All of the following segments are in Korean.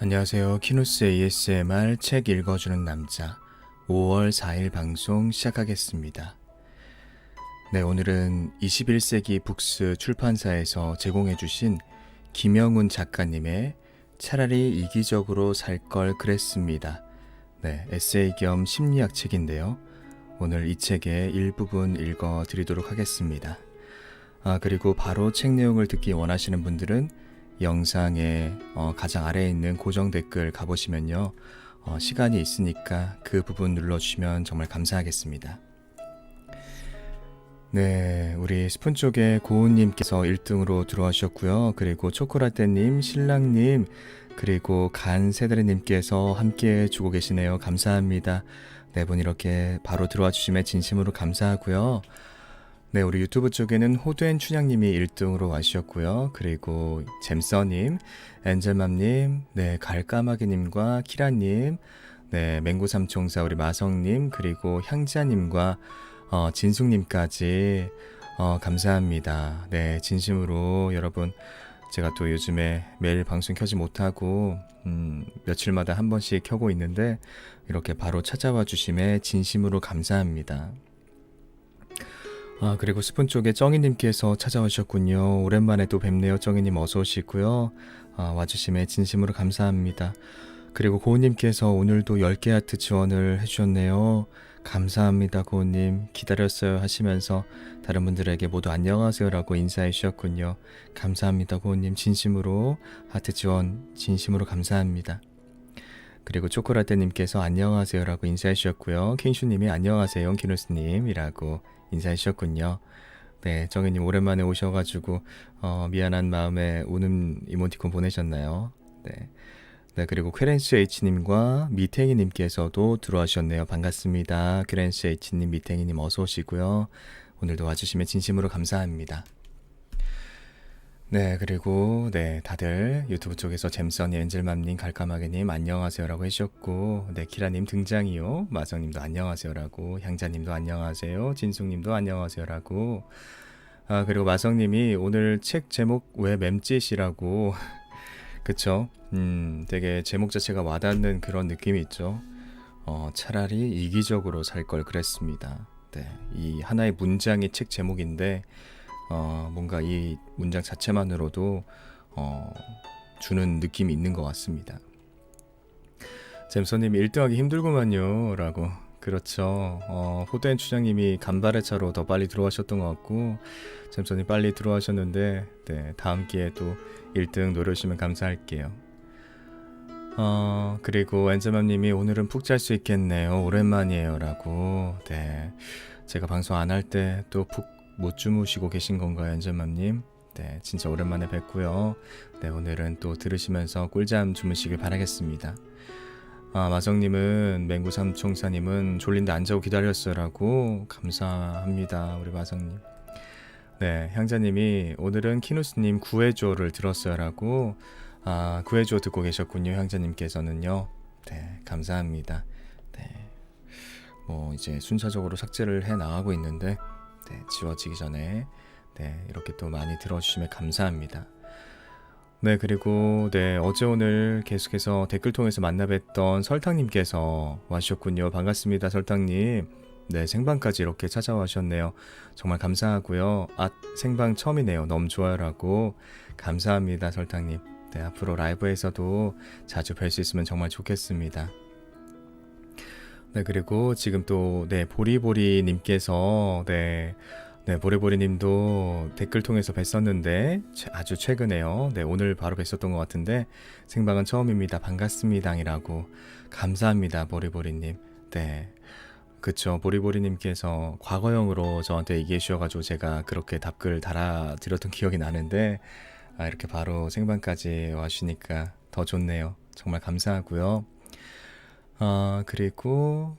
안녕하세요. 키누스 ASMR 책 읽어주는 남자 5월 4일 방송 시작하겠습니다. 네, 오늘은 21세기 북스 출판사에서 제공해주신 김영훈 작가님의 차라리 이기적으로 살 걸 그랬습니다. 네, 에세이 겸 심리학 책인데요. 오늘 이 책의 일부분 읽어드리도록 하겠습니다. 그리고 바로 책 내용을 듣기 원하시는 분들은 영상의 가장 아래에 있는 고정 댓글 가보시면요. 시간이 있으니까 그 부분 눌러주시면 정말 감사하겠습니다. 네, 우리 스푼 쪽에 고은님께서 1등으로 들어와주셨고요. 그리고 초코라떼님, 신랑님, 그리고 간세다리님께서 함께 해주고 계시네요. 감사합니다. 네 분 이렇게 바로 들어와 주시면 진심으로 감사하고요. 네, 우리 유튜브 쪽에는 호두앤 춘향님이 1등으로 와주셨고요. 그리고 잼서님, 엔젤맘님, 네, 갈까마귀님과 키라님, 네, 맹구삼총사 우리 마성님, 그리고 향자님과 진숙님까지 감사합니다. 네, 진심으로 여러분, 제가 또 요즘에 매일 방송 켜지 못하고 며칠마다 한 번씩 켜고 있는데 이렇게 바로 찾아와 주심에 진심으로 감사합니다. 그리고 스푼 쪽에 정희님께서 찾아오셨군요. 오랜만에 또 뵙네요. 정희님 어서 오시고요. 와주심에 진심으로 감사합니다. 그리고 고은님께서 오늘도 10개 하트 지원을 해주셨네요. 감사합니다. 고은님 기다렸어요 하시면서 다른 분들에게 모두 안녕하세요 라고 인사해 주셨군요. 감사합니다. 고은님 진심으로 하트 지원 진심으로 감사합니다. 그리고 초코라떼님께서 안녕하세요 라고 인사해 주셨고요. 킹슈님이 안녕하세요 키누스님이라고 인사해 주셨군요. 네, 정희님 오랜만에 오셔가지고 미안한 마음에 우는 이모티콘 보내셨나요? 네. 네, 그리고 퀘렌스 H님과 미탱이님께서도 들어와주셨네요. 반갑습니다. 퀘렌스 H님, 미탱이님 어서 오시고요. 오늘도 와주시면 진심으로 감사합니다. 네, 그리고 네, 다들 유튜브 쪽에서 잼써니, 엔젤맘님, 갈까마귀님 안녕하세요라고 해주셨고, 네, 키라님 등장이요. 마성님도 안녕하세요라고, 향자님도 안녕하세요, 진숙님도 안녕하세요라고. 그리고 마성님이 오늘 책 제목 왜 맴짓이라고 그쵸? 되게 제목 자체가 와닿는 그런 느낌이 있죠. 차라리 이기적으로 살 걸 그랬습니다. 네, 이 하나의 문장이 책 제목인데 뭔가 이 문장 자체만으로도 주는 느낌이 있는 것 같습니다. 잼서님이 1등하기 힘들구만요 라고. 그렇죠. 호된 추장님이 간발의 차로 더 빨리 들어가셨던 것 같고 잼서님 빨리 들어가셨는데 네, 다음 기회에 또 1등 노려주시면 감사할게요. 그리고 엔젤맘님이 오늘은 푹 잘 수 있겠네요. 오랜만이에요 라고. 네, 제가 방송 안 할 때 또 푹 못 주무시고 계신 건가요, 엔젤맘님? 네, 진짜 오랜만에 뵙고요. 네, 오늘은 또 들으시면서 꿀잠 주무시길 바라겠습니다. 마성님은 맹구삼총사님은 졸린데 안 자고 기다렸어라고. 감사합니다, 우리 마성님. 네, 향자님이 오늘은 키누스님 구해줘를 들었어요라고. 구해줘 듣고 계셨군요, 향자님께서는요. 네, 감사합니다. 네, 뭐 이제 순차적으로 삭제를 해 나가고 있는데 네, 지워지기 전에 네, 이렇게 또 많이 들어주시면 감사합니다. 네, 그리고 네, 어제 오늘 계속해서 댓글 통해서 만나뵀던 설탕님께서 와주셨군요. 반갑습니다, 설탕님. 네, 생방까지 이렇게 찾아와셨네요. 정말 감사하고요. 생방 처음이네요. 너무 좋아요라고. 감사합니다, 설탕님. 네, 앞으로 라이브에서도 자주 뵐 수 있으면 정말 좋겠습니다. 네, 그리고 지금 또 네, 보리보리님께서 네, 보리보리님도 댓글 통해서 뵀었는데 아주 최근에요. 네, 오늘 바로 뵀었던 것 같은데 생방은 처음입니다. 반갑습니다이라고. 감사합니다, 보리보리님. 네, 그쵸. 보리보리님께서 과거형으로 저한테 얘기해 주셔가지고 제가 그렇게 답글 달아드렸던 기억이 나는데 이렇게 바로 생방까지 와주시니까 더 좋네요. 정말 감사하고요. 그리고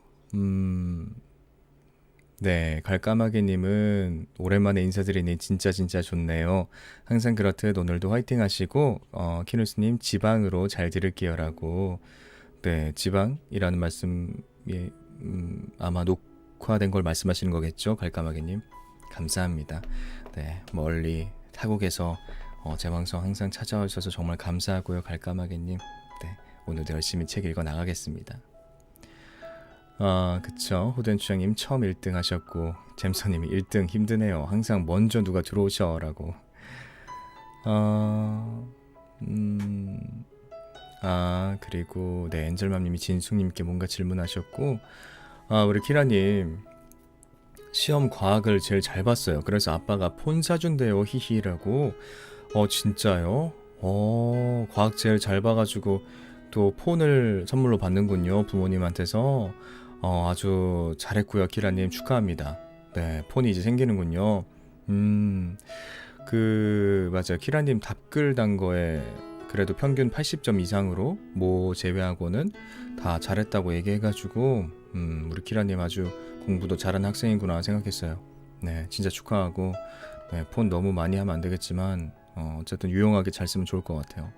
네, 갈까마귀님은 오랜만에 인사드리니 진짜 좋네요. 항상 그렇듯 오늘도 화이팅 하시고 키누스님 지방으로 잘 들을게요라고. 네, 지방이라는 말씀이 아마 녹화된 걸 말씀하시는 거겠죠, 갈까마귀님. 감사합니다. 네, 멀리 타국에서 제 방송 항상 찾아오셔서 정말 감사하고요, 갈까마귀님. 네, 오늘도 열심히 책 읽어 나가겠습니다. 아, 그쵸. 호된 추장님 처음 1등 하셨고 잼서님이 1등 힘드네요. 항상 먼저 누가 들어오셔라고. 그리고 네, 엔젤맘님이 진숙님께 뭔가 질문하셨고, 우리 키라님 시험 과학을 제일 잘 봤어요. 그래서 아빠가 폰 사준대요. 히히라고. 진짜요? 과학 제일 잘 봐가지고 또 폰을 선물로 받는군요. 부모님한테서. 아주 잘했고요. 키라님 축하합니다. 네, 폰이 이제 생기는군요. 맞아요. 키라님 답글 단 거에 그래도 평균 80점 이상으로 뭐 제외하고는 다 잘했다고 얘기해가지고 우리 키라님 아주 공부도 잘하는 학생이구나 생각했어요. 네, 진짜 축하하고 네, 폰 너무 많이 하면 안 되겠지만 어쨌든 유용하게 잘 쓰면 좋을 것 같아요.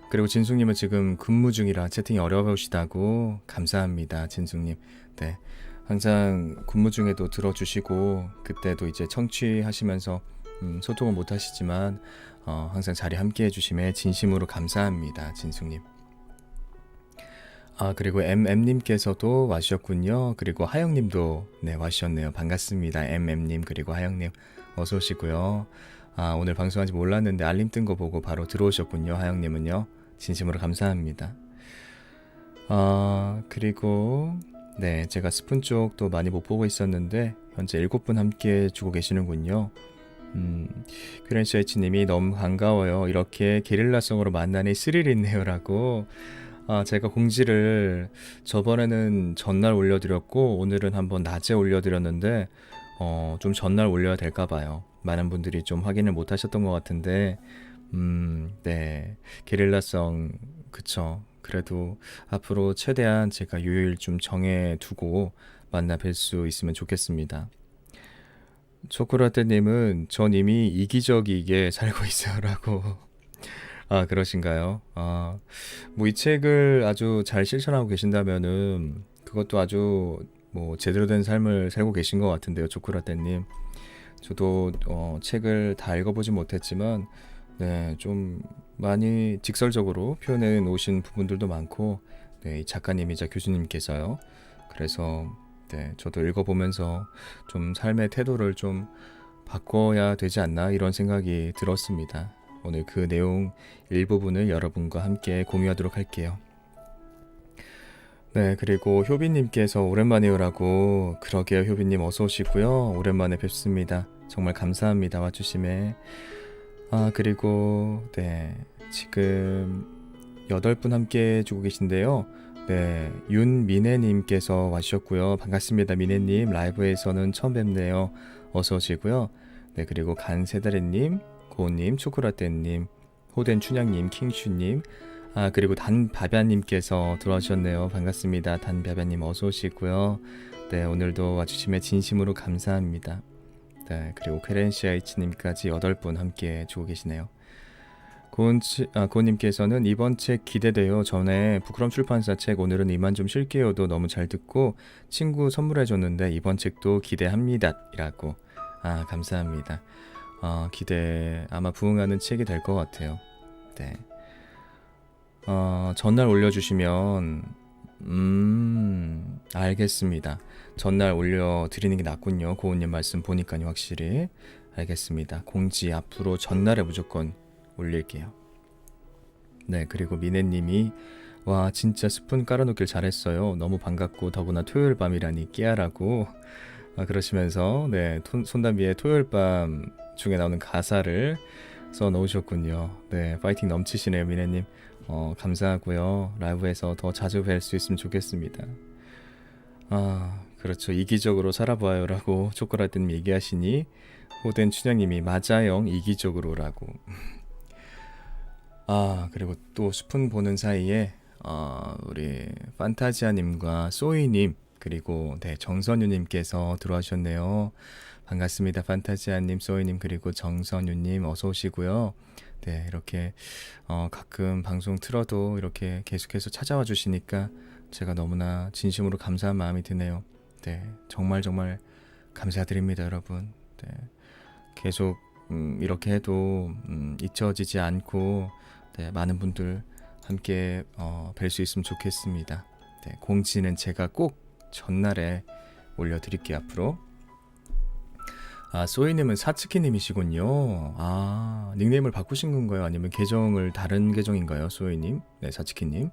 그리고 진숙님은 지금 근무 중이라 채팅이 어려우시다고. 감사합니다, 진숙님. 네, 항상 근무 중에도 들어주시고 그때도 이제 청취하시면서 소통은 못 하시지만 항상 자리 함께 해주심에 진심으로 감사합니다, 진숙님. 그리고 MM님께서도 와주셨군요. 그리고 하영님도 네, 와주셨네요. 반갑습니다, MM님. 그리고 하영님 어서 오시고요. 오늘 방송한지 몰랐는데 알림 뜬 거 보고 바로 들어오셨군요. 하영님은요. 진심으로 감사합니다. 그리고 네, 제가 스푼 쪽도 많이 못 보고 있었는데 현재 7분 함께 주고 계시는군요. 큐렌시아이치님이 너무 반가워요. 이렇게 게릴라성으로 만나니 스릴 있네요 라고. 제가 공지를 저번에는 전날 올려드렸고 오늘은 한번 낮에 올려드렸는데 좀 전날 올려야 될까 봐요. 많은 분들이 좀 확인을 못 하셨던 것 같은데 네, 게릴라성 그쵸. 그래도 앞으로 최대한 제가 요일 좀 정해두고 만나 뵐 수 있으면 좋겠습니다. 초코라떼님은 전 이미 이기적이게 살고 있어요 라고. 그러신가요? 뭐 이 책을 아주 잘 실천하고 계신다면은 그것도 아주 뭐 제대로 된 삶을 살고 계신 것 같은데요, 초코라떼님. 저도 책을 다 읽어보진 못했지만 네, 좀 많이 직설적으로 표현해 놓으신 부분들도 많고 네, 이 작가님이자 교수님께서요. 그래서 네, 저도 읽어보면서 좀 삶의 태도를 좀 바꿔야 되지 않나 이런 생각이 들었습니다. 오늘 그 내용 일부분을 여러분과 함께 공유하도록 할게요. 네, 그리고 효빈님께서 오랜만이요라고. 그러게요, 효빈님 어서 오시고요. 오랜만에 뵙습니다. 정말 감사합니다, 와주심에. 그리고 네, 지금 8분 함께 해주고 계신데요. 네, 윤미네님께서 와주셨고요. 반갑습니다, 미네님. 라이브에서는 처음 뵙네요. 어서 오시고요. 네, 그리고 간세다리님, 고님, 초코라떼님, 호덴 춘향님, 킹슈님, 그리고 단바비아님께서 들어와주셨네요. 반갑습니다, 단바비아님 어서 오시고요. 네, 오늘도 와주심에 진심으로 감사합니다. 네, 그리고 케렌시아이치님까지 8분 함께 해주고 계시네요. 고은님께서는 이번 책 기대돼요. 전에 부끄럼 출판사 책 오늘은 이만 좀 쉴게요도 너무 잘 듣고 친구 선물해줬는데 이번 책도 기대합니다 이라고. 감사합니다. 기대 아마 부응하는 책이 될 것 같아요. 네. 전날 올려주시면 알겠습니다. 전날 올려드리는 게 낫군요. 고은님 말씀 보니까요, 확실히. 알겠습니다. 공지 앞으로 전날에 무조건 올릴게요. 네, 그리고 미네님이 와 진짜 스푼 깔아놓길 잘했어요. 너무 반갑고 더구나 토요일 밤이라니 깨알하고 그러시면서 네, 손담비의 토요일 밤 중에 나오는 가사를 써 넣으셨군요. 네, 파이팅 넘치시네요, 미네님. 감사하고요. 라이브에서 더 자주 뵐 수 있으면 좋겠습니다. 그렇죠. 이기적으로 살아봐요 라고 초코라떼님 얘기하시니 호된 춘향님이 맞아요 이기적으로라고. 그리고 또 스푼 보는 사이에 우리 판타지아님과 소이님 그리고 네, 정선유님께서 들어와주셨네요. 반갑습니다. 판타지아님, 소이님 그리고 정선유님 어서 오시고요. 네, 이렇게 가끔 방송 틀어도 이렇게 계속해서 찾아와 주시니까 제가 너무나 진심으로 감사한 마음이 드네요. 네, 정말 감사드립니다, 여러분. 네, 계속 이렇게 해도 잊혀지지 않고 네, 많은 분들 함께 뵐 수 있으면 좋겠습니다. 네, 공지는 제가 꼭 전날에 올려드릴게요. 앞으로. 소이님은 사츠키님이시군요. 닉네임을 바꾸신 건가요? 아니면 계정을 다른 계정인가요? 소이님, 네, 사츠키님.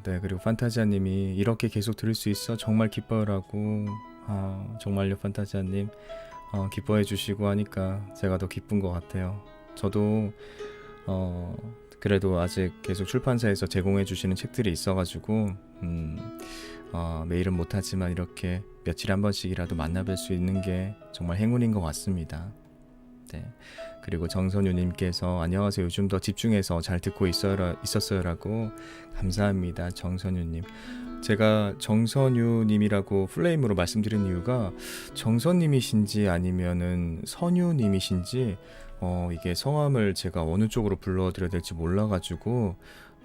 네, 그리고 판타지아님이 이렇게 계속 들을 수 있어 정말 기뻐요라고. 정말요, 판타지아님. 기뻐해 주시고 하니까 제가 더 기쁜 것 같아요. 저도 그래도 아직 계속 출판사에서 제공해 주시는 책들이 있어가지고 매일은 못하지만 이렇게 며칠에 한 번씩이라도 만나뵐 수 있는 게 정말 행운인 것 같습니다. 네. 그리고 정선유님께서 안녕하세요. 요즘 더 집중해서 잘 듣고 있었어요라고. 감사합니다. 정선유님. 제가 정선유님이라고 풀네임으로 말씀드린 이유가 정선님이신지 아니면은 선유님이신지 이게 성함을 제가 어느 쪽으로 불러드려야 될지 몰라가지고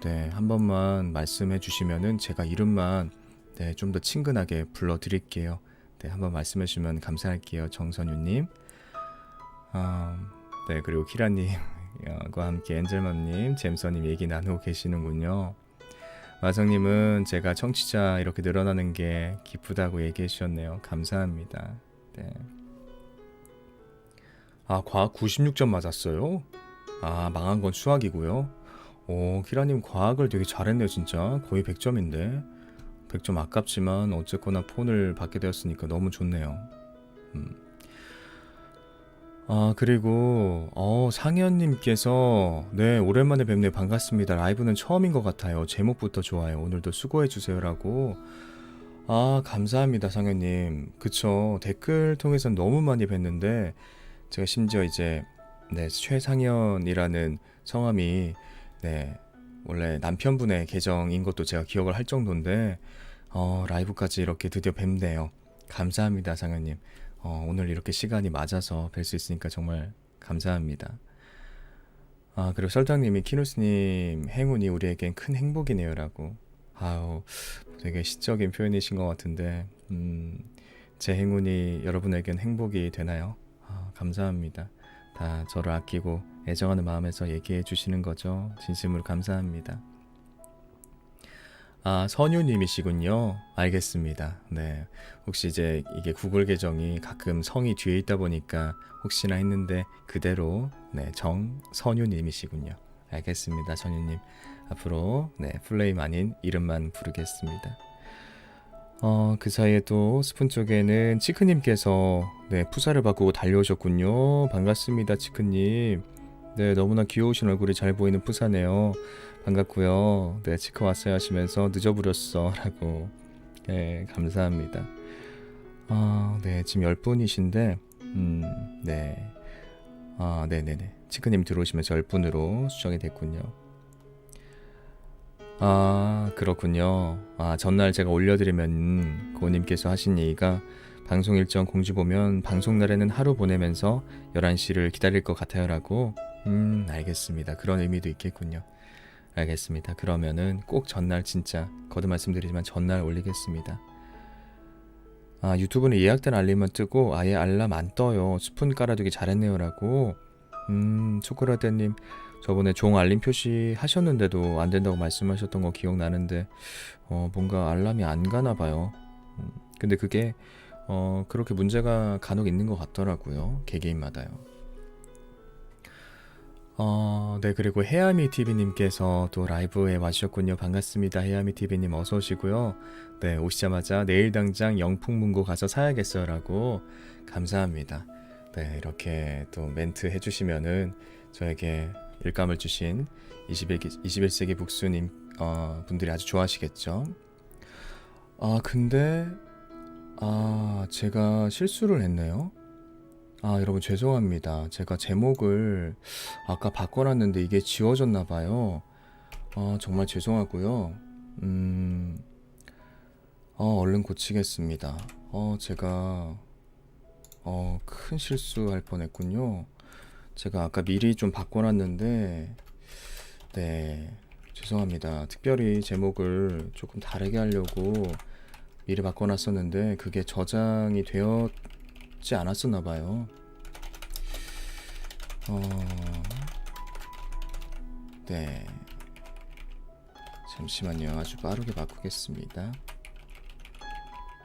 네, 한 번만 말씀해 주시면은 제가 이름만 네, 좀 더 친근하게 불러드릴게요. 네, 한번 말씀해 주시면 감사할게요. 정선유님. 네, 그리고 키라님과 함께 엔젤맘님, 잼서님 얘기 나누고 계시는군요. 마성님은 제가 청취자 이렇게 늘어나는 게 기쁘다고 얘기해 주셨네요. 감사합니다. 네. 과학 96점 맞았어요? 망한 건 수학이고요. 키라님 과학을 되게 잘했네요. 진짜 거의 100점인데 100점 아깝지만 어쨌거나 폰을 받게 되었으니까 너무 좋네요. 그리고 상현님께서 네, 오랜만에 뵙네. 반갑습니다. 라이브는 처음인 것 같아요. 제목부터 좋아요. 오늘도 수고해주세요라고. 감사합니다, 상현님. 그쵸, 댓글 통해서 너무 많이 뵀는데 제가 심지어 이제 네, 최상현이라는 성함이 네, 원래 남편분의 계정인 것도 제가 기억을 할 정도인데 라이브까지 이렇게 드디어 뵙네요. 감사합니다, 상현님. 오늘 이렇게 시간이 맞아서 뵐 수 있으니까 정말 감사합니다. 그리고 설장님이 키누스님 행운이 우리에겐 큰 행복이네요라고. 되게 시적인 표현이신 것 같은데 제 행운이 여러분에겐 행복이 되나요? 감사합니다. 다 저를 아끼고 애정하는 마음에서 얘기해 주시는 거죠. 진심으로 감사합니다. 선유님이시군요. 알겠습니다. 네, 혹시 이제 이게 구글 계정이 가끔 성이 뒤에 있다 보니까 혹시나 했는데 그대로 네, 정선유님이시군요. 알겠습니다, 선유님. 앞으로 네, 풀네임 아닌 이름만 부르겠습니다. 그 사이에 또 스푼 쪽에는 치크님께서 네, 푸사를 바꾸고 달려오셨군요. 반갑습니다, 치크님. 네, 너무나 귀여우신 얼굴이 잘 보이는 푸사네요. 반갑고요. 네, 치크 왔어요 하시면서 늦어버렸어 라고. 네, 감사합니다. 네, 지금 10분이신데 네. 네네네. 치크님 들어오시면서 10분으로 수정이 됐군요. 그렇군요. 전날 제가 올려드리면 고님께서 하신 얘기가 방송 일정 공지 보면 방송 날에는 하루 보내면서 11시를 기다릴 것 같아요 라고. 알겠습니다. 그런 의미도 있겠군요. 알겠습니다. 그러면은 꼭 전날 진짜 거듭 말씀드리지만 전날 올리겠습니다. 유튜브는 예약된 알림만 뜨고 아예 알람 안 떠요. 스푼 깔아두기 잘했네요 라고. 초콜라떼님 저번에 종 알림 표시 하셨는데도 안 된다고 말씀하셨던 거 기억나는데 뭔가 알람이 안 가나 봐요. 근데 그게 그렇게 문제가 간혹 있는 것 같더라고요. 개개인마다요. 네, 그리고 해야미TV님께서 또 라이브에 와주셨군요. 반갑습니다. 해야미TV님 어서 오시고요. 네, 오시자마자 내일 당장 영풍문고 가서 사야겠어요 라고. 감사합니다. 네, 이렇게 또 멘트 해주시면은 저에게 일감을 주신 21세기 북수님 분들이 아주 좋아하시겠죠. 근데 제가 실수를 했네요. 여러분 죄송합니다. 제가 제목을 아까 바꿔놨는데 이게 지워졌나봐요. 정말 죄송하고요. 얼른 고치겠습니다. 제가 큰 실수할 뻔했군요. 제가 아까 미리 좀 바꿔놨는데 네, 죄송합니다. 특별히 제목을 조금 다르게 하려고 미리 바꿔놨었는데 그게 저장이 되었지 않았었나봐요. 네, 잠시만요. 아주 빠르게 바꾸겠습니다.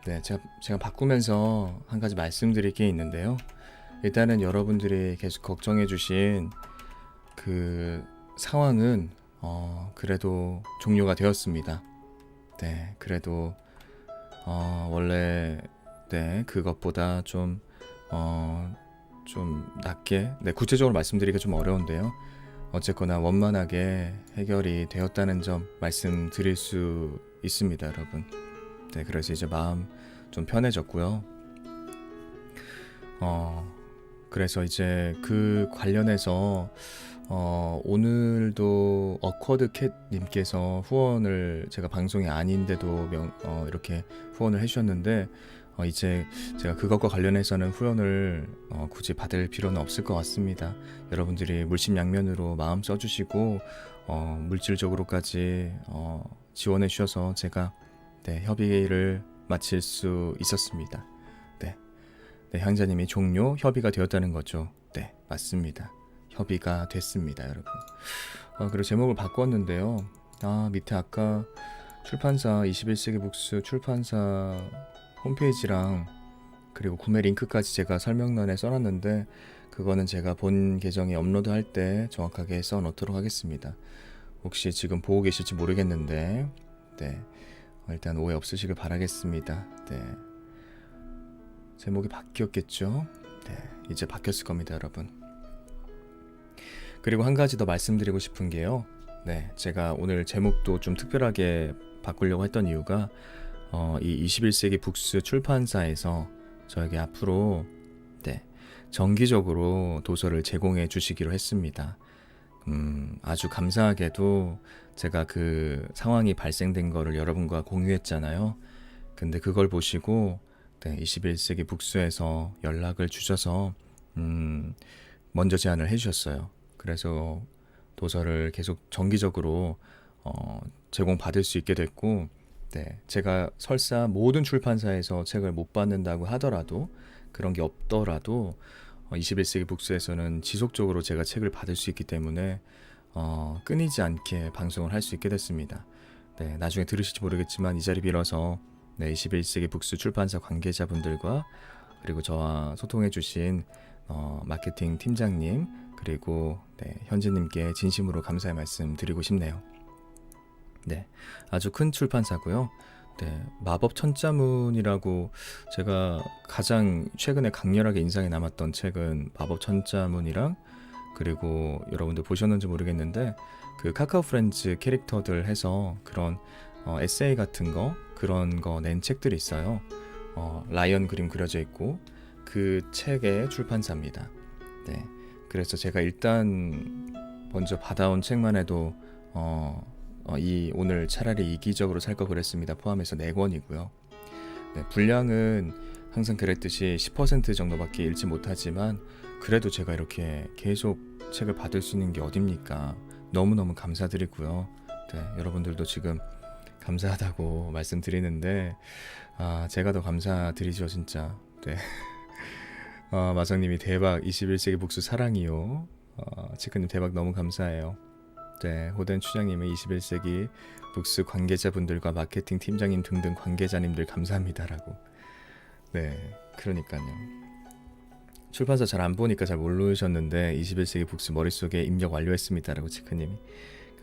네, 제가 바꾸면서 한 가지 말씀드릴 게 있는데요. 일단은 여러분들이 계속 걱정해 주신 그 상황은 그래도 종료가 되었습니다. 네, 그래도 원래 네, 그것보다 좀 낮게, 네, 구체적으로 말씀드리기가 좀 어려운데요. 어쨌거나 원만하게 해결이 되었다는 점 말씀드릴 수 있습니다, 여러분. 네, 그래서 이제 마음 좀 편해졌고요. 그래서 이제 그 관련해서 오늘도 어쿼드캣님께서 후원을, 제가 방송이 아닌데도 이렇게 후원을 해주셨는데, 이제 제가 그것과 관련해서는 후원을 굳이 받을 필요는 없을 것 같습니다. 여러분들이 물심양면으로 마음 써주시고 물질적으로까지 지원해 주셔서 제가 네, 협의를 마칠 수 있었습니다. 네, 네, 향자님이 종료, 협의가 되었다는 거죠. 네, 맞습니다. 협의가 됐습니다, 여러분. 그리고 제목을 바꿨는데요. 밑에 아까 출판사 21세기 북스 출판사 홈페이지랑 그리고 구매 링크까지 제가 설명란에 써놨는데, 그거는 제가 본 계정에 업로드할 때 정확하게 써놓도록 하겠습니다. 혹시 지금 보고 계실지 모르겠는데, 네, 일단 오해 없으시길 바라겠습니다. 네, 제목이 바뀌었겠죠? 네, 이제 바뀌었을 겁니다, 여러분. 그리고 한 가지 더 말씀드리고 싶은 게요. 네, 제가 오늘 제목도 좀 특별하게 바꾸려고 했던 이유가 이 21세기 북스 출판사에서 저에게 앞으로 네, 정기적으로 도서를 제공해 주시기로 했습니다. 아주 감사하게도 제가 그 상황이 발생된 거를 여러분과 공유했잖아요. 근데 그걸 보시고 네, 21세기 북스에서 연락을 주셔서 먼저 제안을 해주셨어요. 그래서 도서를 계속 정기적으로 제공받을 수 있게 됐고, 네, 제가 설사 모든 출판사에서 책을 못 받는다고 하더라도, 그런 게 없더라도 21세기 북스에서는 지속적으로 제가 책을 받을 수 있기 때문에 끊이지 않게 방송을 할 수 있게 됐습니다. 네, 나중에 들으실지 모르겠지만 이 자리 빌어서 네, 21세기 북스 출판사 관계자분들과 그리고 저와 소통해주신 마케팅 팀장님, 그리고 네, 현재님께 진심으로 감사의 말씀 드리고 싶네요. 네, 아주 큰 출판사고요. 네, 마법 천자문이라고, 제가 가장 최근에 강렬하게 인상에 남았던 책은 마법 천자문이랑, 그리고 여러분들 보셨는지 모르겠는데 그 카카오 프렌즈 캐릭터들 해서 그런 에세이 같은 거, 그런 거 낸 책들이 있어요. 라이언 그림 그려져 있고, 그 책의 출판사입니다. 네, 그래서 제가 일단 먼저 받아온 책만 해도 오늘 차라리 이기적으로 살 거 그랬습니다 포함해서 4권이고요. 네, 분량은 항상 그랬듯이 10% 정도밖에 읽지 못하지만, 그래도 제가 이렇게 계속 책을 받을 수 있는 게 어딥니까? 너무너무 감사드리고요. 네, 여러분들도 지금 감사하다고 말씀드리는데 제가 더 감사드리죠, 진짜. 네. 마성님이 대박, 21세기 북스 사랑이요. 치크님 대박, 너무 감사해요. 네, 호덴 추장님의 21세기 북스 관계자분들과 마케팅 팀장님 등등 관계자님들 감사합니다라고. 네, 그러니까요. 출판사 잘 안 보니까 잘 모르셨는데 21세기 북스 머릿속에 입력 완료했습니다라고 치크님이.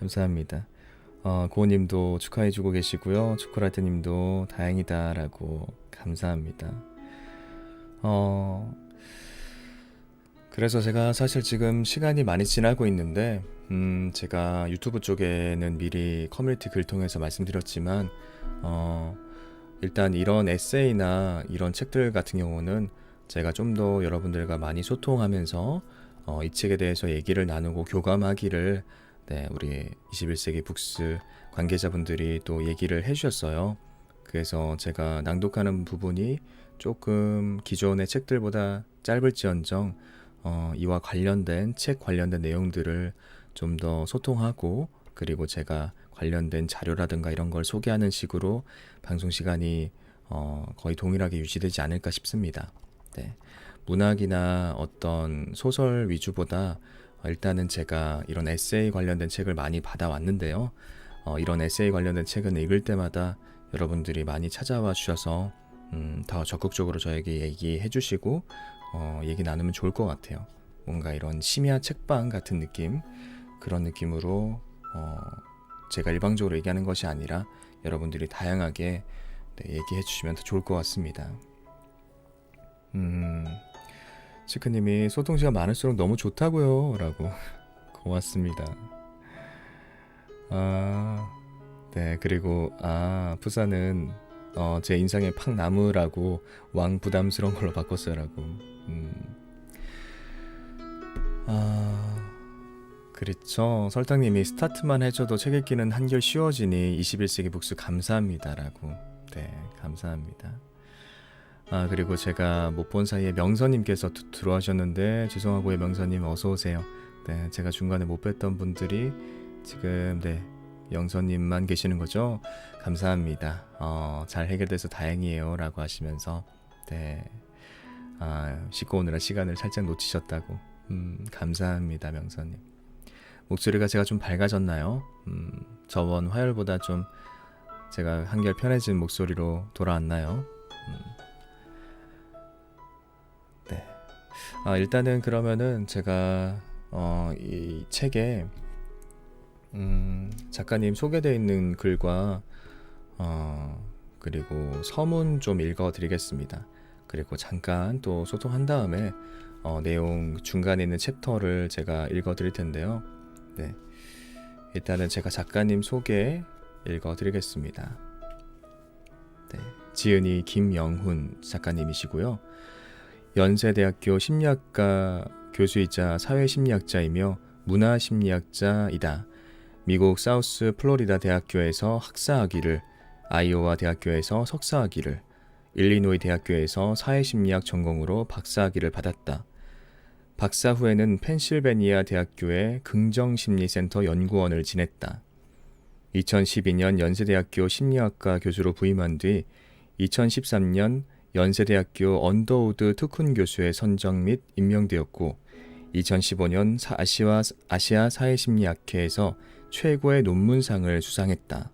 감사합니다. 고우님도 축하해주고 계시고요. 초콜라테님도 다행이다라고 감사합니다. 그래서 제가 사실 지금 시간이 많이 지나고 있는데 제가 유튜브 쪽에는 미리 커뮤니티 글 통해서 말씀드렸지만 일단 이런 에세이나 이런 책들 같은 경우는 제가 좀 더 여러분들과 많이 소통하면서 이 책에 대해서 얘기를 나누고 교감하기를 네, 우리 21세기 북스 관계자분들이 또 얘기를 해주셨어요. 그래서 제가 낭독하는 부분이 조금 기존의 책들보다 짧을지언정 이와 관련된 책 관련된 내용들을 좀 더 소통하고, 그리고 제가 관련된 자료라든가 이런 걸 소개하는 식으로 방송 시간이 거의 동일하게 유지되지 않을까 싶습니다. 네, 문학이나 어떤 소설 위주보다 일단은 제가 이런 에세이 관련된 책을 많이 받아왔는데요. 이런 에세이 관련된 책은 읽을 때마다 여러분들이 많이 찾아와 주셔서 더 적극적으로 저에게 얘기해 주시고 얘기 나누면 좋을 것 같아요. 뭔가 이런 심야 책방 같은 느낌, 그런 느낌으로 제가 일방적으로 얘기하는 것이 아니라 여러분들이 다양하게 얘기해 주시면 더 좋을 것 같습니다. 치크님이 소통시간 많을수록 너무 좋다고요 라고 고맙습니다. 네, 그리고 푸사는 제 인상에 팍나무라고 왕 부담스러운 걸로 바꿨어요 라고. 그렇죠. 설탕님이 스타트만 해줘도 책 읽기는 한결 쉬워지니 21세기 북스 감사합니다 라고. 네, 감사합니다. 그리고 제가 못 본 사이에 명서님께서 들어와셨는데 죄송하고요. 명서님 어서오세요. 네, 제가 중간에 못 뵀던 분들이 지금 명서님만 계시는 거죠? 감사합니다. 잘 해결돼서 다행이에요 라고 하시면서 씻고 오느라 시간을 살짝 놓치셨다고. 감사합니다 명서님. 목소리가 제가 좀 밝아졌나요? 저번 화요일보다 좀 제가 한결 편해진 목소리로 돌아왔나요? 네. 일단은 그러면은 제가 이 책에 작가님 소개되어 있는 글과 그리고 서문 좀 읽어드리겠습니다. 그리고 잠깐 또 소통한 다음에 내용 중간에 있는 챕터를 제가 읽어드릴 텐데요. 네. 일단은 제가 작가님 소개 읽어드리겠습니다. 네. 지은이 김영훈 작가님이시고요. 연세대학교 심리학과 교수이자 사회심리학자이며 문화심리학자이다. 미국 사우스 플로리다 대학교에서 학사학위를, 아이오와 대학교에서 석사학위를, 일리노이 대학교에서 사회심리학 전공으로 박사학위를 받았다. 박사 후에는 펜실베니아 대학교의 긍정심리센터 연구원을 지냈다. 2012년 연세대학교 심리학과 교수로 부임한 뒤 2013년 연세대학교 언더우드 특훈 교수에 선정 및 임명되었고 2015년 아시아 사회심리학회에서 최고의 논문상을 수상했다.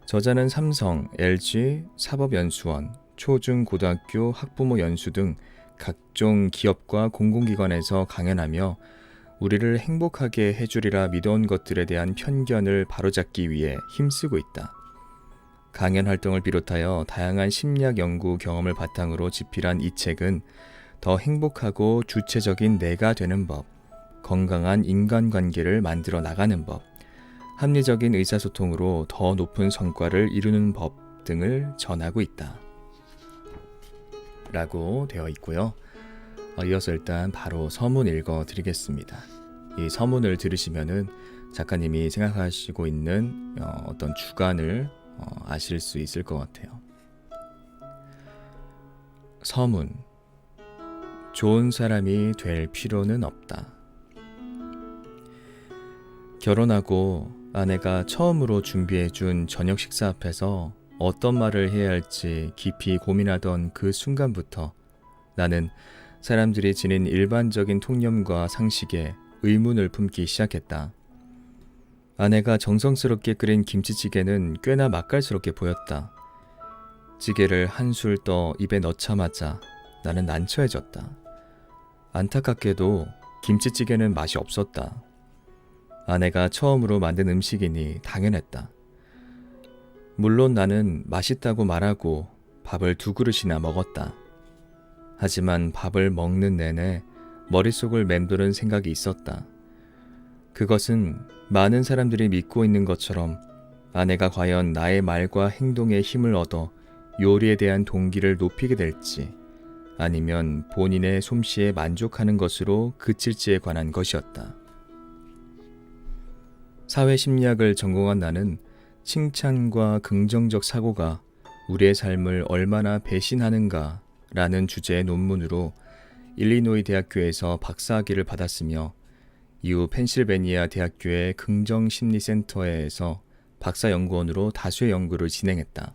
저자는 삼성, LG, 사법연수원, 초중고등학교 학부모 연수 등 각종 기업과 공공기관에서 강연하며 우리를 행복하게 해주리라 믿어온 것들에 대한 편견을 바로잡기 위해 힘쓰고 있다. 강연 활동을 비롯하여 다양한 심리학 연구 경험을 바탕으로 집필한 이 책은 더 행복하고 주체적인 내가 되는 법, 건강한 인간관계를 만들어 나가는 법, 합리적인 의사소통으로 더 높은 성과를 이루는 법 등을 전하고 있다. 라고 되어 있고요. 이어서 일단 바로 서문 읽어드리겠습니다. 이 서문을 들으시면은 작가님이 생각하시고 있는 어떤 주관을 아실 수 있을 것 같아요. 서문. 좋은 사람이 될 필요는 없다. 결혼하고 아내가 처음으로 준비해준 저녁 식사 앞에서 어떤 말을 해야 할지 깊이 고민하던 그 순간부터 나는 사람들이 지닌 일반적인 통념과 상식에 의문을 품기 시작했다. 아내가 정성스럽게 끓인 김치찌개는 꽤나 맛깔스럽게 보였다. 찌개를 한술 떠 입에 넣자마자 나는 난처해졌다. 안타깝게도 김치찌개는 맛이 없었다. 아내가 처음으로 만든 음식이니 당연했다. 물론 나는 맛있다고 말하고 밥을 2그릇이나 먹었다. 하지만 밥을 먹는 내내 머릿속을 맴도는 생각이 있었다. 그것은 많은 사람들이 믿고 있는 것처럼 아내가 과연 나의 말과 행동에 힘을 얻어 요리에 대한 동기를 높이게 될지 아니면 본인의 솜씨에 만족하는 것으로 그칠지에 관한 것이었다. 사회심리학을 전공한 나는 칭찬과 긍정적 사고가 우리의 삶을 얼마나 배신하는가 라는 주제의 논문으로 일리노이 대학교에서 박사학위를 받았으며 이후 펜실베니아 대학교의 긍정심리센터에서 박사연구원으로 다수의 연구를 진행했다.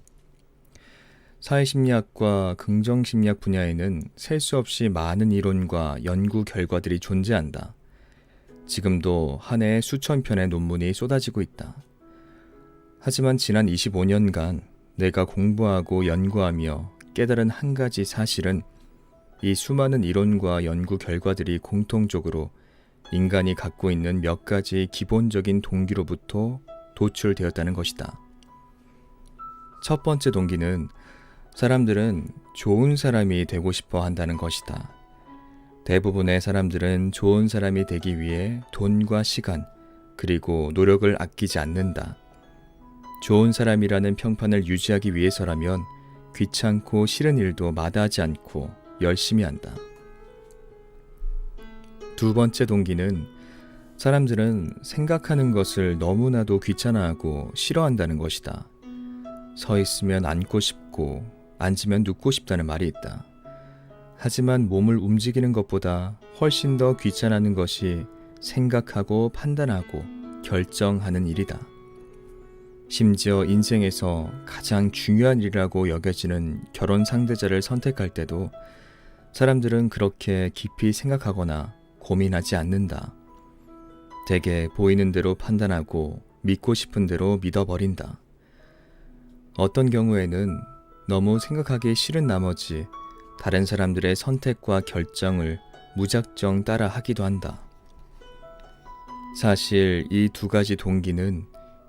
사회심리학과 긍정심리학 분야에는 셀 수 없이 많은 이론과 연구 결과들이 존재한다. 지금도 한 해에 수천 편의 논문이 쏟아지고 있다. 하지만 지난 25년간 내가 공부하고 연구하며 깨달은 한 가지 사실은 이 수많은 이론과 연구 결과들이 공통적으로 인간이 갖고 있는 몇 가지 기본적인 동기로부터 도출되었다는 것이다. 첫 번째 동기는 사람들은 좋은 사람이 되고 싶어 한다는 것이다. 대부분의 사람들은 좋은 사람이 되기 위해 돈과 시간, 그리고 노력을 아끼지 않는다. 좋은 사람이라는 평판을 유지하기 위해서라면 귀찮고 싫은 일도 마다하지 않고 열심히 한다. 두 번째 동기는 사람들은 생각하는 것을 너무나도 귀찮아하고 싫어한다는 것이다. 서 있으면 앉고 싶고 앉으면 눕고 싶다는 말이 있다. 하지만 몸을 움직이는 것보다 훨씬 더 귀찮아하는 것이 생각하고 판단하고 결정하는 일이다. 심지어 인생에서 가장 중요한 일이라고 여겨지는 결혼 상대자를 선택할 때도 사람들은 그렇게 깊이 생각하거나 고민하지 않는다. 대개 보이는 대로 판단하고 믿고 싶은 대로 믿어버린다. 어떤 경우에는 너무 생각하기 싫은 나머지 다른 사람들의 선택과 결정을 무작정 따라 하기도 한다. 사실 이 두 가지 동기는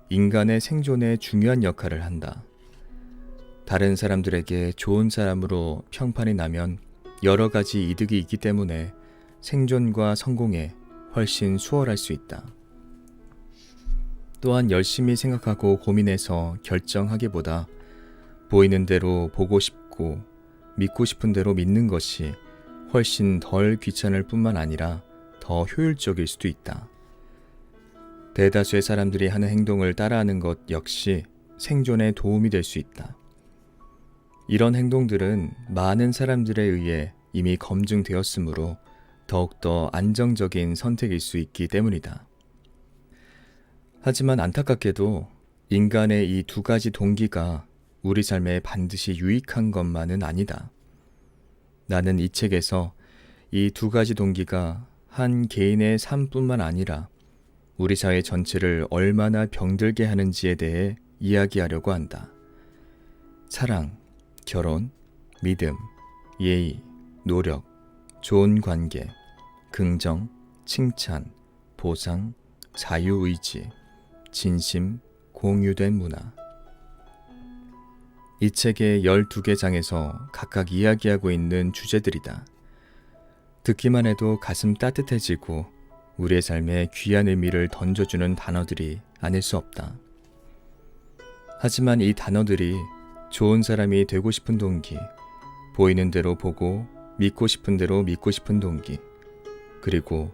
인간의 생존에 중요한 역할을 한다. 다른 사람들에게 좋은 사람으로 평판이 나면 여러 가지 이득이 있기 때문에 생존과 성공에 훨씬 수월할 수 있다. 또한 열심히 생각하고 고민해서 결정하기보다 보이는 대로 보고 싶고 믿고 싶은 대로 믿는 것이 훨씬 덜 귀찮을 뿐만 아니라 더 효율적일 수도 있다. 대다수의 사람들이 하는 행동을 따라하는 것 역시 생존에 도움이 될 수 있다. 이런 행동들은 많은 사람들에 의해 이미 검증되었으므로 더욱더 안정적인 선택일 수 있기 때문이다. 하지만 안타깝게도 인간의 이 두 가지 동기가 우리 삶에 반드시 유익한 것만은 아니다. 나는 이 책에서 이 두 가지 동기가 한 개인의 삶뿐만 아니라 우리 사회 전체를 얼마나 병들게 하는지에 대해 이야기하려고 한다. 사랑, 결혼, 믿음, 예의, 노력, 좋은 관계, 긍정, 칭찬, 보상, 자유의지, 진심, 공유된 문화. 이 책의 12개 장에서 각각 이야기하고 있는 주제들이다. 듣기만 해도 가슴 따뜻해지고 우리의 삶에 귀한 의미를 던져주는 단어들이 아닐 수 없다. 하지만 이 단어들이 좋은 사람이 되고 싶은 동기, 보이는 대로 보고 믿고 싶은 대로 믿고 싶은 동기, 그리고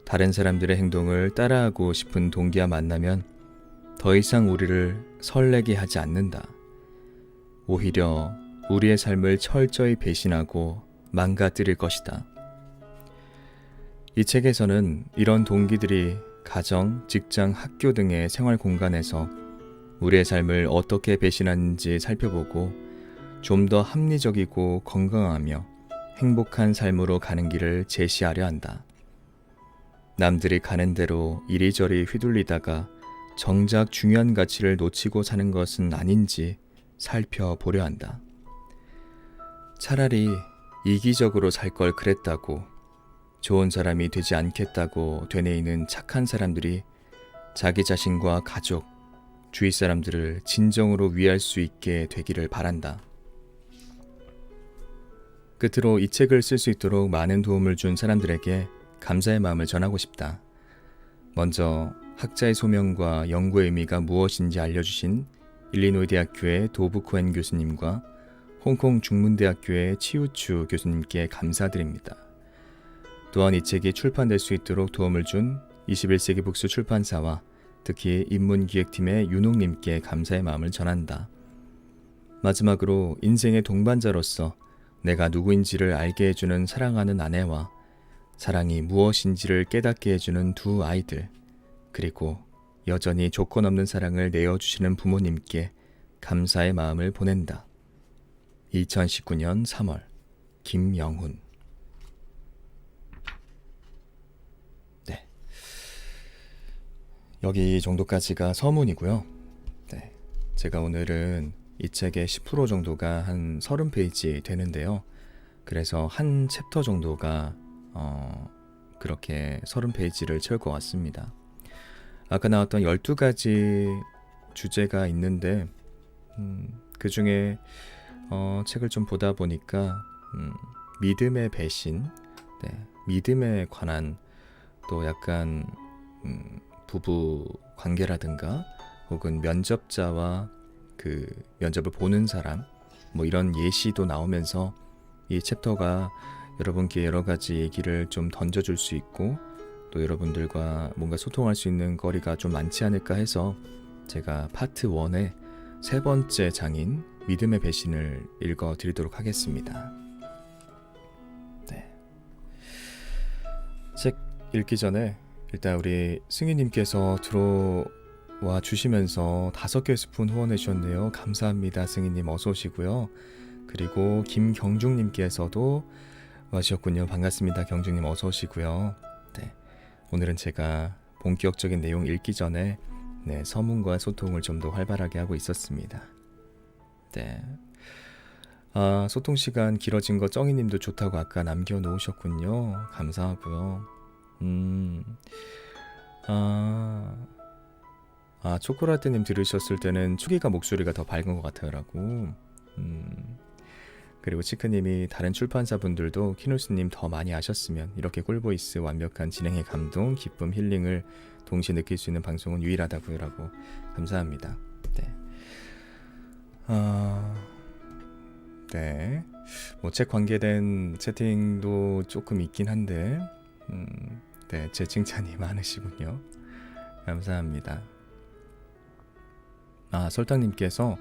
다른 사람들의 행동을 따라하고 싶은 동기와 만나면 더 이상 우리를 설레게 하지 않는다. 오히려 우리의 삶을 철저히 배신하고 망가뜨릴 것이다. 이 책에서는 이런 동기들이 가정, 직장, 학교 등의 생활 공간에서 우리의 삶을 어떻게 배신하는지 살펴보고 좀 더 합리적이고 건강하며 행복한 삶으로 가는 길을 제시하려 한다. 남들이 가는 대로 이리저리 휘둘리다가 정작 중요한 가치를 놓치고 사는 것은 아닌지 살펴보려 한다. 차라리 이기적으로 살 걸 그랬다고 좋은 사람이 되지 않겠다고 되뇌이는 착한 사람들이 자기 자신과 가족, 주위 사람들을 진정으로 위할 수 있게 되기를 바란다. 끝으로 이 책을 쓸 수 있도록 많은 도움을 준 사람들에게 감사의 마음을 전하고 싶다. 먼저 학자의 소명과 연구의 의미가 무엇인지 알려주신 일리노이 대학교의 도브 코엔 교수님과 홍콩 중문대학교의 치우추 교수님께 감사드립니다. 또한 이 책이 출판될 수 있도록 도움을 준 21세기 북스 출판사와 특히 인문기획팀의 윤옥님께 감사의 마음을 전한다. 마지막으로 인생의 동반자로서 내가 누구인지를 알게 해주는 사랑하는 아내와 사랑이 무엇인지를 깨닫게 해주는 두 아이들, 그리고 여전히 조건 없는 사랑을 내어주시는 부모님께 감사의 마음을 보낸다. 2019년 3월 김영훈. 네, 여기 정도까지가 서문이고요. 네, 제가 오늘은 이 책의 10% 정도가 한 30페이지 되는데요. 그래서 한 챕터 정도가 그렇게 30페이지를 채울 것 같습니다. 아까 나왔던 12가지 주제가 있는데 그 중에 책을 좀 보다 보니까 믿음의 배신, 네, 믿음에 관한 또 약간 부부 관계라든가 혹은 면접자와 그 면접을 보는 사람 뭐 이런 예시도 나오면서 이 챕터가 여러분께 여러 가지 얘기를 좀 던져줄 수 있고 또 여러분들과 뭔가 소통할 수 있는 거리가 좀 많지 않을까 해서 제가 파트 1의 세 번째 장인 믿음의 배신을 읽어드리도록 하겠습니다. 네. 책 읽기 전에 일단 우리 승희님께서 들어와 주시면서 5개 스푼 후원해 주셨네요. 감사합니다. 승희님 어서 오시고요. 그리고 김경중님께서도 와주셨군요. 반갑습니다. 경중님 어서 오시고요. 네. 오늘은 제가 본격적인 내용 읽기 전에 서문과 소통을 좀 더 활발하게 하고 있었습니다. 네. 소통 시간 길어진 거 쩡이님도 좋다고 아까 남겨놓으셨군요. 감사하고요. 초코라떼님 들으셨을 때는 초기가 목소리가 더 밝은 것 같아요 라고. 그리고 치크님이 다른 출판사분들도 키누스님 더 많이 아셨으면 이렇게 꿀보이스 완벽한 진행의 감동, 기쁨, 힐링을 동시에 느낄 수 있는 방송은 유일하다고요 라고. 감사합니다. 네. 네. 뭐 책 관계된 채팅도 조금 있긴 한데 네, 제 칭찬이 많으시군요. 감사합니다. 설탕님께서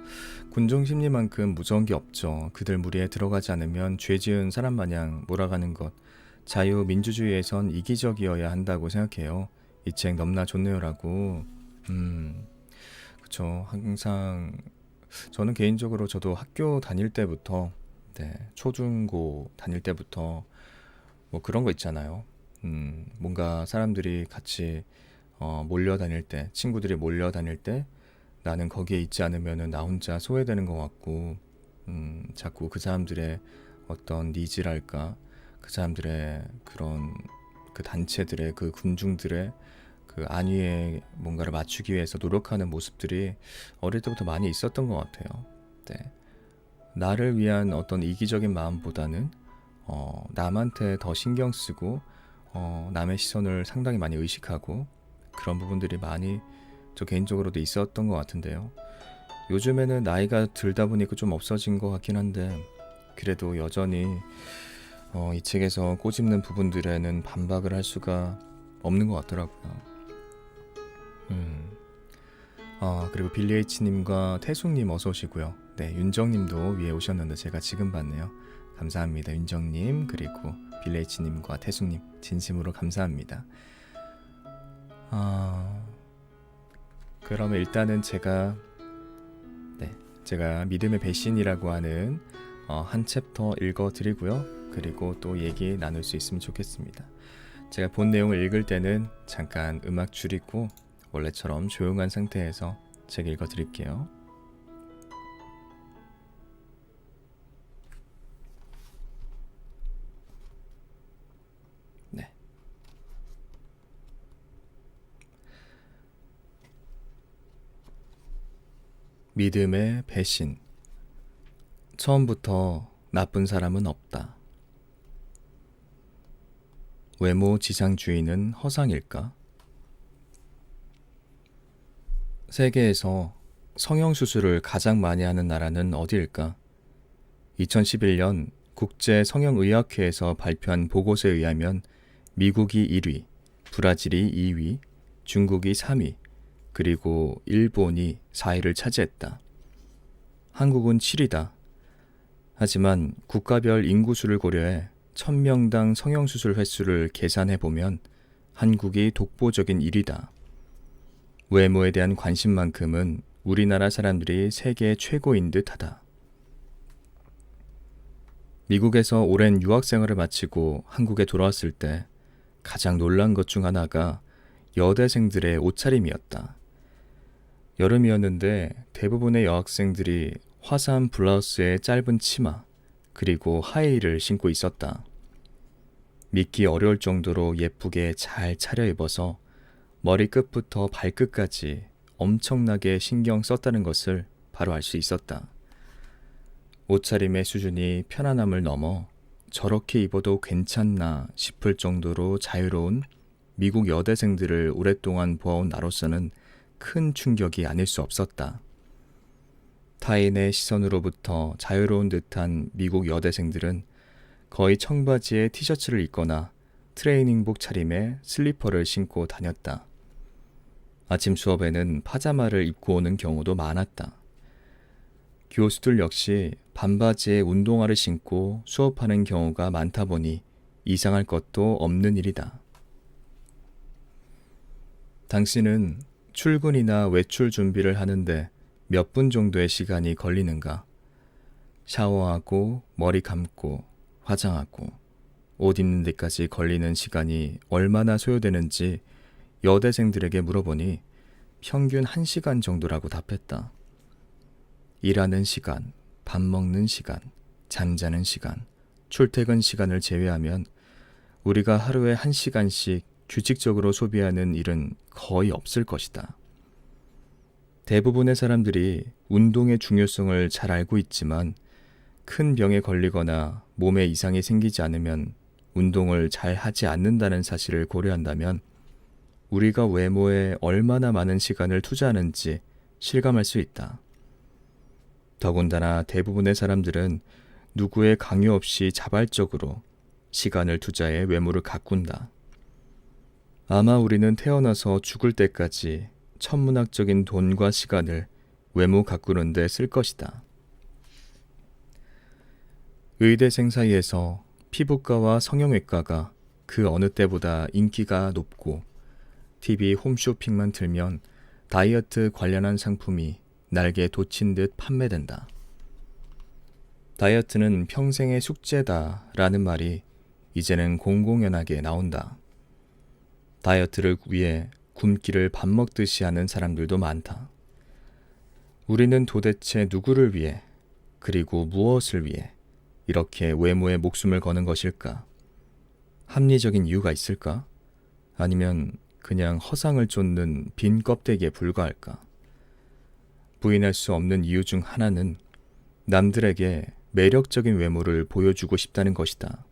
군중 심리만큼 무서운 게 없죠. 그들 무리에 들어가지 않으면 죄 지은 사람 마냥 몰아가는 것. 자유민주주의에선 이기적이어야 한다고 생각해요. 이 책 넘나 좋네요라고. 그쵸. 항상 저는 개인적으로 저도 학교 다닐 때부터 초중고 다닐 때부터 뭐 그런 거 있잖아요. 뭔가 사람들이 같이 몰려다닐 때, 친구들이 몰려다닐 때 나는 거기에 있지 않으면은 나 혼자 소외되는 것 같고, 자꾸 그 사람들의 어떤 니즈랄까, 그 사람들의 그런 그 단체들의 그 군중들의 그 안위에 뭔가를 맞추기 위해서 노력하는 모습들이 어릴 때부터 많이 있었던 것 같아요. 네. 나를 위한 어떤 이기적인 마음보다는 남한테 더 신경 쓰고 남의 시선을 상당히 많이 의식하고 그런 부분들이 많이 저 개인적으로도 있었던 것 같은데요. 요즘에는 나이가 들다 보니까 좀 없어진 것 같긴 한데 그래도 여전히 이 책에서 꼬집는 부분들에는 반박을 할 수가 없는 것 같더라고요. 그리고 빌리 H님과 태숙님 어서 오시고요. 네, 윤정님도 위에 오셨는데 제가 지금 봤네요. 감사합니다. 윤정님 그리고 빌리 H님과 태숙님 진심으로 감사합니다. 그러면 일단은 제가 믿음의 배신이라고 하는 한 챕터 읽어드리고요. 그리고 또 얘기 나눌 수 있으면 좋겠습니다. 제가 본 내용을 읽을 때는 잠깐 음악 줄이고 원래처럼 조용한 상태에서 책 읽어드릴게요. 네. 믿음의 배신. 처음부터 나쁜 사람은 없다. 외모 지상주의는 허상일까? 세계에서 성형수술을 가장 많이 하는 나라는 어디일까? 2011년 국제성형의학회에서 발표한 보고서에 의하면 미국이 1위, 브라질이 2위, 중국이 3위, 그리고 일본이 4위를 차지했다. 한국은 7위다. 하지만 국가별 인구수를 고려해 1000명당 성형수술 횟수를 계산해보면 한국이 독보적인 1위다. 외모에 대한 관심만큼은 우리나라 사람들이 세계 최고인 듯하다. 미국에서 오랜 유학 생활을 마치고 한국에 돌아왔을 때 가장 놀란 것 중 하나가 여대생들의 옷차림이었다. 여름이었는데 대부분의 여학생들이 화사한 블라우스에 짧은 치마, 그리고 하이힐을 신고 있었다. 믿기 어려울 정도로 예쁘게 잘 차려입어서 머리끝부터 발끝까지 엄청나게 신경 썼다는 것을 바로 알 수 있었다. 옷차림의 수준이 편안함을 넘어 저렇게 입어도 괜찮나 싶을 정도로 자유로운 미국 여대생들을 오랫동안 보아온 나로서는 큰 충격이 아닐 수 없었다. 타인의 시선으로부터 자유로운 듯한 미국 여대생들은 거의 청바지에 티셔츠를 입거나 트레이닝복 차림에 슬리퍼를 신고 다녔다. 아침 수업에는 파자마를 입고 오는 경우도 많았다. 교수들 역시 반바지에 운동화를 신고 수업하는 경우가 많다 보니 이상할 것도 없는 일이다. 당신은 출근이나 외출 준비를 하는데 몇 분 정도의 시간이 걸리는가? 샤워하고 머리 감고 화장하고 옷 입는 데까지 걸리는 시간이 얼마나 소요되는지 여대생들에게 물어보니 평균 1시간 정도라고 답했다. 일하는 시간, 밥 먹는 시간, 잠자는 시간, 출퇴근 시간을 제외하면 우리가 하루에 1시간씩 규칙적으로 소비하는 일은 거의 없을 것이다. 대부분의 사람들이 운동의 중요성을 잘 알고 있지만 큰 병에 걸리거나 몸에 이상이 생기지 않으면 운동을 잘 하지 않는다는 사실을 고려한다면 우리가 외모에 얼마나 많은 시간을 투자하는지 실감할 수 있다. 더군다나 대부분의 사람들은 누구의 강요 없이 자발적으로 시간을 투자해 외모를 가꾼다. 아마 우리는 태어나서 죽을 때까지 천문학적인 돈과 시간을 외모 가꾸는 데 쓸 것이다. 의대생 사이에서 피부과와 성형외과가 그 어느 때보다 인기가 높고 TV 홈쇼핑만 틀면 다이어트 관련한 상품이 날개에 돋친 듯 판매된다. 다이어트는 평생의 숙제다라는 말이 이제는 공공연하게 나온다. 다이어트를 위해 굶기를 밥 먹듯이 하는 사람들도 많다. 우리는 도대체 누구를 위해, 그리고 무엇을 위해 이렇게 외모에 목숨을 거는 것일까? 합리적인 이유가 있을까? 아니면 그냥 허상을 쫓는 빈 껍데기에 불과할까? 부인할 수 없는 이유 중 하나는 남들에게 매력적인 외모를 보여주고 싶다는 것이다.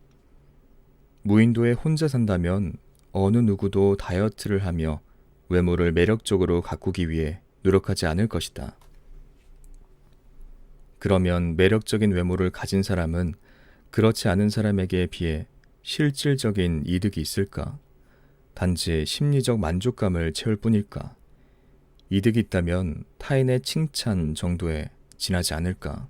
무인도에 혼자 산다면 어느 누구도 다이어트를 하며 외모를 매력적으로 가꾸기 위해 노력하지 않을 것이다. 그러면 매력적인 외모를 가진 사람은 그렇지 않은 사람에게 비해 실질적인 이득이 있을까? 단지 심리적 만족감을 채울 뿐일까? 이득이 있다면 타인의 칭찬 정도에 지나지 않을까?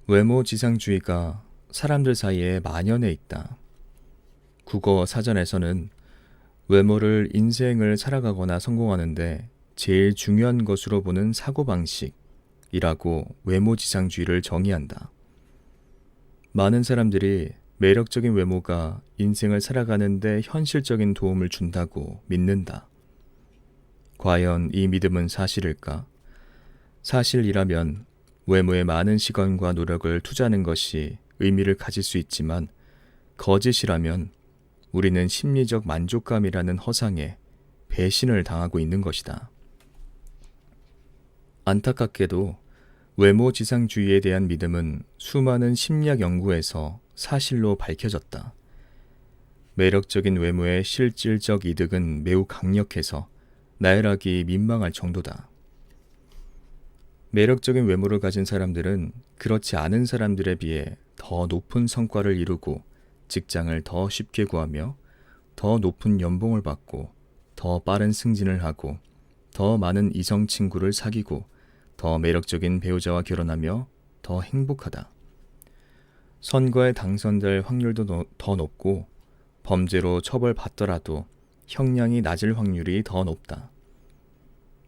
외모 지상주의가 사람들 사이에 만연해 있다. 국어 사전에서는 외모를 인생을 살아가거나 성공하는데 제일 중요한 것으로 보는 사고방식이라고 외모지상주의를 정의한다. 많은 사람들이 매력적인 외모가 인생을 살아가는데 현실적인 도움을 준다고 믿는다. 과연 이 믿음은 사실일까? 사실이라면 외모에 많은 시간과 노력을 투자하는 것이 의미를 가질 수 있지만 거짓이라면 우리는 심리적 만족감이라는 허상에 배신을 당하고 있는 것이다. 안타깝게도 외모 지상주의에 대한 믿음은 수많은 심리학 연구에서 사실로 밝혀졌다. 매력적인 외모의 실질적 이득은 매우 강력해서 나열하기 민망할 정도다. 매력적인 외모를 가진 사람들은 그렇지 않은 사람들에 비해 더 높은 성과를 이루고 직장을 더 쉽게 구하며 더 높은 연봉을 받고 더 빠른 승진을 하고 더 많은 이성 친구를 사귀고 더 매력적인 배우자와 결혼하며 더 행복하다. 선거에 당선될 확률도 더 높고 범죄로 처벌받더라도 형량이 낮을 확률이 더 높다.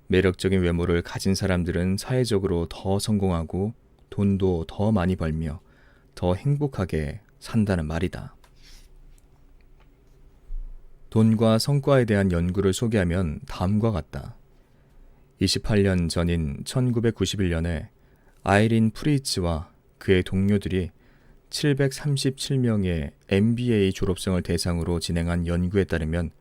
매력적인 외모를 가진 사람들은 사회적으로 더 성공하고 돈도 더 많이 벌며 더 행복하게 산다는 말이다. 돈과 성과에 대한 연구를 소개하면 다음과 같다. 28년 전인 1991년에 아이린 프리츠와 그의 동료들이 737명의 MBA 졸업생을 대상으로 진행한 연구에 따르면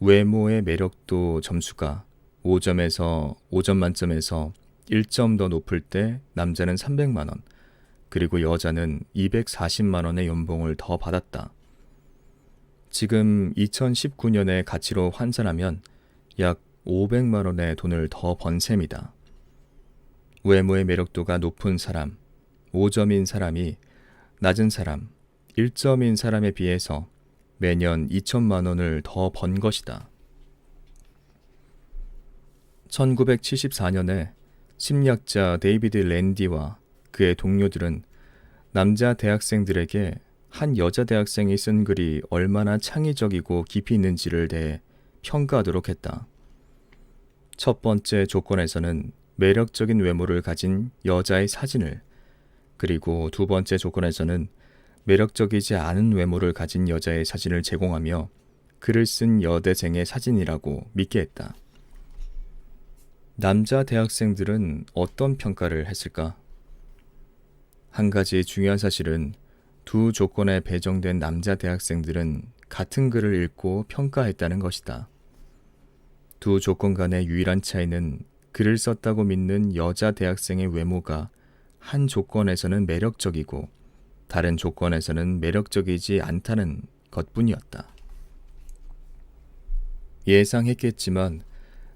외모의 매력도 점수가 5점 만점에서 1점 더 높을 때 남자는 300만 원, 그리고 여자는 240만 원의 연봉을 더 받았다. 지금 2019년의 가치로 환산하면 약 500만 원의 돈을 더 번 셈이다. 외모의 매력도가 높은 사람, 5점인 사람이 낮은 사람, 1점인 사람에 비해서 매년 2천만 원을 더 번 것이다. 1974년에 심리학자 데이비드 랜디와 그의 동료들은 남자 대학생들에게 한 여자 대학생이 쓴 글이 얼마나 창의적이고 깊이 있는지를 대해 평가하도록 했다. 첫 번째 조건에서는 매력적인 외모를 가진 여자의 사진을, 그리고 두 번째 조건에서는 매력적이지 않은 외모를 가진 여자의 사진을 제공하며 글을 쓴 여대생의 사진이라고 믿게 했다. 남자 대학생들은 어떤 평가를 했을까? 한 가지 중요한 사실은 두 조건에 배정된 남자 대학생들은 같은 글을 읽고 평가했다는 것이다. 두 조건 간의 유일한 차이는 글을 썼다고 믿는 여자 대학생의 외모가 한 조건에서는 매력적이고 다른 조건에서는 매력적이지 않다는 것뿐이었다. 예상했겠지만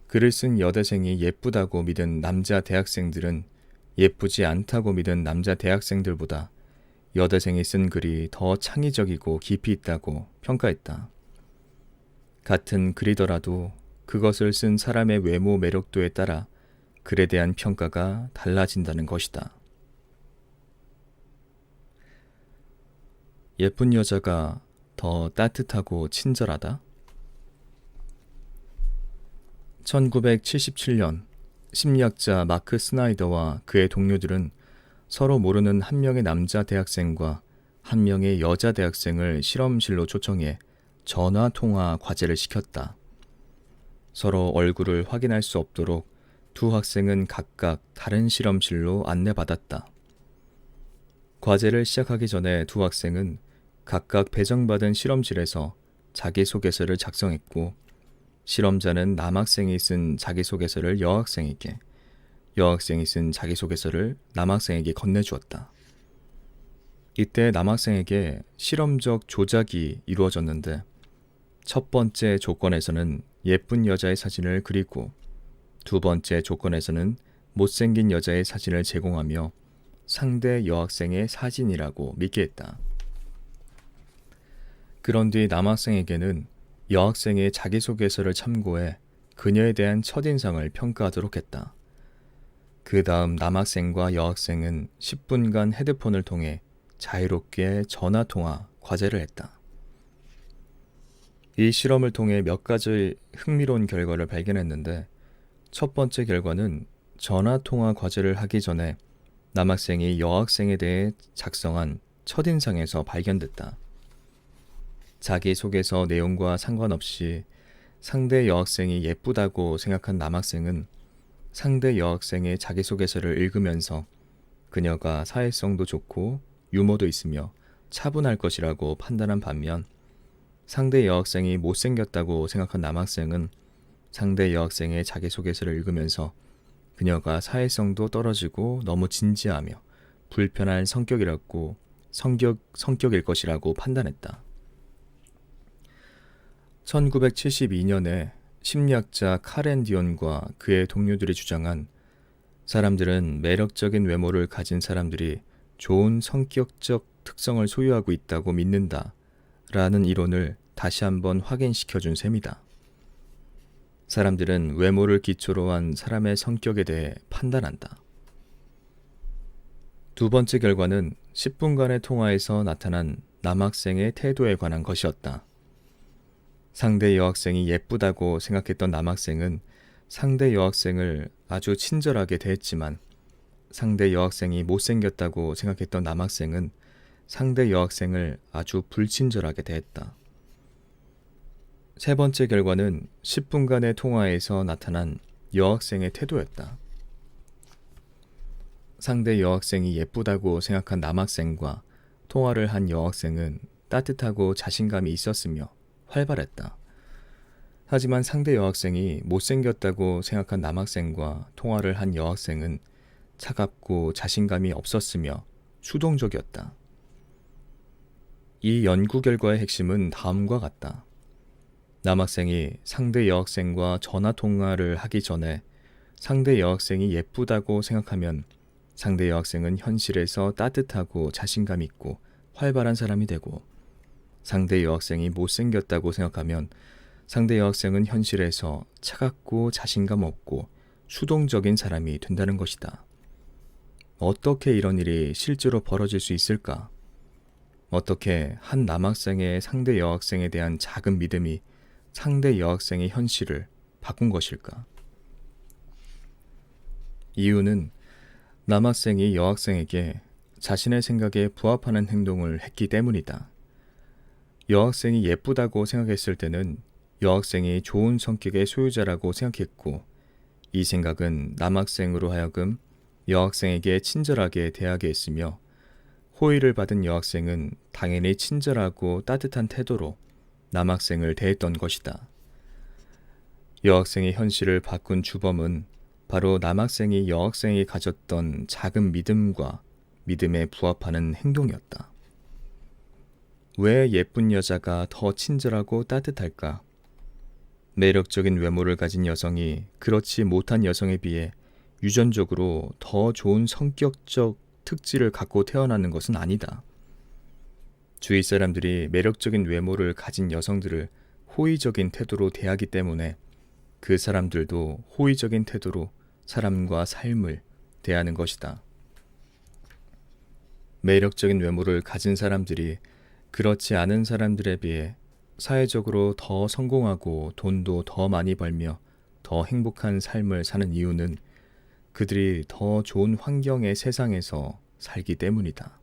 글을 쓴 여대생이 예쁘다고 믿은 남자 대학생들은 예쁘지 않다고 믿은 남자 대학생들보다 여대생이 쓴 글이 더 창의적이고 깊이 있다고 평가했다. 같은 글이더라도 그것을 쓴 사람의 외모 매력도에 따라 글에 대한 평가가 달라진다는 것이다. 예쁜 여자가 더 따뜻하고 친절하다? 1977년 심리학자 마크 스나이더와 그의 동료들은 서로 모르는 한 명의 남자 대학생과 한 명의 여자 대학생을 실험실로 초청해 전화 통화 과제를 시켰다. 서로 얼굴을 확인할 수 없도록 두 학생은 각각 다른 실험실로 안내받았다. 과제를 시작하기 전에 두 학생은 각각 배정받은 실험실에서 자기소개서를 작성했고, 실험자는 남학생이 쓴 자기소개서를 여학생에게, 여학생이 쓴 자기소개서를 남학생에게 건네주었다. 이때 남학생에게 실험적 조작이 이루어졌는데, 첫 번째 조건에서는 예쁜 여자의 사진을 그리고 두 번째 조건에서는 못생긴 여자의 사진을 제공하며 상대 여학생의 사진이라고 믿게 했다. 그런 뒤 남학생에게는 여학생의 자기소개서를 참고해 그녀에 대한 첫인상을 평가하도록 했다. 그 다음 남학생과 여학생은 10분간 헤드폰을 통해 자유롭게 전화통화 과제를 했다. 이 실험을 통해 몇 가지 흥미로운 결과를 발견했는데, 첫 번째 결과는 전화통화 과제를 하기 전에 남학생이 여학생에 대해 작성한 첫인상에서 발견됐다. 자기소개서 내용과 상관없이 상대 여학생이 예쁘다고 생각한 남학생은 상대 여학생의 자기소개서를 읽으면서 그녀가 사회성도 좋고 유머도 있으며 차분할 것이라고 판단한 반면, 상대 여학생이 못생겼다고 생각한 남학생은 상대 여학생의 자기소개서를 읽으면서 그녀가 사회성도 떨어지고 너무 진지하며 불편한 성격일 것이라고 판단했다. 1972년에 심리학자 카렌 디온과 그의 동료들이 주장한 사람들은 매력적인 외모를 가진 사람들이 좋은 성격적 특성을 소유하고 있다고 믿는다 라는 이론을 다시 한번 확인시켜준 셈이다. 사람들은 외모를 기초로 한 사람의 성격에 대해 판단한다. 두 번째 결과는 10분간의 통화에서 나타난 남학생의 태도에 관한 것이었다. 상대 여학생이 예쁘다고 생각했던 남학생은 상대 여학생을 아주 친절하게 대했지만, 상대 여학생이 못생겼다고 생각했던 남학생은 상대 여학생을 아주 불친절하게 대했다. 세 번째 결과는 10분간의 통화에서 나타난 여학생의 태도였다. 상대 여학생이 예쁘다고 생각한 남학생과 통화를 한 여학생은 따뜻하고 자신감이 있었으며 활발했다. 하지만 상대 여학생이 못생겼다고 생각한 남학생과 통화를 한 여학생은 차갑고 자신감이 없었으며 수동적이었다. 이 연구 결과의 핵심은 다음과 같다. 남학생이 상대 여학생과 전화 통화를 하기 전에 상대 여학생이 예쁘다고 생각하면 상대 여학생은 현실에서 따뜻하고 자신감 있고 활발한 사람이 되고, 상대 여학생이 못생겼다고 생각하면 상대 여학생은 현실에서 차갑고 자신감 없고 수동적인 사람이 된다는 것이다. 어떻게 이런 일이 실제로 벌어질 수 있을까? 어떻게 한 남학생의 상대 여학생에 대한 작은 믿음이 상대 여학생의 현실을 바꾼 것일까? 이유는 남학생이 여학생에게 자신의 생각에 부합하는 행동을 했기 때문이다. 여학생이 예쁘다고 생각했을 때는 여학생이 좋은 성격의 소유자라고 생각했고, 이 생각은 남학생으로 하여금 여학생에게 친절하게 대하게 했으며, 호의를 받은 여학생은 당연히 친절하고 따뜻한 태도로 남학생을 대했던 것이다. 여학생의 현실을 바꾼 주범은 바로 남학생이 여학생이 가졌던 작은 믿음과 믿음에 부합하는 행동이었다. 왜 예쁜 여자가 더 친절하고 따뜻할까? 매력적인 외모를 가진 여성이 그렇지 못한 여성에 비해 유전적으로 더 좋은 성격적 특질을 갖고 태어나는 것은 아니다. 주위 사람들이 매력적인 외모를 가진 여성들을 호의적인 태도로 대하기 때문에 그 사람들도 호의적인 태도로 사람과 삶을 대하는 것이다. 매력적인 외모를 가진 사람들이 그렇지 않은 사람들에 비해 사회적으로 더 성공하고 돈도 더 많이 벌며 더 행복한 삶을 사는 이유는 그들이 더 좋은 환경의 세상에서 살기 때문이다.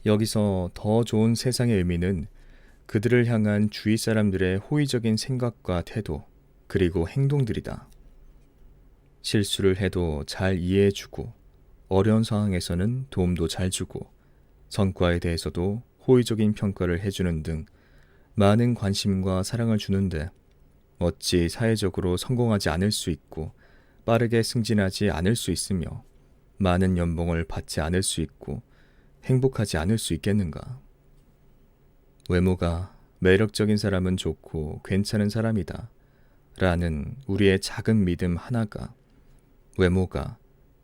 여기서 더 좋은 세상의 의미는 그들을 향한 주위 사람들의 호의적인 생각과 태도, 그리고 행동들이다. 실수를 해도 잘 이해해주고, 어려운 상황에서는 도움도 잘 주고, 성과에 대해서도 호의적인 평가를 해주는 등 많은 관심과 사랑을 주는데 어찌 사회적으로 성공하지 않을 수 있고 빠르게 승진하지 않을 수 있으며 많은 연봉을 받지 않을 수 있고 행복하지 않을 수 있겠는가? 외모가 매력적인 사람은 좋고 괜찮은 사람이다 라는 우리의 작은 믿음 하나가 외모가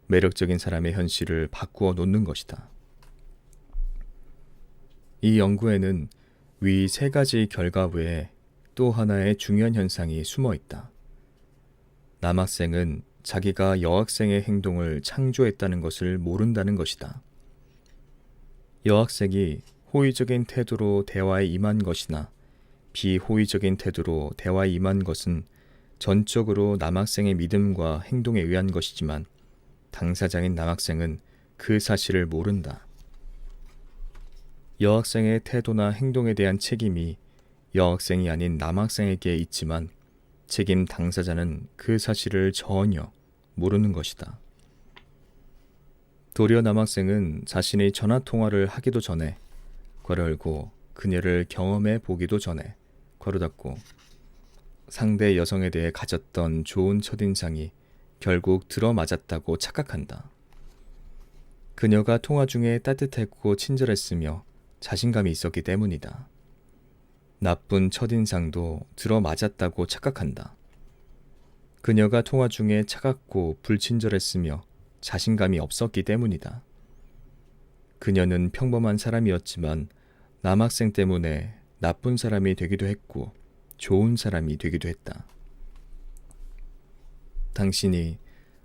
매력적인 사람의 현실을 바꾸어 놓는 것이다. 이 연구에는 위 세 가지 결과 외에 또 하나의 중요한 현상이 숨어 있다. 남학생은 자기가 여학생의 행동을 창조했다는 것을 모른다는 것이다. 여학생이 호의적인 태도로 대화에 임한 것이나 비호의적인 태도로 대화에 임한 것은 전적으로 남학생의 믿음과 행동에 의한 것이지만 당사자인 남학생은 그 사실을 모른다. 여학생의 태도나 행동에 대한 책임이 여학생이 아닌 남학생에게 있지만 책임 당사자는 그 사실을 전혀 모르는 것이다. 도리어 남학생은 자신이 전화통화를 하기도 전에 괄호 열고 그녀를 경험해 보기도 전에 괄호 닫고 상대 여성에 대해 가졌던 좋은 첫인상이 결국 들어맞았다고 착각한다. 그녀가 통화 중에 따뜻했고 친절했으며 자신감이 있었기 때문이다. 나쁜 첫인상도 들어맞았다고 착각한다. 그녀가 통화 중에 차갑고 불친절했으며 자신감이 없었기 때문이다. 그녀는 평범한 사람이었지만 남학생 때문에 나쁜 사람이 되기도 했고 좋은 사람이 되기도 했다. 당신이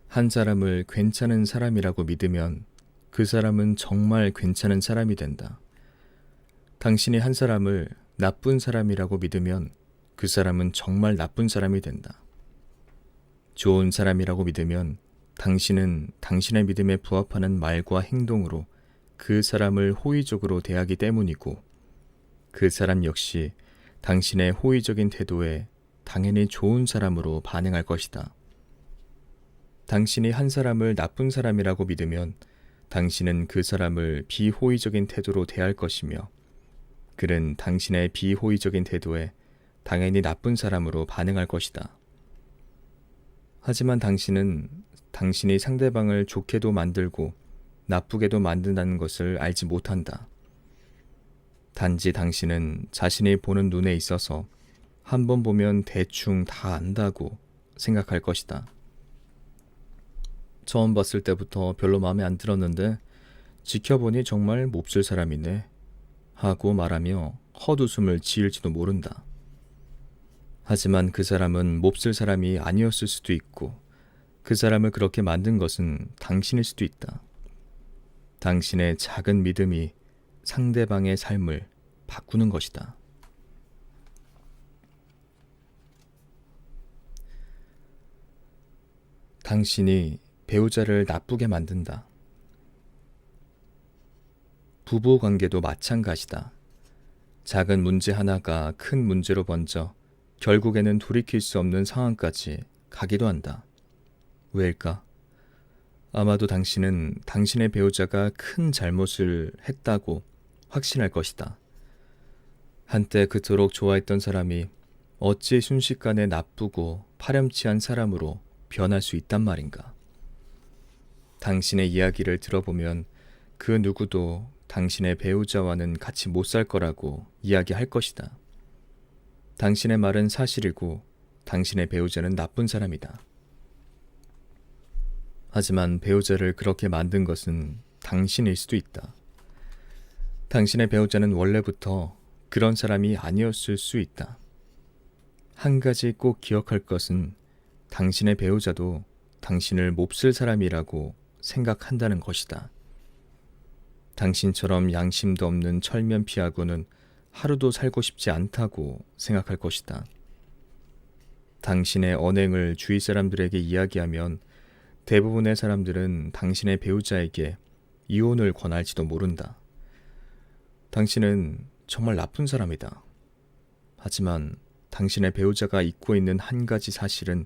한 사람을 괜찮은 사람이라고 믿으면 그 사람은 정말 괜찮은 사람이 된다. 당신이 한 사람을 나쁜 사람이라고 믿으면 그 사람은 정말 나쁜 사람이 된다. 좋은 사람이라고 믿으면 당신은 당신의 믿음에 부합하는 말과 행동으로 그 사람을 호의적으로 대하기 때문이고 그 사람 역시 당신의 호의적인 태도에 당연히 좋은 사람으로 반응할 것이다. 당신이 한 사람을 나쁜 사람이라고 믿으면 당신은 그 사람을 비호의적인 태도로 대할 것이며 그는 당신의 비호의적인 태도에 당연히 나쁜 사람으로 반응할 것이다. 하지만 당신은 당신이 상대방을 좋게도 만들고 나쁘게도 만든다는 것을 알지 못한다. 단지 당신은 자신이 보는 눈에 있어서 한 번 보면 대충 다 안다고 생각할 것이다. 처음 봤을 때부터 별로 마음에 안 들었는데 지켜보니 정말 몹쓸 사람이네 하고 말하며 헛웃음을 지을지도 모른다. 하지만 그 사람은 몹쓸 사람이 아니었을 수도 있고 그 사람을 그렇게 만든 것은 당신일 수도 있다. 당신의 작은 믿음이 상대방의 삶을 바꾸는 것이다. 당신이 배우자를 나쁘게 만든다. 부부 관계도 마찬가지다. 작은 문제 하나가 큰 문제로 번져 결국에는 돌이킬 수 없는 상황까지 가기도 한다. 왜일까? 아마도 당신은 당신의 배우자가 큰 잘못을 했다고 확신할 것이다. 한때 그토록 좋아했던 사람이 어찌 순식간에 나쁘고 파렴치한 사람으로 변할 수 있단 말인가? 당신의 이야기를 들어보면 그 누구도 당신의 배우자와는 같이 못 살 거라고 이야기할 것이다. 당신의 말은 사실이고 당신의 배우자는 나쁜 사람이다. 하지만 배우자를 그렇게 만든 것은 당신일 수도 있다. 당신의 배우자는 원래부터 그런 사람이 아니었을 수 있다. 한 가지 꼭 기억할 것은 당신의 배우자도 당신을 몹쓸 사람이라고 생각한다는 것이다. 당신처럼 양심도 없는 철면피하고는 하루도 살고 싶지 않다고 생각할 것이다. 당신의 언행을 주위 사람들에게 이야기하면 대부분의 사람들은 당신의 배우자에게 이혼을 권할지도 모른다. 당신은 정말 나쁜 사람이다. 하지만 당신의 배우자가 잊고 있는 한 가지 사실은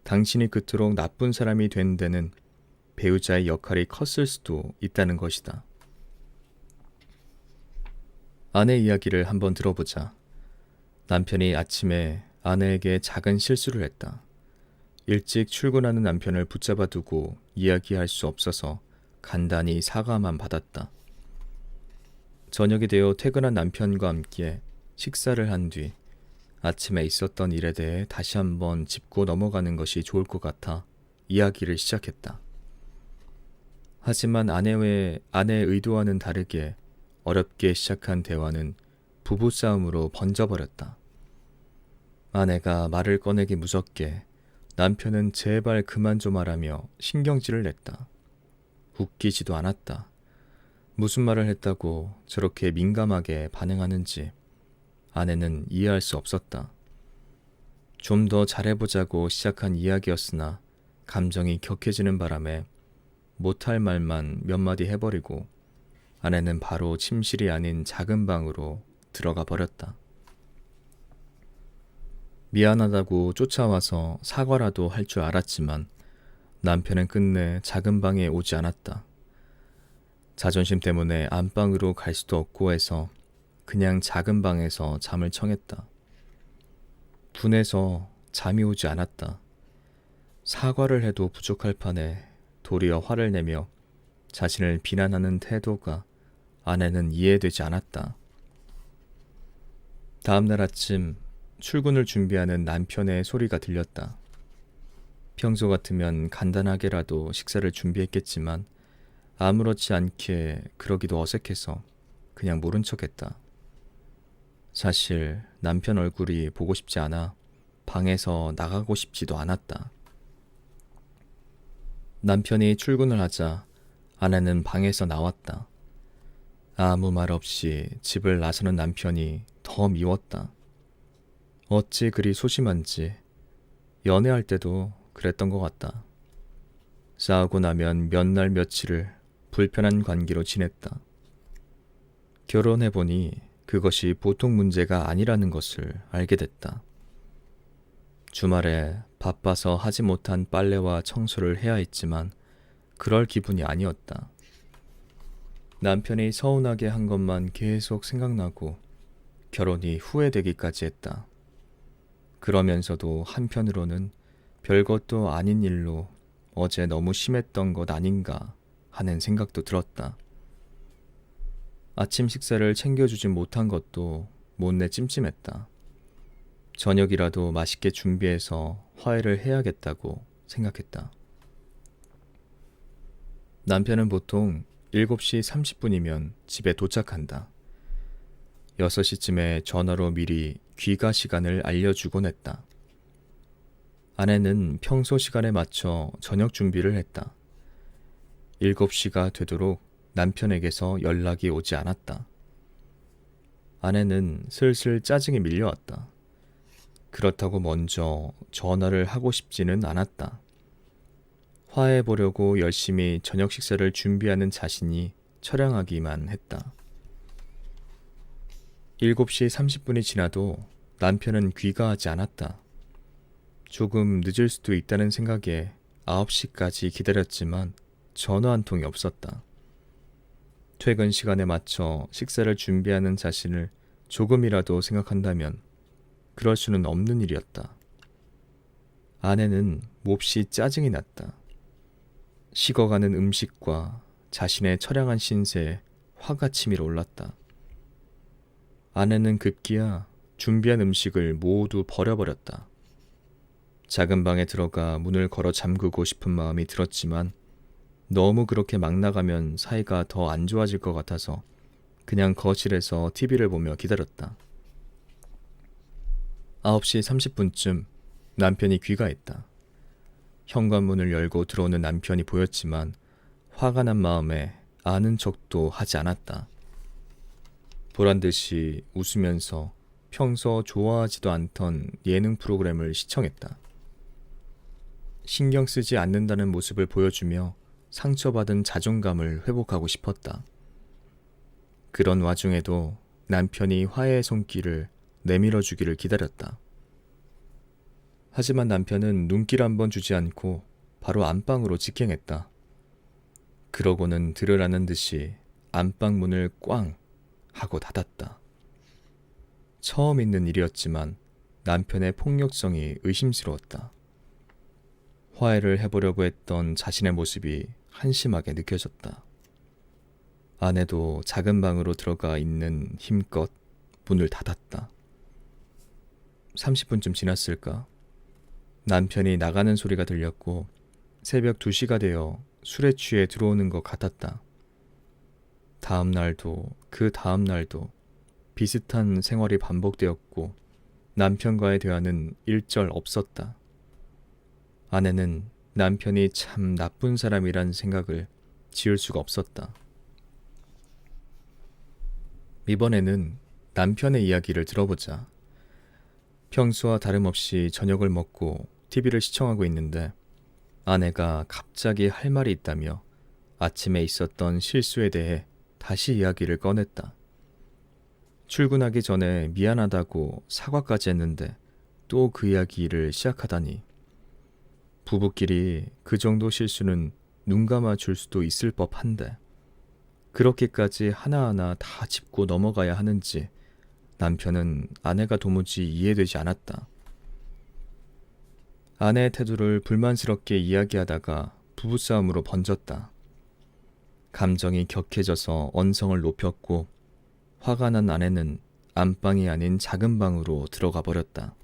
당신이 그토록 나쁜 사람이 된 데는 배우자의 역할이 컸을 수도 있다는 것이다. 아내 이야기를 한번 들어보자. 남편이 아침에 아내에게 작은 실수를 했다. 일찍 출근하는 남편을 붙잡아 두고 이야기할 수 없어서 간단히 사과만 받았다. 저녁이 되어 퇴근한 남편과 함께 식사를 한 뒤 아침에 있었던 일에 대해 다시 한번 짚고 넘어가는 것이 좋을 것 같아 이야기를 시작했다. 하지만 아내의 의도와는 다르게 어렵게 시작한 대화는 부부싸움으로 번져버렸다. 아내가 말을 꺼내기 무섭게 남편은 제발 그만 좀 하라며 신경질을 냈다. 웃기지도 않았다. 무슨 말을 했다고 저렇게 민감하게 반응하는지 아내는 이해할 수 없었다. 좀 더 잘해보자고 시작한 이야기였으나 감정이 격해지는 바람에 못할 말만 몇 마디 해버리고 아내는 바로 침실이 아닌 작은 방으로 들어가 버렸다. 미안하다고 쫓아와서 사과라도 할 줄 알았지만 남편은 끝내 작은 방에 오지 않았다. 자존심 때문에 안방으로 갈 수도 없고 해서 그냥 작은 방에서 잠을 청했다. 분해서 잠이 오지 않았다. 사과를 해도 부족할 판에 도리어 화를 내며 자신을 비난하는 태도가 아내는 이해되지 않았다. 다음날 아침 출근을 준비하는 남편의 소리가 들렸다. 평소 같으면 간단하게라도 식사를 준비했겠지만 아무렇지 않게 그러기도 어색해서 그냥 모른 척했다. 사실 남편 얼굴이 보고 싶지 않아 방에서 나가고 싶지도 않았다. 남편이 출근을 하자 아내는 방에서 나왔다. 아무 말 없이 집을 나서는 남편이 더 미웠다. 어찌 그리 소심한지 연애할 때도 그랬던 것 같다. 싸우고 나면 몇 날 며칠을 불편한 관계로 지냈다. 결혼해보니 그것이 보통 문제가 아니라는 것을 알게 됐다. 주말에 바빠서 하지 못한 빨래와 청소를 해야 했지만 그럴 기분이 아니었다. 남편이 서운하게 한 것만 계속 생각나고 결혼이 후회되기까지 했다. 그러면서도 한편으로는 별것도 아닌 일로 어제 너무 심했던 것 아닌가 하는 생각도 들었다. 아침 식사를 챙겨주지 못한 것도 못내 찜찜했다. 저녁이라도 맛있게 준비해서 화해를 해야겠다고 생각했다. 남편은 보통 7시 30분이면 집에 도착한다. 6시쯤에 전화로 미리 귀가 시간을 알려주곤 했다. 아내는 평소 시간에 맞춰 저녁 준비를 했다. 7시가 되도록 남편에게서 연락이 오지 않았다. 아내는 슬슬 짜증이 밀려왔다. 그렇다고 먼저 전화를 하고 싶지는 않았다. 화해해보려고 열심히 저녁 식사를 준비하는 자신이 처량하기만 했다. 7시 30분이 지나도 남편은 귀가하지 않았다. 조금 늦을 수도 있다는 생각에 9시까지 기다렸지만 전화 한 통이 없었다. 퇴근 시간에 맞춰 식사를 준비하는 자신을 조금이라도 생각한다면 그럴 수는 없는 일이었다. 아내는 몹시 짜증이 났다. 식어가는 음식과 자신의 처량한 신세에 화가 치밀어 올랐다. 아내는 급기야 준비한 음식을 모두 버려버렸다. 작은 방에 들어가 문을 걸어 잠그고 싶은 마음이 들었지만 너무 그렇게 막 나가면 사이가 더 안 좋아질 것 같아서 그냥 거실에서 TV를 보며 기다렸다. 9시 30분쯤 남편이 귀가했다. 현관문을 열고 들어오는 남편이 보였지만 화가 난 마음에 아는 척도 하지 않았다. 보란듯이 웃으면서 평소 좋아하지도 않던 예능 프로그램을 시청했다. 신경 쓰지 않는다는 모습을 보여주며 상처받은 자존감을 회복하고 싶었다. 그런 와중에도 남편이 화해의 손길을 내밀어 주기를 기다렸다. 하지만 남편은 눈길 한번 주지 않고 바로 안방으로 직행했다. 그러고는 들으라는 듯이 안방 문을 꽝 하고 닫았다. 처음 있는 일이었지만 남편의 폭력성이 의심스러웠다. 화해를 해보려고 했던 자신의 모습이 한심하게 느껴졌다. 아내도 작은 방으로 들어가 있는 힘껏 문을 닫았다. 30분쯤 지났을까? 남편이 나가는 소리가 들렸고 새벽 2시가 되어 술에 취해 들어오는 것 같았다. 다음 날도 그 다음 날도 비슷한 생활이 반복되었고 남편과의 대화는 일절 없었다. 아내는 남편이 참 나쁜 사람이란 생각을 지울 수가 없었다. 이번에는 남편의 이야기를 들어보자. 평소와 다름없이 저녁을 먹고 TV를 시청하고 있는데 아내가 갑자기 할 말이 있다며 아침에 있었던 실수에 대해 다시 이야기를 꺼냈다. 출근하기 전에 미안하다고 사과까지 했는데 또 그 이야기를 시작하다니. 부부끼리 그 정도 실수는 눈 감아 줄 수도 있을 법한데 그렇게까지 하나하나 다 짚고 넘어가야 하는지 남편은 아내가 도무지 이해되지 않았다. 아내의 태도를 불만스럽게 이야기하다가 부부싸움으로 번졌다. 감정이 격해져서 언성을 높였고 화가 난 아내는 안방이 아닌 작은 방으로 들어가 버렸다.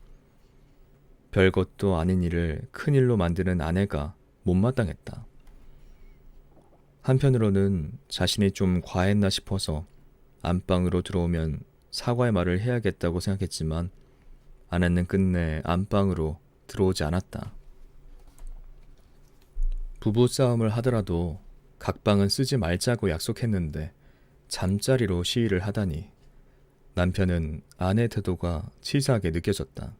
별것도 아닌 일을 큰일로 만드는 아내가 못마땅했다. 한편으로는 자신이 좀 과했나 싶어서 안방으로 들어오면 사과의 말을 해야겠다고 생각했지만 아내는 끝내 안방으로 들어오지 않았다. 부부싸움을 하더라도 각 방은 쓰지 말자고 약속했는데 잠자리로 시위를 하다니 남편은 아내 태도가 치사하게 느껴졌다.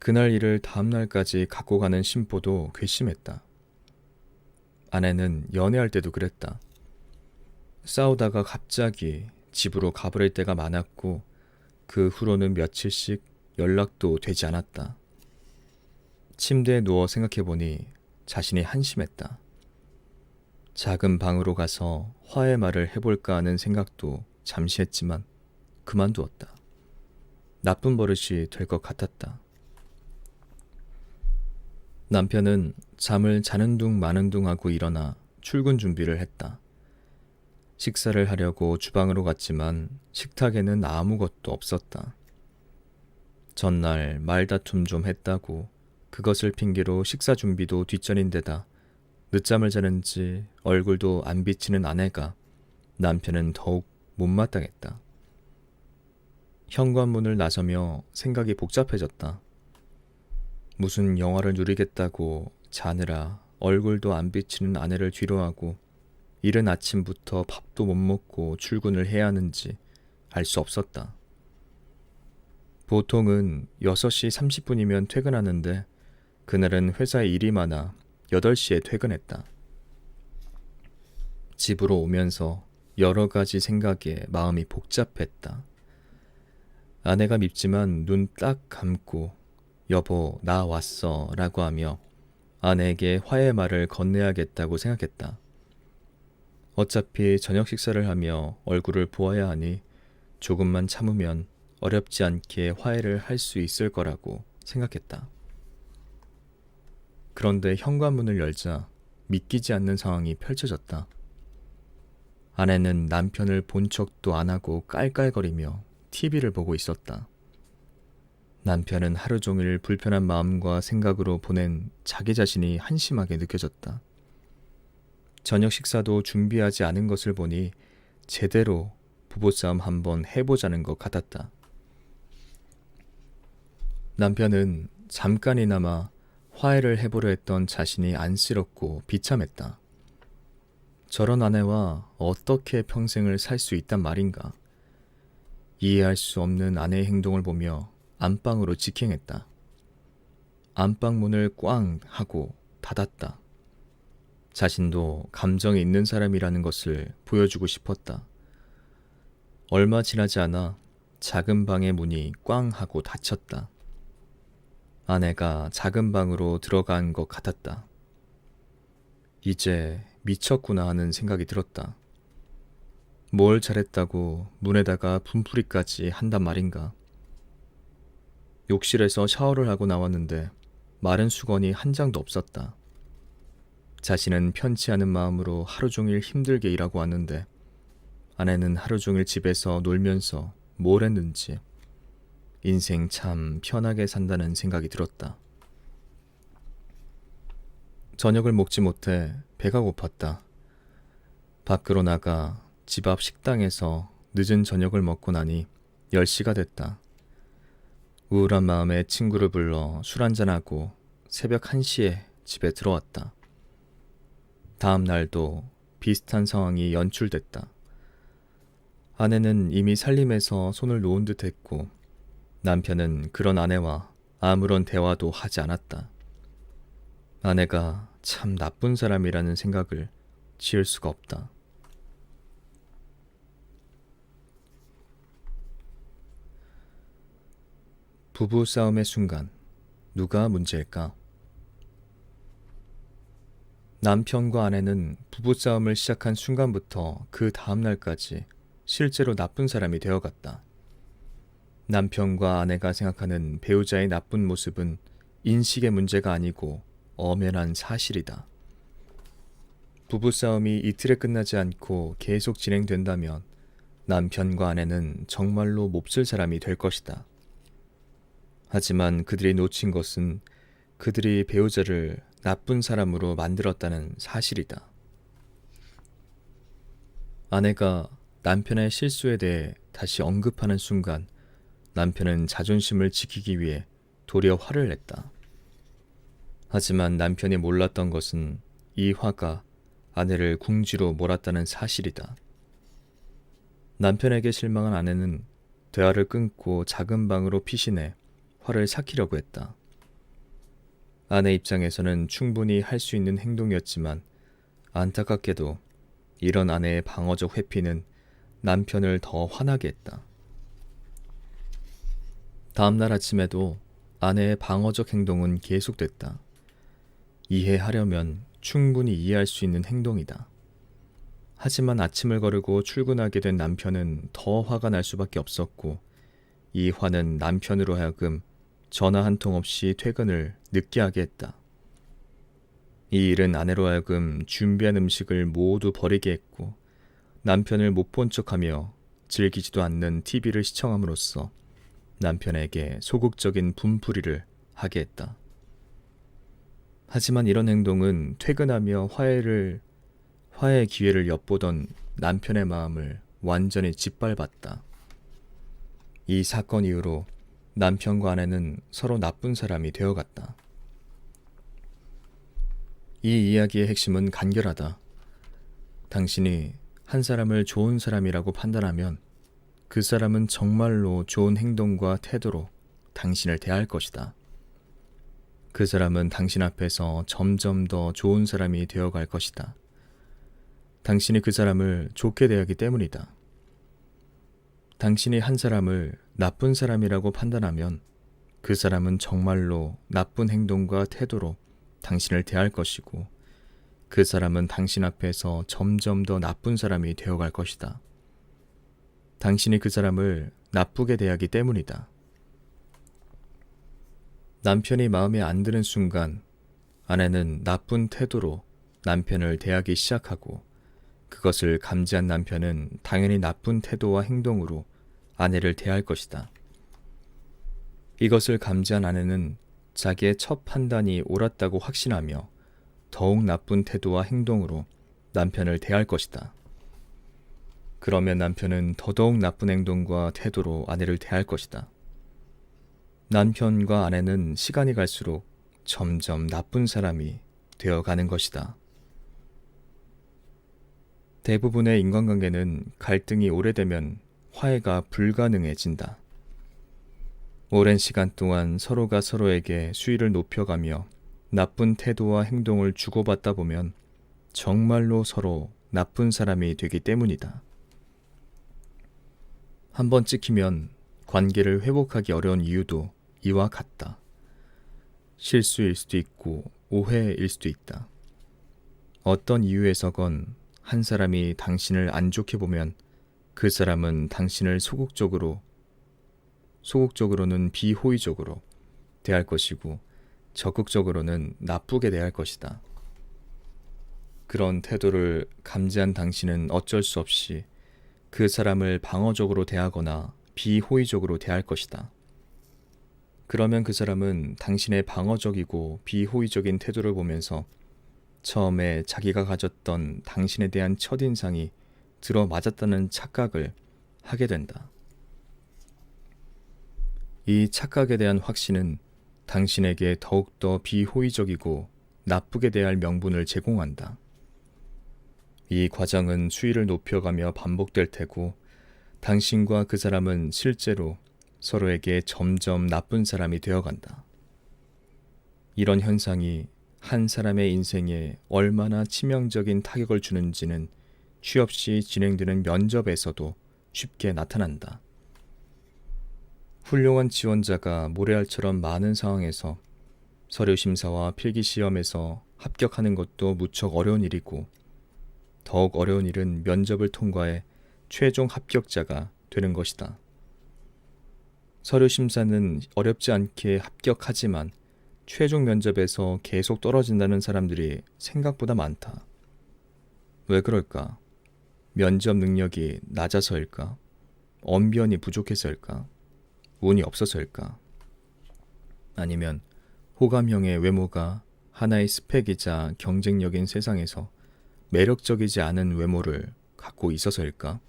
그날 일을 다음날까지 갖고 가는 심보도 괘씸했다. 아내는 연애할 때도 그랬다. 싸우다가 갑자기 집으로 가버릴 때가 많았고 그 후로는 며칠씩 연락도 되지 않았다. 침대에 누워 생각해보니 자신이 한심했다. 작은 방으로 가서 화해 말을 해볼까 하는 생각도 잠시 했지만 그만두었다. 나쁜 버릇이 될 것 같았다. 남편은 잠을 자는 둥 마는 둥 하고 일어나 출근 준비를 했다. 식사를 하려고 주방으로 갔지만 식탁에는 아무것도 없었다. 전날 말다툼 좀 했다고 그것을 핑계로 식사 준비도 뒷전인데다 늦잠을 자는지 얼굴도 안 비치는 아내가 남편은 더욱 못마땅했다. 현관문을 나서며 생각이 복잡해졌다. 무슨 영화를 누리겠다고 자느라 얼굴도 안 비치는 아내를 뒤로하고 이른 아침부터 밥도 못 먹고 출근을 해야 하는지 알 수 없었다. 보통은 6시 30분이면 퇴근하는데 그날은 회사에 일이 많아 8시에 퇴근했다. 집으로 오면서 여러 가지 생각에 마음이 복잡했다. 아내가 밉지만 눈 딱 감고 여보 나 왔어 라고 하며 아내에게 화해 말을 건네야겠다고 생각했다. 어차피 저녁 식사를 하며 얼굴을 보아야 하니 조금만 참으면 어렵지 않게 화해를 할 수 있을 거라고 생각했다. 그런데 현관문을 열자 믿기지 않는 상황이 펼쳐졌다. 아내는 남편을 본 척도 안 하고 깔깔거리며 TV를 보고 있었다. 남편은 하루 종일 불편한 마음과 생각으로 보낸 자기 자신이 한심하게 느껴졌다. 저녁 식사도 준비하지 않은 것을 보니 제대로 부부싸움 한번 해보자는 것 같았다. 남편은 잠깐이나마 화해를 해보려 했던 자신이 안쓰럽고 비참했다. 저런 아내와 어떻게 평생을 살 수 있단 말인가. 이해할 수 없는 아내의 행동을 보며 안방으로 직행했다. 안방 문을 꽝 하고 닫았다. 자신도 감정이 있는 사람이라는 것을 보여주고 싶었다. 얼마 지나지 않아 작은 방의 문이 꽝 하고 닫혔다. 아내가 작은 방으로 들어간 것 같았다. 이제 미쳤구나 하는 생각이 들었다. 뭘 잘했다고 문에다가 분풀이까지 한단 말인가. 욕실에서 샤워를 하고 나왔는데 마른 수건이 한 장도 없었다. 자신은 편치 않은 마음으로 하루 종일 힘들게 일하고 왔는데 아내는 하루 종일 집에서 놀면서 뭘 했는지 인생 참 편하게 산다는 생각이 들었다. 저녁을 먹지 못해 배가 고팠다. 밖으로 나가 집 앞 식당에서 늦은 저녁을 먹고 나니 10시가 됐다. 우울한 마음에 친구를 불러 술 한잔하고 새벽 1시에 집에 들어왔다. 다음 날도 비슷한 상황이 연출됐다. 아내는 이미 살림에서 손을 놓은 듯 했고 남편은 그런 아내와 아무런 대화도 하지 않았다. 아내가 참 나쁜 사람이라는 생각을 지을 수가 없다. 부부 싸움의 순간, 누가 문제일까? 남편과 아내는 부부싸움을 시작한 순간부터 그 다음 날까지 실제로 나쁜 사람이 되어갔다. 남편과 아내가 생각하는 배우자의 나쁜 모습은 인식의 문제가 아니고 엄연한 사실이다. 부부싸움이 이틀에 끝나지 않고 계속 진행된다면 남편과 아내는 정말로 몹쓸 사람이 될 것이다. 하지만 그들이 놓친 것은 그들이 배우자를 나쁜 사람으로 만들었다는 사실이다. 아내가 남편의 실수에 대해 다시 언급하는 순간 남편은 자존심을 지키기 위해 도리어 화를 냈다. 하지만 남편이 몰랐던 것은 이 화가 아내를 궁지로 몰았다는 사실이다. 남편에게 실망한 아내는 대화를 끊고 작은 방으로 피신해 화를 삭히려고 했다. 아내 입장에서는 충분히 할 수 있는 행동이었지만 안타깝게도 이런 아내의 방어적 회피는 남편을 더 화나게 했다. 다음날 아침에도 아내의 방어적 행동은 계속됐다. 이해하려면 충분히 이해할 수 있는 행동이다. 하지만 아침을 거르고 출근하게 된 남편은 더 화가 날 수밖에 없었고, 이 화는 남편으로 하여금 전화 한 통 없이 퇴근을 늦게 하게 했다. 이 일은 아내로 하여금 준비한 음식을 모두 버리게 했고, 남편을 못 본 척하며 즐기지도 않는 TV를 시청함으로써 남편에게 소극적인 분풀이를 하게 했다. 하지만 이런 행동은 퇴근하며 화해의 기회를 엿보던 남편의 마음을 완전히 짓밟았다. 이 사건 이후로 남편과 아내는 서로 나쁜 사람이 되어갔다. 이 이야기의 핵심은 간결하다. 당신이 한 사람을 좋은 사람이라고 판단하면 그 사람은 정말로 좋은 행동과 태도로 당신을 대할 것이다. 그 사람은 당신 앞에서 점점 더 좋은 사람이 되어갈 것이다. 당신이 그 사람을 좋게 대하기 때문이다. 당신이 한 사람을 나쁜 사람이라고 판단하면 그 사람은 정말로 나쁜 행동과 태도로 당신을 대할 것이고, 그 사람은 당신 앞에서 점점 더 나쁜 사람이 되어갈 것이다. 당신이 그 사람을 나쁘게 대하기 때문이다. 남편이 마음에 안 드는 순간 아내는 나쁜 태도로 남편을 대하기 시작하고, 그것을 감지한 남편은 당연히 나쁜 태도와 행동으로 아내를 대할 것이다. 이것을 감지한 아내는 자기의 첫 판단이 옳았다고 확신하며 더욱 나쁜 태도와 행동으로 남편을 대할 것이다. 그러면 남편은 더더욱 나쁜 행동과 태도로 아내를 대할 것이다. 남편과 아내는 시간이 갈수록 점점 나쁜 사람이 되어가는 것이다. 대부분의 인간관계는 갈등이 오래되면 화해가 불가능해진다. 오랜 시간 동안 서로가 서로에게 수위를 높여가며 나쁜 태도와 행동을 주고받다 보면 정말로 서로 나쁜 사람이 되기 때문이다. 한번 찍히면 관계를 회복하기 어려운 이유도 이와 같다. 실수일 수도 있고 오해일 수도 있다. 어떤 이유에서건 한 사람이 당신을 안 좋게 보면 그 사람은 당신을 소극적으로는 비호의적으로 대할 것이고, 적극적으로는 나쁘게 대할 것이다. 그런 태도를 감지한 당신은 어쩔 수 없이 그 사람을 방어적으로 대하거나 비호의적으로 대할 것이다. 그러면 그 사람은 당신의 방어적이고 비호의적인 태도를 보면서 처음에 자기가 가졌던 당신에 대한 첫인상이 들어맞았다는 착각을 하게 된다. 이 착각에 대한 확신은 당신에게 더욱더 비호의적이고 나쁘게 대할 명분을 제공한다. 이 과정은 수위를 높여가며 반복될 테고, 당신과 그 사람은 실제로 서로에게 점점 나쁜 사람이 되어간다. 이런 현상이 한 사람의 인생에 얼마나 치명적인 타격을 주는지는 취업 시 진행되는 면접에서도 쉽게 나타난다. 훌륭한 지원자가 모래알처럼 많은 상황에서 서류 심사와 필기 시험에서 합격하는 것도 무척 어려운 일이고, 더욱 어려운 일은 면접을 통과해 최종 합격자가 되는 것이다. 서류 심사는 어렵지 않게 합격하지만 최종 면접에서 계속 떨어진다는 사람들이 생각보다 많다. 왜 그럴까? 면접 능력이 낮아서일까? 언변이 부족해서일까? 운이 없어서일까? 아니면 호감형의 외모가 하나의 스펙이자 경쟁력인 세상에서 매력적이지 않은 외모를 갖고 있어서일까?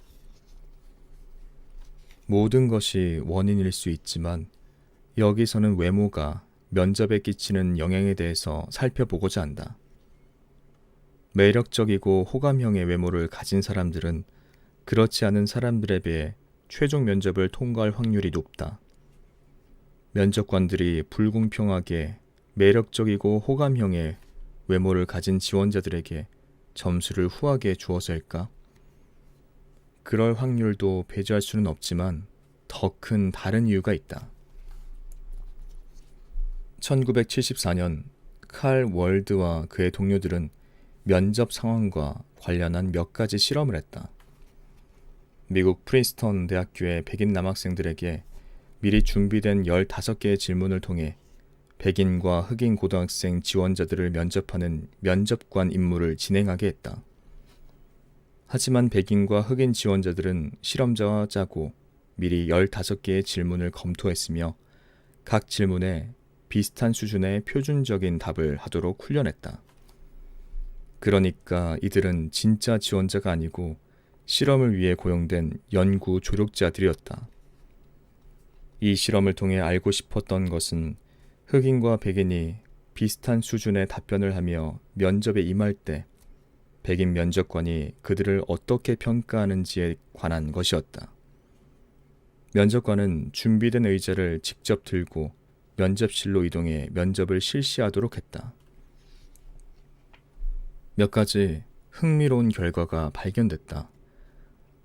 모든 것이 원인일 수 있지만 여기서는 외모가 면접에 끼치는 영향에 대해서 살펴보고자 한다. 매력적이고 호감형의 외모를 가진 사람들은 그렇지 않은 사람들에 비해 최종 면접을 통과할 확률이 높다. 면접관들이 불공평하게 매력적이고 호감형의 외모를 가진 지원자들에게 점수를 후하게 주어서일까? 그럴 확률도 배제할 수는 없지만 더 큰 다른 이유가 있다. 1974년 칼 월드와 그의 동료들은 면접 상황과 관련한 몇 가지 실험을 했다. 미국 프린스턴 대학교의 백인 남학생들에게 미리 준비된 15개의 질문을 통해 백인과 흑인 고등학생 지원자들을 면접하는 면접관 임무를 진행하게 했다. 하지만 백인과 흑인 지원자들은 실험자와 짜고 미리 15개의 질문을 검토했으며 각 질문에 비슷한 수준의 표준적인 답을 하도록 훈련했다. 그러니까 이들은 진짜 지원자가 아니고 실험을 위해 고용된 연구 조력자들이었다. 이 실험을 통해 알고 싶었던 것은 흑인과 백인이 비슷한 수준의 답변을 하며 면접에 임할 때 백인 면접관이 그들을 어떻게 평가하는지에 관한 것이었다. 면접관은 준비된 의자를 직접 들고 면접실로 이동해 면접을 실시하도록 했다. 몇 가지 흥미로운 결과가 발견됐다.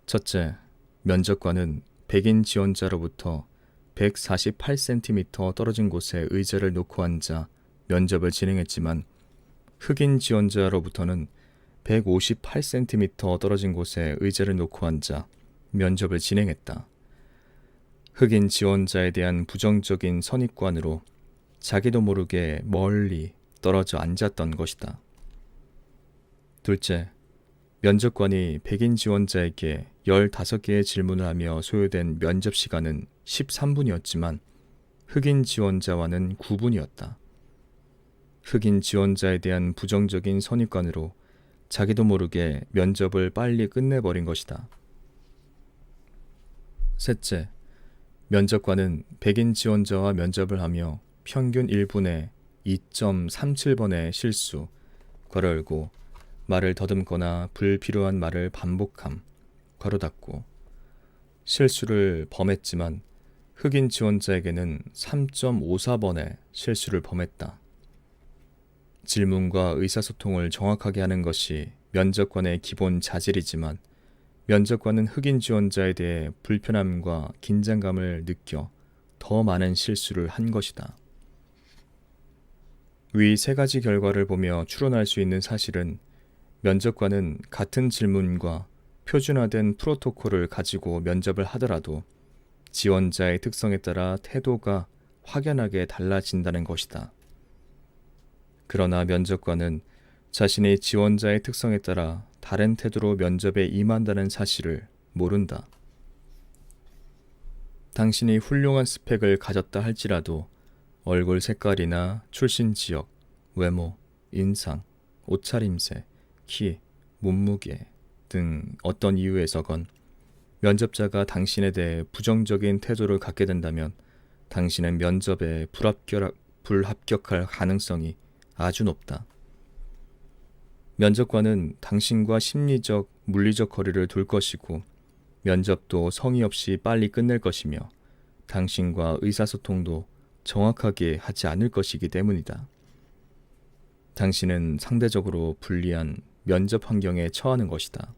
첫째, 면접관은 백인 지원자로부터 148cm 떨어진 곳에 의자를 놓고 앉아 면접을 진행했지만 흑인 지원자로부터는 158cm 떨어진 곳에 의자를 놓고 앉아 면접을 진행했다. 흑인 지원자에 대한 부정적인 선입관으로 자기도 모르게 멀리 떨어져 앉았던 것이다. 둘째, 면접관이 백인 지원자에게 15개의 질문을 하며 소요된 면접 시간은 13분이었지만 흑인 지원자와는 9분이었다. 흑인 지원자에 대한 부정적인 선입관으로 자기도 모르게 면접을 빨리 끝내버린 것이다. 셋째, 면접관은 백인 지원자와 면접을 하며 평균 1분에 2.37번의 실수, 괄호 열고, 말을 더듬거나 불필요한 말을 반복함, 괄호 닫고, 실수를 범했지만 흑인 지원자에게는 3.54번의 실수를 범했다. 질문과 의사소통을 정확하게 하는 것이 면접관의 기본 자질이지만 면접관은 흑인 지원자에 대해 불편함과 긴장감을 느껴 더 많은 실수를 한 것이다. 위 세 가지 결과를 보며 추론할 수 있는 사실은 면접관은 같은 질문과 표준화된 프로토콜을 가지고 면접을 하더라도 지원자의 특성에 따라 태도가 확연하게 달라진다는 것이다. 그러나 면접관은 자신의 지원자의 특성에 따라 다른 태도로 면접에 임한다는 사실을 모른다. 당신이 훌륭한 스펙을 가졌다 할지라도 얼굴 색깔이나 출신 지역, 외모, 인상, 옷차림새, 키, 몸무게 등 어떤 이유에서건 면접자가 당신에 대해 부정적인 태도를 갖게 된다면 당신은 면접에 불합격할 가능성이 아주 높다. 면접관은 당신과 심리적, 물리적 거리를 둘 것이고 면접도 성의 없이 빨리 끝낼 것이며 당신과 의사소통도 정확하게 하지 않을 것이기 때문이다. 당신은 상대적으로 불리한 면접 환경에 처하는 것이다.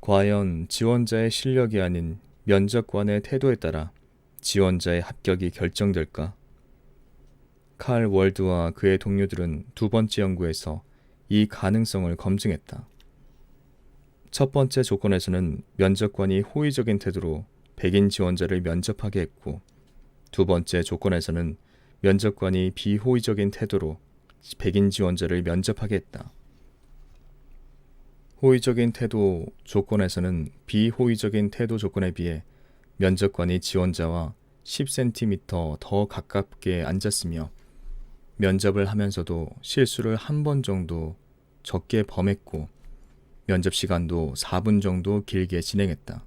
과연 지원자의 실력이 아닌 면접관의 태도에 따라 지원자의 합격이 결정될까? 칼 월드와 그의 동료들은 두 번째 연구에서 이 가능성을 검증했다. 첫 번째 조건에서는 면접관이 호의적인 태도로 백인 지원자를 면접하게 했고, 두 번째 조건에서는 면접관이 비호의적인 태도로 백인 지원자를 면접하게 했다. 호의적인 태도 조건에서는 비호의적인 태도 조건에 비해 면접관이 지원자와 10cm 더 가깝게 앉았으며 면접을 하면서도 실수를 한 번 정도 적게 범했고 면접 시간도 4분 정도 길게 진행했다.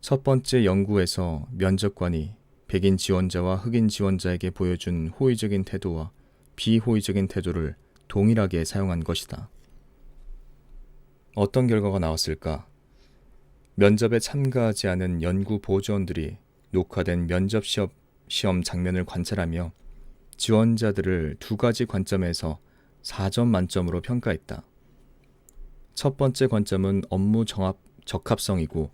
첫 번째 연구에서 면접관이 백인 지원자와 흑인 지원자에게 보여준 호의적인 태도와 비호의적인 태도를 동일하게 사용한 것이다. 어떤 결과가 나왔을까? 면접에 참가하지 않은 연구 보조원들이 녹화된 면접 시험 장면을 관찰하며 지원자들을 두 가지 관점에서 4점 만점으로 평가했다. 첫 번째 관점은 업무 적합성이고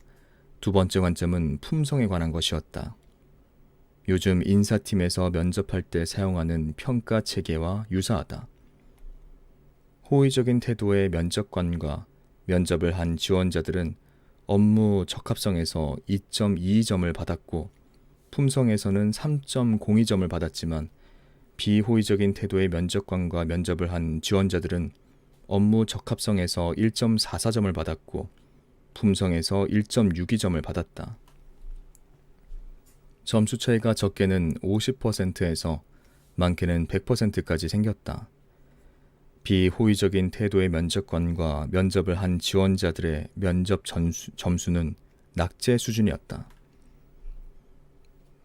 두 번째 관점은 품성에 관한 것이었다. 요즘 인사팀에서 면접할 때 사용하는 평가 체계와 유사하다. 호의적인 태도의 면접관과 면접을 한 지원자들은 업무 적합성에서 2.22점을 받았고 품성에서는 3.02점을 받았지만 비호의적인 태도의 면접관과 면접을 한 지원자들은 업무 적합성에서 1.44점을 받았고 품성에서 1.62점을 받았다. 점수 차이가 적게는 50%에서 많게는 100%까지 생겼다. 비호의적인 태도의 면접관과 면접을 한 지원자들의 면접 점수는 낙제 수준이었다.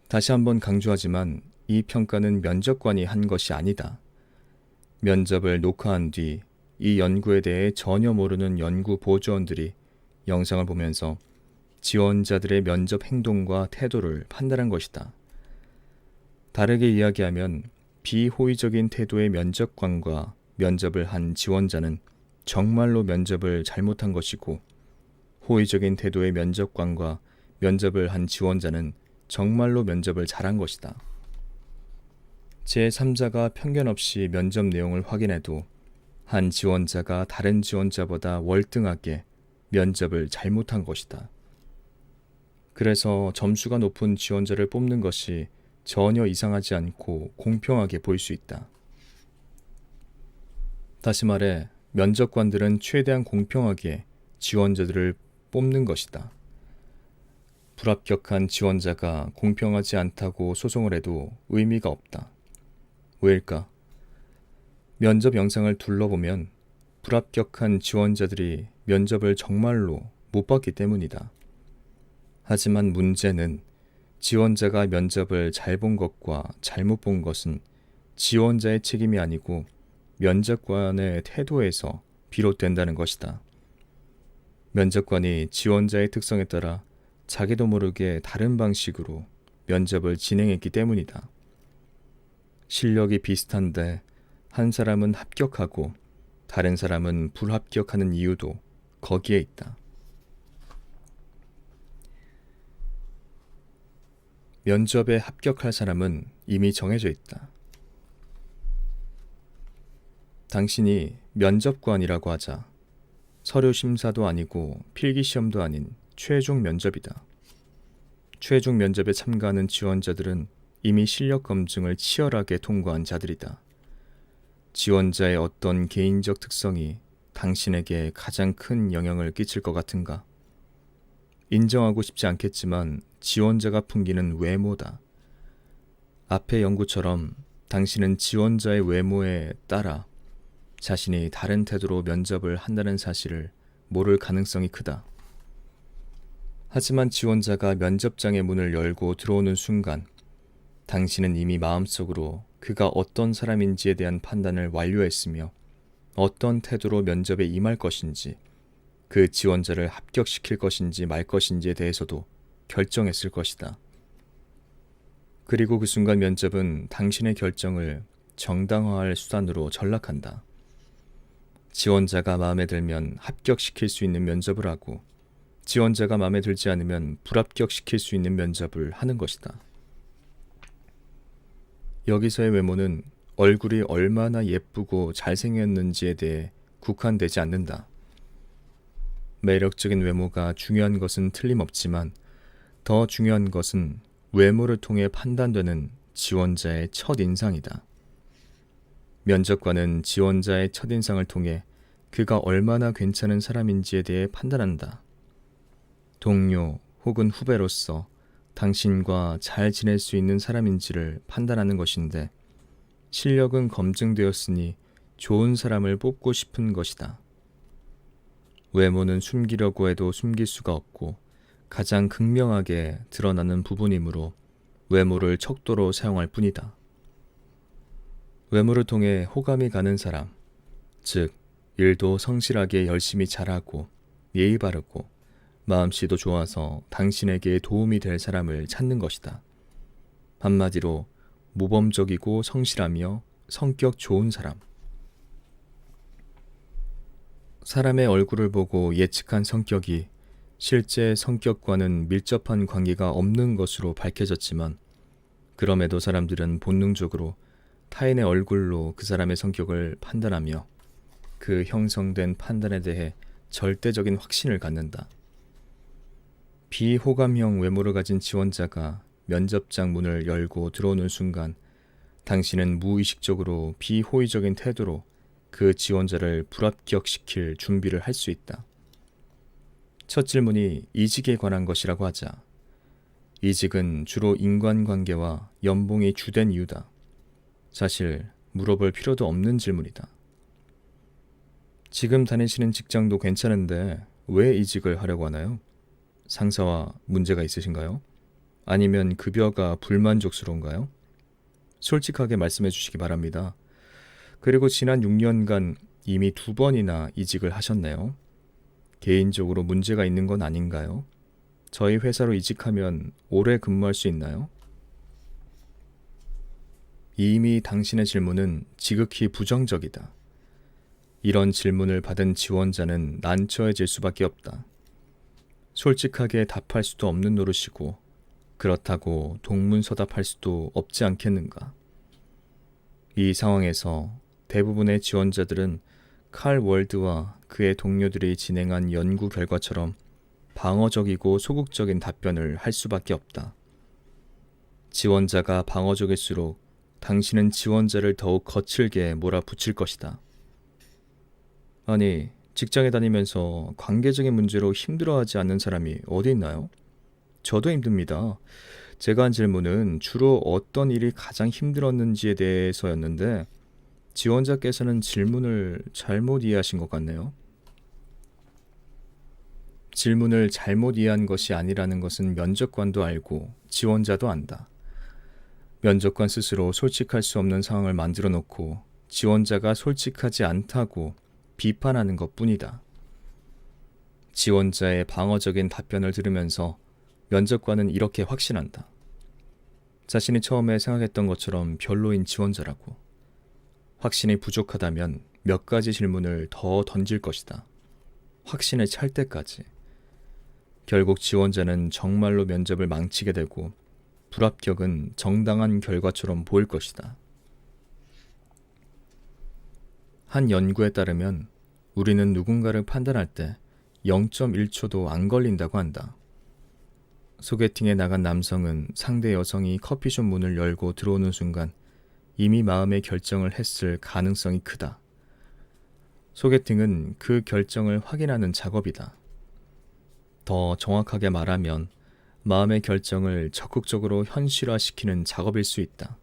다시 한번 강조하지만 이 평가는 면접관이 한 것이 아니다. 면접을 녹화한 뒤 이 연구에 대해 전혀 모르는 연구 보조원들이 영상을 보면서 지원자들의 면접 행동과 태도를 판단한 것이다. 다르게 이야기하면 비호의적인 태도의 면접관과 면접을 한 지원자는 정말로 면접을 잘못한 것이고 호의적인 태도의 면접관과 면접을 한 지원자는 정말로 면접을 잘한 것이다. 제3자가 편견 없이 면접 내용을 확인해도 한 지원자가 다른 지원자보다 월등하게 면접을 잘못한 것이다. 그래서 점수가 높은 지원자를 뽑는 것이 전혀 이상하지 않고 공평하게 보일 수 있다. 다시 말해, 면접관들은 최대한 공평하게 지원자들을 뽑는 것이다. 불합격한 지원자가 공평하지 않다고 소송을 해도 의미가 없다. 왜일까? 면접 영상을 둘러보면 불합격한 지원자들이 면접을 정말로 못 봤기 때문이다. 하지만 문제는 지원자가 면접을 잘 본 것과 잘못 본 것은 지원자의 책임이 아니고 면접관의 태도에서 비롯된다는 것이다. 면접관이 지원자의 특성에 따라 자기도 모르게 다른 방식으로 면접을 진행했기 때문이다. 실력이 비슷한데 한 사람은 합격하고 다른 사람은 불합격하는 이유도 거기에 있다. 면접에 합격할 사람은 이미 정해져 있다. 당신이 면접관이라고 하자. 서류 심사도 아니고 필기시험도 아닌 최종 면접이다. 최종 면접에 참가하는 지원자들은 이미 실력 검증을 치열하게 통과한 자들이다. 지원자의 어떤 개인적 특성이 당신에게 가장 큰 영향을 끼칠 것 같은가? 인정하고 싶지 않겠지만 지원자가 풍기는 외모다. 앞의 연구처럼 당신은 지원자의 외모에 따라 자신이 다른 태도로 면접을 한다는 사실을 모를 가능성이 크다. 하지만 지원자가 면접장의 문을 열고 들어오는 순간 당신은 이미 마음속으로 그가 어떤 사람인지에 대한 판단을 완료했으며 어떤 태도로 면접에 임할 것인지 그 지원자를 합격시킬 것인지 말 것인지에 대해서도 결정했을 것이다. 그리고 그 순간 면접은 당신의 결정을 정당화할 수단으로 전락한다. 지원자가 마음에 들면 합격시킬 수 있는 면접을 하고 지원자가 마음에 들지 않으면 불합격시킬 수 있는 면접을 하는 것이다. 여기서의 외모는 얼굴이 얼마나 예쁘고 잘생겼는지에 대해 국한되지 않는다. 매력적인 외모가 중요한 것은 틀림없지만 더 중요한 것은 외모를 통해 판단되는 지원자의 첫인상이다. 면접관은 지원자의 첫인상을 통해 그가 얼마나 괜찮은 사람인지에 대해 판단한다. 동료 혹은 후배로서 당신과 잘 지낼 수 있는 사람인지를 판단하는 것인데 실력은 검증되었으니 좋은 사람을 뽑고 싶은 것이다. 외모는 숨기려고 해도 숨길 수가 없고 가장 극명하게 드러나는 부분이므로 외모를 척도로 사용할 뿐이다. 외모를 통해 호감이 가는 사람, 즉 일도 성실하게 열심히 잘하고 예의 바르고 마음씨도 좋아서 당신에게 도움이 될 사람을 찾는 것이다. 한마디로 모범적이고 성실하며 성격 좋은 사람. 사람의 얼굴을 보고 예측한 성격이 실제 성격과는 밀접한 관계가 없는 것으로 밝혀졌지만, 그럼에도 사람들은 본능적으로 타인의 얼굴로 그 사람의 성격을 판단하며 그 형성된 판단에 대해 절대적인 확신을 갖는다. 비호감형 외모를 가진 지원자가 면접장 문을 열고 들어오는 순간, 당신은 무의식적으로 비호의적인 태도로 그 지원자를 불합격시킬 준비를 할 수 있다. 첫 질문이 이직에 관한 것이라고 하자. 이직은 주로 인간관계와 연봉이 주된 이유다. 사실 물어볼 필요도 없는 질문이다. 지금 다니시는 직장도 괜찮은데 왜 이직을 하려고 하나요? 상사와 문제가 있으신가요? 아니면 급여가 불만족스러운가요? 솔직하게 말씀해 주시기 바랍니다. 그리고 지난 6년간 이미 2번이나 이직을 하셨네요. 개인적으로 문제가 있는 건 아닌가요? 저희 회사로 이직하면 오래 근무할 수 있나요? 이미 당신의 질문은 지극히 부정적이다. 이런 질문을 받은 지원자는 난처해질 수밖에 없다. 솔직하게 답할 수도 없는 노릇이고, 그렇다고 동문서답할 수도 없지 않겠는가? 이 상황에서 대부분의 지원자들은 칼 월드와 그의 동료들이 진행한 연구 결과처럼 방어적이고 소극적인 답변을 할 수밖에 없다. 지원자가 방어적일수록 당신은 지원자를 더욱 거칠게 몰아붙일 것이다. 아니, 직장에 다니면서 관계적인 문제로 힘들어하지 않는 사람이 어디 있나요? 저도 힘듭니다. 제가 한 질문은 주로 어떤 일이 가장 힘들었는지에 대해서였는데, 지원자께서는 질문을 잘못 이해하신 것 같네요. 질문을 잘못 이해한 것이 아니라는 것은 면접관도 알고 지원자도 안다. 면접관 스스로 솔직할 수 없는 상황을 만들어 놓고 지원자가 솔직하지 않다고 비판하는 것뿐이다. 지원자의 방어적인 답변을 들으면서 면접관은 이렇게 확신한다. 자신이 처음에 생각했던 것처럼 별로인 지원자라고. 확신이 부족하다면 몇 가지 질문을 더 던질 것이다. 확신을 찰 때까지. 결국 지원자는 정말로 면접을 망치게 되고 불합격은 정당한 결과처럼 보일 것이다. 한 연구에 따르면 우리는 누군가를 판단할 때 0.1초도 안 걸린다고 한다. 소개팅에 나간 남성은 상대 여성이 커피숍 문을 열고 들어오는 순간 이미 마음의 결정을 했을 가능성이 크다. 소개팅은 그 결정을 확인하는 작업이다. 더 정확하게 말하면 마음의 결정을 적극적으로 현실화시키는 작업일 수 있다.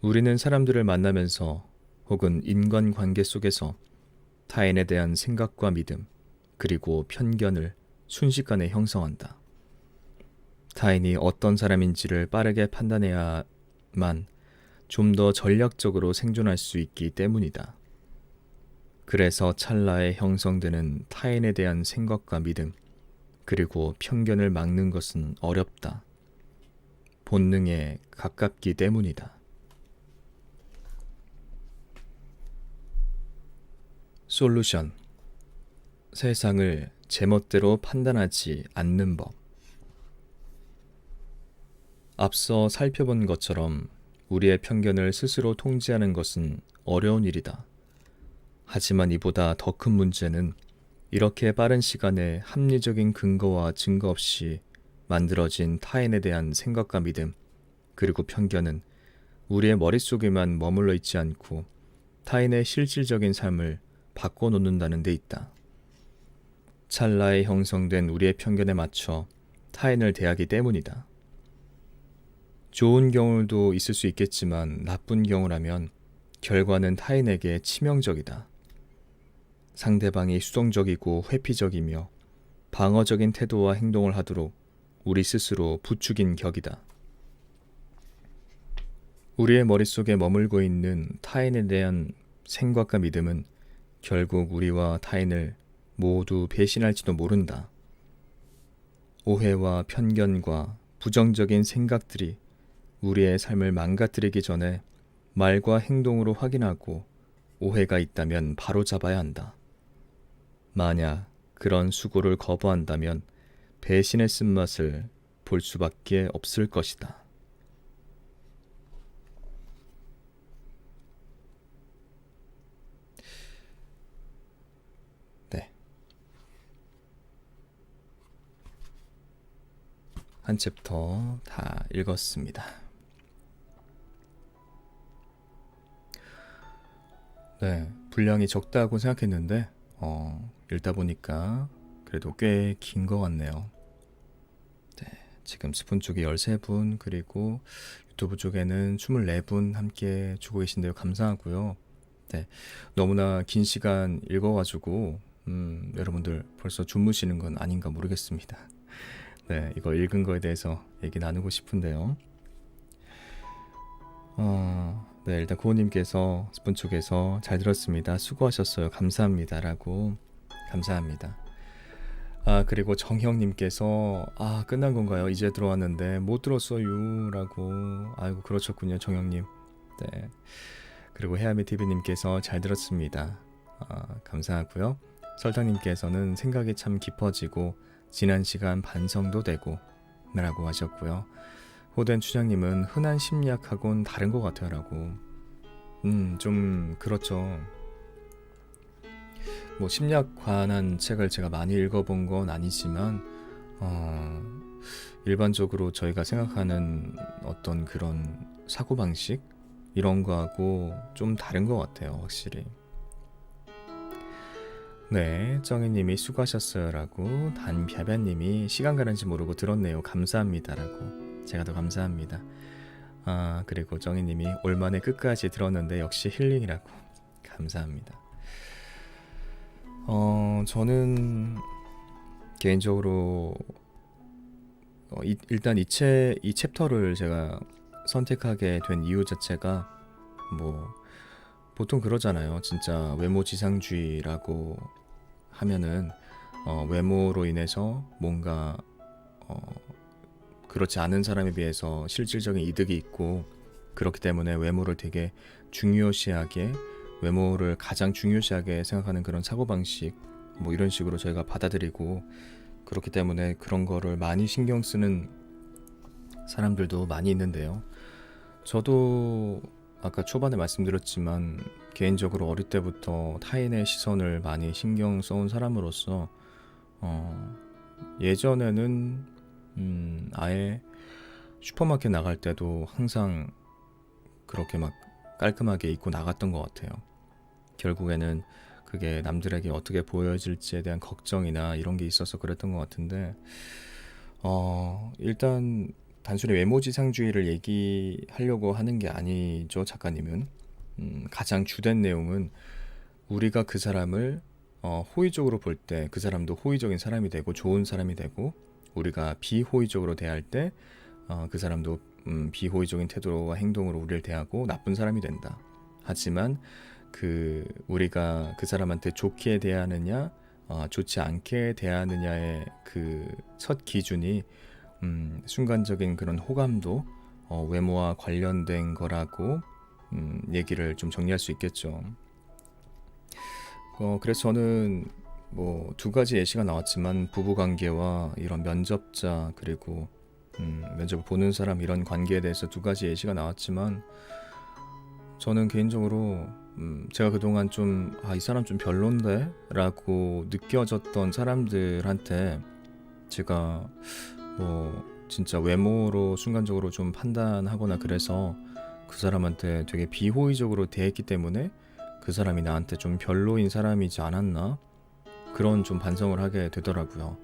우리는 사람들을 만나면서 혹은 인간관계 속에서 타인에 대한 생각과 믿음, 그리고 편견을 순식간에 형성한다. 타인이 어떤 사람인지를 빠르게 판단해야만 좀 더 전략적으로 생존할 수 있기 때문이다. 그래서 찰나에 형성되는 타인에 대한 생각과 믿음, 그리고 편견을 막는 것은 어렵다. 본능에 가깝기 때문이다. 솔루션. 세상을 제멋대로 판단하지 않는 법. 앞서 살펴본 것처럼 우리의 편견을 스스로 통제하는 것은 어려운 일이다. 하지만 이보다 더 큰 문제는 이렇게 빠른 시간에 합리적인 근거와 증거 없이 만들어진 타인에 대한 생각과 믿음, 그리고 편견은 우리의 머릿속에만 머물러 있지 않고 타인의 실질적인 삶을 바꿔놓는다는 데 있다. 찰나에 형성된 우리의 편견에 맞춰 타인을 대하기 때문이다. 좋은 경우도 있을 수 있겠지만 나쁜 경우라면 결과는 타인에게 치명적이다. 상대방이 수동적이고 회피적이며 방어적인 태도와 행동을 하도록 우리 스스로 부추긴 격이다. 우리의 머릿속에 머물고 있는 타인에 대한 생각과 믿음은 결국 우리와 타인을 모두 배신할지도 모른다. 오해와 편견과 부정적인 생각들이 우리의 삶을 망가뜨리기 전에 말과 행동으로 확인하고 오해가 있다면 바로 잡아야 한다. 만약 그런 수고를 거부한다면 배신의 쓴맛을 볼 수밖에 없을 것이다. 네. 한 챕터 다 읽었습니다. 네, 분량이 적다고 생각했는데 읽다 보니까 그래도 꽤 긴 것 같네요. 네, 지금 스푼 쪽에 13분 그리고 유튜브 쪽에는 24분 함께 주고 계신데요. 감사하고요. 네, 너무나 긴 시간 읽어가지고 여러분들 벌써 주무시는 건 아닌가 모르겠습니다. 네, 이거 읽은 거에 대해서 얘기 나누고 싶은데요. 네, 일단 고우님께서 스푼 쪽에서 잘 들었습니다. 수고하셨어요. 감사합니다. 라고 감사합니다. 그리고 정형님께서 끝난 건가요? 이제 들어왔는데 못 들었어요. 라고 아이고 그러셨군요. 정형님. 네. 그리고 해야미TV님께서 잘 들었습니다. 감사하고요. 설탕님께서는 생각이 참 깊어지고 지난 시간 반성도 되고 라고 하셨고요. 호된 추장님은 흔한 심리학하고는 다른 것 같아요 라고 좀 그렇죠. 뭐 심리학 관한 책을 제가 많이 읽어본 건 아니지만 일반적으로 저희가 생각하는 어떤 그런 사고방식 이런 거하고 좀 다른 것 같아요 확실히. 네, 정희님이 수고하셨어요 라고 단벼변님이 시간 가는지 모르고 들었네요. 감사합니다 라고 제가 더 감사합니다. 그리고 정희님이 올만에 끝까지 들었는데 역시 힐링이라고 감사합니다. 저는 개인적으로 일단 이 챕터를 제가 선택하게 된 이유 자체가 뭐 보통 그러잖아요. 진짜 외모지상주의라고 하면은 외모로 인해서 뭔가 그렇지 않은 사람에 비해서 실질적인 이득이 있고 그렇기 때문에 외모를 되게 중요시하게 외모를 가장 중요시하게 생각하는 그런 사고방식 뭐 이런 식으로 저희가 받아들이고 그렇기 때문에 그런 거를 많이 신경 쓰는 사람들도 많이 있는데요. 저도 아까 초반에 말씀드렸지만 개인적으로 어릴 때부터 타인의 시선을 많이 신경 써온 사람으로서 예전에는 아예 슈퍼마켓 나갈 때도 항상 그렇게 막 깔끔하게 입고 나갔던 것 같아요. 결국에는 그게 남들에게 어떻게 보여질지에 대한 걱정이나 이런 게 있어서 그랬던 것 같은데 일단 단순히 외모지상주의를 얘기하려고 하는 게 아니죠. 작가님은 가장 주된 내용은 우리가 그 사람을 호의적으로 볼 때 그 사람도 호의적인 사람이 되고 좋은 사람이 되고 우리가 비호의적으로 대할 때 그 사람도 비호의적인 태도와 행동으로 우리를 대하고 나쁜 사람이 된다. 하지만 우리가 그 사람한테 좋게 대하느냐 좋지 않게 대하느냐의 그 첫 기준이 순간적인 그런 호감도 외모와 관련된 거라고 얘기를 좀 정리할 수 있겠죠. 그래서 저는 뭐 두 가지 예시가 나왔지만 부부관계와 이런 면접자 그리고 면접을 보는 사람 이런 관계에 대해서 두 가지 예시가 나왔지만 저는 개인적으로 제가 그동안 좀 이 사람 좀 별론데? 라고 느껴졌던 사람들한테 제가 뭐 진짜 외모로 순간적으로 좀 판단하거나 그래서 그 사람한테 되게 비호의적으로 대했기 때문에 그 사람이 나한테 좀 별로인 사람이지 않았나? 그런 좀 반성을 하게 되더라고요.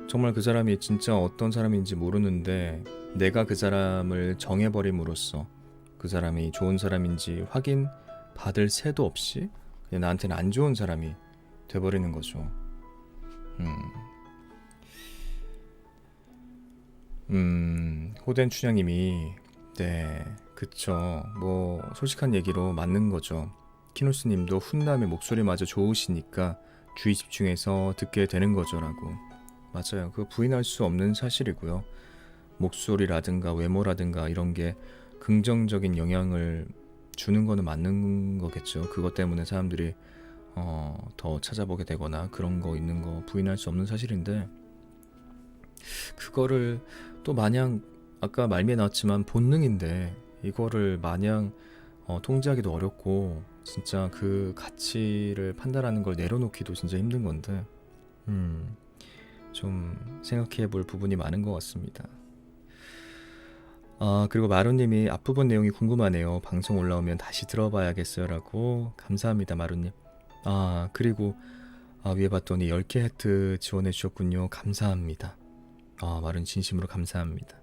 정말 그 사람이 진짜 어떤 사람인지 모르는데 내가 그 사람을 정해버림으로써 그 사람이 좋은 사람인지 확인 받을 새도 없이 그냥 나한테는 안 좋은 사람이 돼버리는 거죠. 호된 춘향님이 네 그쵸 뭐 솔직한 얘기로 맞는 거죠. 키누스님도 훈남의 목소리마저 좋으시니까 주의 집중해서 듣게 되는 거죠라고. 맞아요. 그거 부인할 수 없는 사실이고요. 목소리라든가 외모라든가 이런 게 긍정적인 영향을 주는 거는 맞는 거겠죠. 그것 때문에 사람들이 더 찾아보게 되거나 그런 거 있는 거 부인할 수 없는 사실인데, 그거를 또 마냥 아까 말미에 나왔지만 본능인데 이거를 마냥 통제하기도 어렵고, 진짜 그 가치를 판단하는 걸 내려놓기도 진짜 힘든 건데, 좀 생각해 볼 부분이 많은 것 같습니다. 그리고 마루님이 앞부분 내용이 궁금하네요. 방송 올라오면 다시 들어봐야겠어요 라고. 감사합니다 마루님. 그리고 위에 봤더니 10개 해트 지원해 주셨군요. 감사합니다. 마루님 진심으로 감사합니다.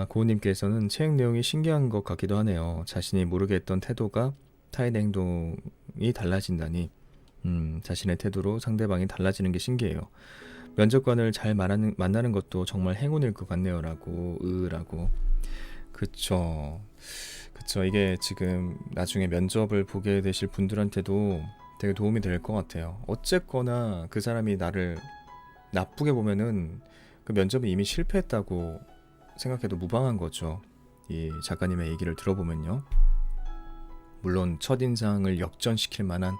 고우님께서는 책 내용이 신기한 것 같기도 하네요. 자신이 모르게 했던 태도가 타인의 행동이 달라진다니, 자신의 태도로 상대방이 달라지는 게 신기해요. 면접관을 잘 만나는 것도 정말 행운일 것 같네요 라고. 그쵸. 이게 지금 나중에 면접을 보게 되실 분들한테도 되게 도움이 될 것 같아요. 어쨌거나 그 사람이 나를 나쁘게 보면은 그 면접은 이미 실패했다고 생각해도 무방한 거죠. 이 작가님의 얘기를 들어보면요. 물론 첫인상을 역전시킬 만한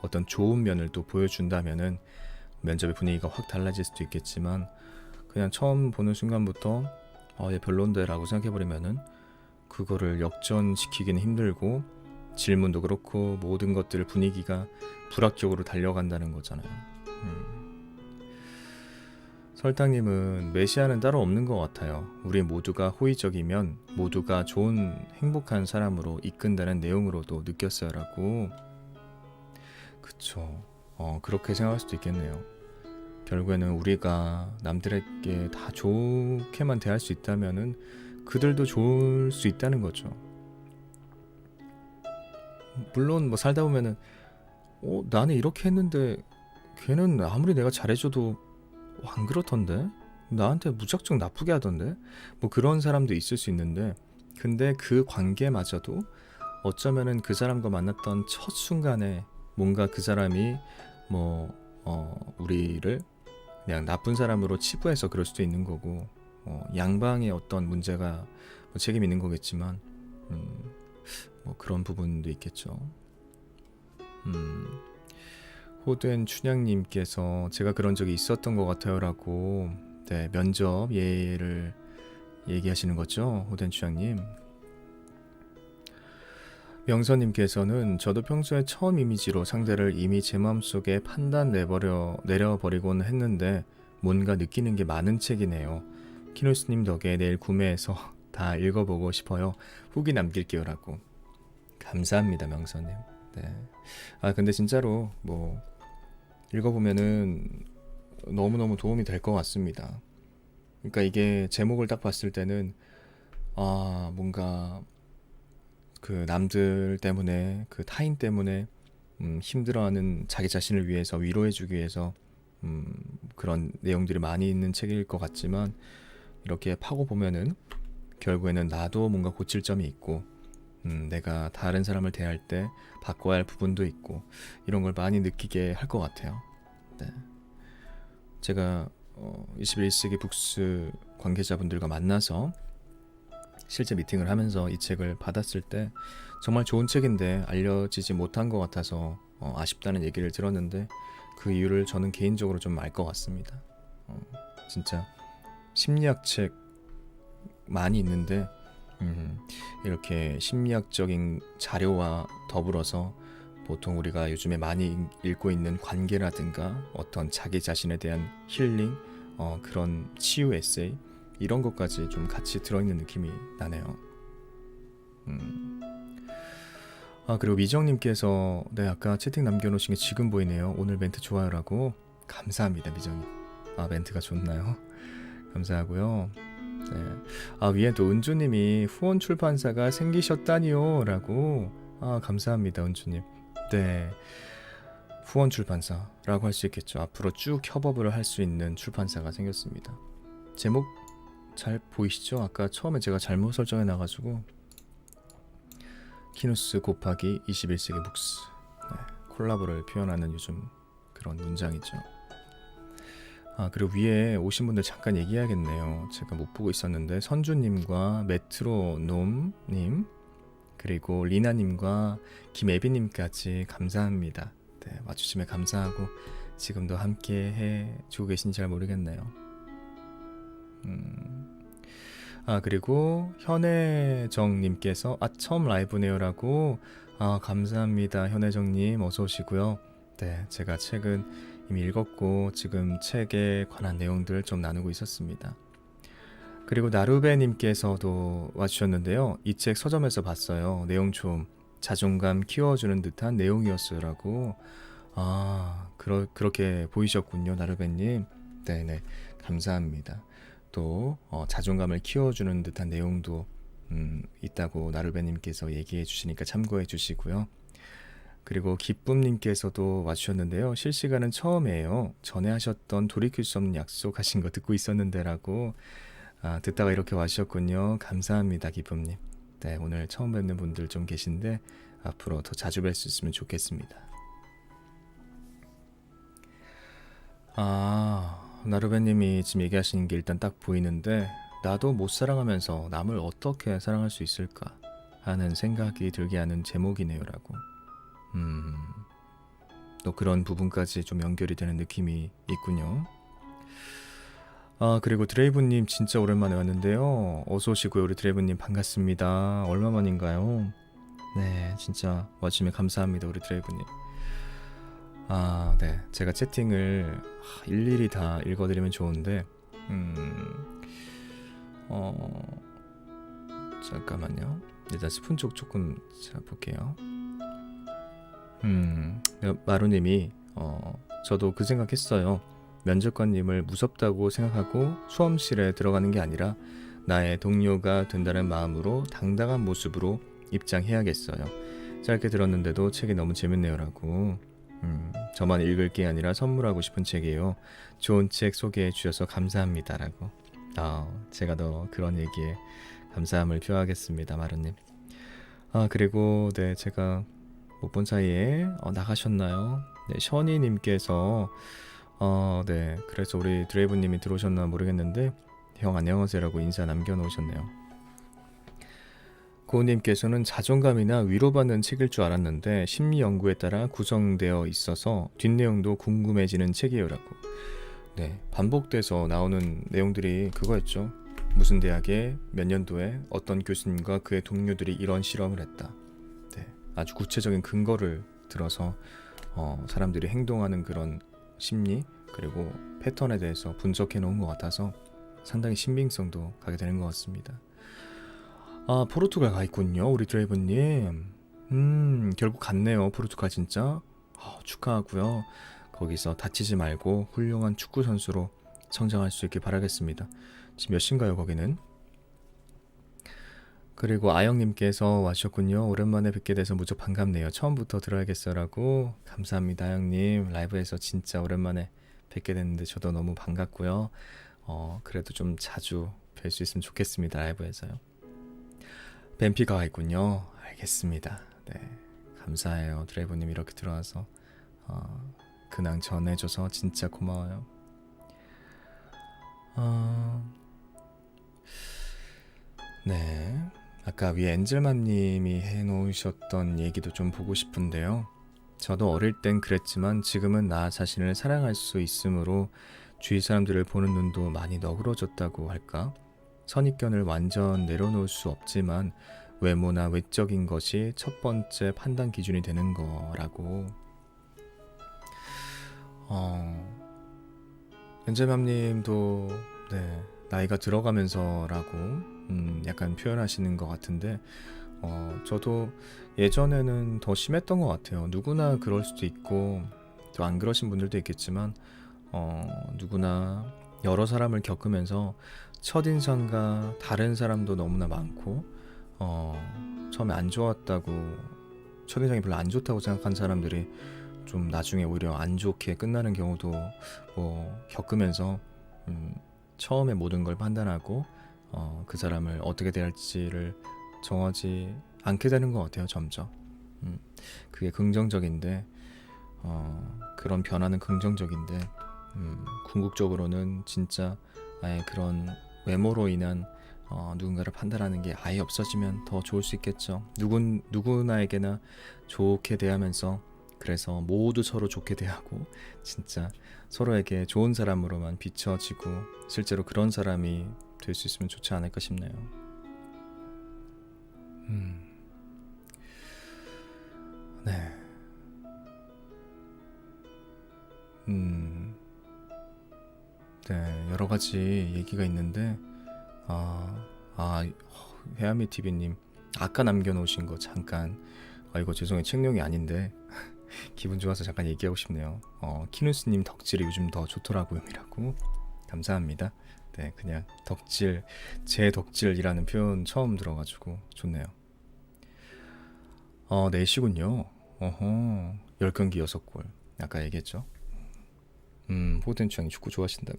어떤 좋은 면을 또 보여준다면은 면접의 분위기가 확 달라질 수도 있겠지만, 그냥 처음 보는 순간부터 얘 별론데 라고 생각해버리면은 그거를 역전시키기는 힘들고, 질문도 그렇고 모든 것들 분위기가 불합격으로 달려간다는 거잖아요. 설탕님은 메시아는 따로 없는 것 같아요. 우리 모두가 호의적이면 모두가 좋은 행복한 사람으로 이끈다는 내용으로도 느꼈어요 라고. 그쵸. 그렇게 생각할 수도 있겠네요. 결국에는 우리가 남들에게 다 좋게만 대할 수 있다면은 그들도 좋을 수 있다는 거죠. 물론 뭐 살다 보면은 나는 이렇게 했는데 걔는 아무리 내가 잘해줘도 안 그렇던데? 나한테 무작정 나쁘게 하던데? 뭐 그런 사람도 있을 수 있는데, 근데 그 관계마저도 어쩌면은 그 사람과 만났던 첫 순간에 뭔가 그 사람이 우리를 그냥 나쁜 사람으로 치부해서 그럴 수도 있는 거고, 양방의 어떤 문제가 책임이 있는 거겠지만, 그런 부분도 있겠죠. 호된 춘향님께서 제가 그런 적이 있었던 것 같아요 라고. 네, 면접 예를 얘기하시는 거죠, 호된 춘향님. 명선님께서는 저도 평소에 처음 이미지로 상대를 이미 제 마음속에 판단 내려버리곤 했는데 뭔가 느끼는 게 많은 책이네요. 키누스님 덕에 내일 구매해서 다 읽어보고 싶어요. 후기 남길게요 라고. 감사합니다 명선님. 네. 근데 진짜로 읽어보면은 너무너무 도움이 될 것 같습니다. 그러니까 이게 제목을 딱 봤을 때는 뭔가 그 남들 때문에, 그 타인 때문에 힘들어하는 자기 자신을 위해서 위로해주기 위해서 그런 내용들이 많이 있는 책일 것 같지만, 이렇게 파고 보면은 결국에는 나도 뭔가 고칠 점이 있고, 내가 다른 사람을 대할 때 바꿔야 할 부분도 있고, 이런 걸 많이 느끼게 할 것 같아요. 네. 제가 21세기 북스 관계자분들과 만나서 실제 미팅을 하면서 이 책을 받았을 때 정말 좋은 책인데 알려지지 못한 것 같아서 아쉽다는 얘기를 들었는데, 그 이유를 저는 개인적으로 좀 알 것 같습니다. 진짜 심리학 책 많이 있는데 이렇게 심리학적인 자료와 더불어서 보통 우리가 요즘에 많이 읽고 있는 관계라든가 어떤 자기 자신에 대한 힐링, 그런 치유 에세이, 이런 것까지 좀 같이 들어있는 느낌이 나네요. 그리고 미정님께서 네, 아까 채팅 남겨놓으신 게 지금 보이네요. 오늘 멘트 좋아요라고. 감사합니다 미정님. 멘트가 좋나요? 감사하고요. 네. 위에 또 은주님이 후원 출판사가 생기셨다니요 라고. 감사합니다 은주님. 네, 후원 출판사라고 할 수 있겠죠. 앞으로 쭉 협업을 할 수 있는 출판사가 생겼습니다. 제목 잘 보이시죠? 아까 처음에 제가 잘못 설정해 놔가지고 키누스 곱하기 21세기 북스, 네, 콜라보를 표현하는 요즘 그런 문장이죠. 그리고 위에 오신 분들 잠깐 얘기해야겠네요. 제가 못 보고 있었는데 선주님과 메트로놈님, 그리고 리나님과 김애비님까지 감사합니다. 네, 와주시면 감사하고 지금도 함께 해주고 계신지 잘 모르겠네요. 그리고 현혜정님께서 처음 라이브네요라고. 감사합니다. 현혜정님 어서 오시고요. 네, 제가 책은 이미 읽었고 지금 책에 관한 내용들을 좀 나누고 있었습니다. 그리고 나루베님께서도 와주셨는데요. 이 책 서점에서 봤어요. 내용 좀 자존감 키워주는 듯한 내용이었어요라고. 그렇게 보이셨군요, 나루베님. 네네, 감사합니다. 또 자존감을 키워주는 듯한 내용도 있다고 나루베님께서 얘기해 주시니까 참고해 주시고요. 그리고 기쁨님께서도 와주셨는데요. 실시간은 처음이에요. 전에 하셨던 돌이킬 수 없는 약속하신 거 듣고 있었는데라고. 듣다가 이렇게 와주셨군요. 감사합니다, 기쁨님. 네, 오늘 처음 뵙는 분들 좀 계신데 앞으로 더 자주 뵐 수 있으면 좋겠습니다. 나루베님이 지금 얘기하시는 게 일단 딱 보이는데, 나도 못 사랑하면서 남을 어떻게 사랑할 수 있을까 하는 생각이 들게 하는 제목이네요라고. 또 그런 부분까지 좀 연결이 되는 느낌이 있군요. 그리고 드레이브님 진짜 오랜만에 왔는데요. 어서 오시고요. 우리 드레이브님 반갑습니다. 얼마만인가요? 네, 진짜 와주시면 감사합니다, 우리 드레이브님. 네, 제가 채팅을 일일이 다 읽어드리면 좋은데 잠깐만요. 일단 스푼 쪽 조금 볼게요. 마루님이 저도 그 생각했어요. 면접관님을 무섭다고 생각하고 수험실에 들어가는 게 아니라 나의 동료가 된다는 마음으로 당당한 모습으로 입장해야겠어요. 짧게 들었는데도 책이 너무 재밌네요라고. 저만 읽을 게 아니라 선물하고 싶은 책이에요. 좋은 책 소개해 주셔서 감사합니다라고. 제가 더 그런 얘기에 감사함을 표하겠습니다, 마루님. 그리고 네, 제가 못 본 사이에 나가셨나요? 네, 셔니님께서 네, 그래서 우리 드레이브님이 들어오셨나 모르겠는데 형 안녕하세요라고 인사 남겨놓으셨네요. 고우님께서는 자존감이나 위로받는 책일 줄 알았는데 심리 연구에 따라 구성되어 있어서 뒷내용도 궁금해지는 책이에요라고. 네, 반복돼서 나오는 내용들이 그거였죠. 무슨 대학에 몇 년도에 어떤 교수님과 그의 동료들이 이런 실험을 했다. 네, 아주 구체적인 근거를 들어서 사람들이 행동하는 그런 심리 그리고 패턴에 대해서 분석해 놓은 것 같아서 상당히 신빙성도 가게 되는 것 같습니다. 포르투갈 가 있군요, 우리 드레이브님. 결국 갔네요, 포르투갈 진짜. 축하하고요. 거기서 다치지 말고 훌륭한 축구 선수로 성장할 수 있길 바라겠습니다. 지금 몇 시인가요, 거기는? 그리고 아영님께서 와주셨군요. 오랜만에 뵙게 돼서 무척 반갑네요. 처음부터 들어야겠어라고. 감사합니다, 아영님. 라이브에서 진짜 오랜만에 뵙게 됐는데 저도 너무 반갑고요. 그래도 좀 자주 뵐 수 있으면 좋겠습니다, 라이브에서요. 뱀피가 있군요. 알겠습니다. 네, 감사해요. 드레이버님 이렇게 들어와서 근황 전해줘서 진짜 고마워요. 네, 아까 위에 엔젤맘님이 해놓으셨던 얘기도 좀 보고 싶은데요. 저도 어릴 땐 그랬지만 지금은 나 자신을 사랑할 수 있으므로 주위 사람들을 보는 눈도 많이 너그러졌다고 할까? 선입견을 완전 내려놓을 수 없지만 외모나 외적인 것이 첫 번째 판단 기준이 되는 거라고. 엔젤맘님도 네, 나이가 들어가면서라고 약간 표현하시는 것 같은데 저도 예전에는 더 심했던 것 같아요. 누구나 그럴 수도 있고 또 안 그러신 분들도 있겠지만 누구나 여러 사람을 겪으면서 첫인상과 다른 사람도 너무나 많고 처음에 안 좋았다고 첫인상이 별로 안 좋다고 생각한 사람들이 좀 나중에 오히려 안 좋게 끝나는 경우도 겪으면서 처음에 모든 걸 판단하고 그 사람을 어떻게 대할지를 정하지 않게 되는 것 같아요, 점점. 그게 긍정적인데 그런 변화는 긍정적인데 궁극적으로는 진짜 아예 그런 외모로 인한 누군가를 판단하는 게 아예 없어지면 더 좋을 수 있겠죠. 누구나에게나 좋게 대하면서 그래서 모두 서로 좋게 대하고 진짜 서로에게 좋은 사람으로만 비춰지고 실제로 그런 사람이 될 수 있으면 좋지 않을까 싶네요. 네. 네, 여러 가지 얘기가 있는데 해아미 TV님 아까 남겨놓으신 거 잠깐 이거 죄송해요 책용이 아닌데 기분 좋아서 잠깐 얘기하고 싶네요. 키누스님 덕질이 요즘 더 좋더라고요 이라고 감사합니다. 네, 그냥 덕질 제 덕질이라는 표현 처음 들어가지고 좋네요. 4시군요. 어허 10경기 6골 아까 얘기했죠. 호든 취향이 축구 좋아하신다고.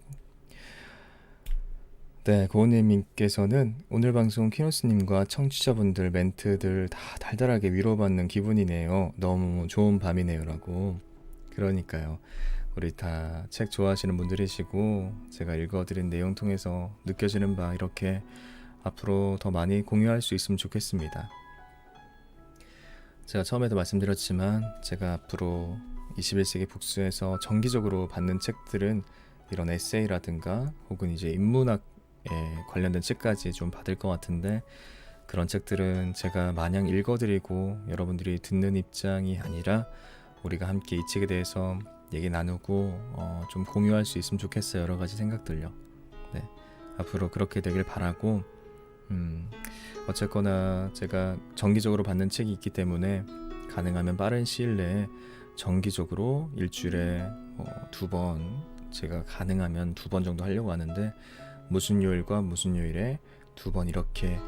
네, 고은님께서는 오늘 방송 키노스님과 청취자분들 멘트들 다 달달하게 위로받는 기분이네요. 너무 좋은 밤이네요라고. 그러니까요. 우리 다 책 좋아하시는 분들이시고 제가 읽어드린 내용 통해서 느껴지는 바 이렇게 앞으로 더 많이 공유할 수 있으면 좋겠습니다. 제가 처음에도 말씀드렸지만 제가 앞으로 21세기 북스에서 정기적으로 받는 책들은 이런 에세이라든가 혹은 이제 인문학에 관련된 책까지 좀 받을 것 같은데 그런 책들은 제가 마냥 읽어드리고 여러분들이 듣는 입장이 아니라 우리가 함께 이 책에 대해서 얘기 나누고 좀 공유할 수 있으면 좋겠어요. 여러 가지 생각들요. 네, 앞으로 그렇게 되길 바라고 어쨌거나 제가 정기적으로 받는 책이 있기 때문에 가능하면 빠른 시일 내에 정기적으로 일주일에 2번 제가 가능하면 2번 정도 하려고 하는데 무슨 요일과 무슨 요일에 2번 이렇게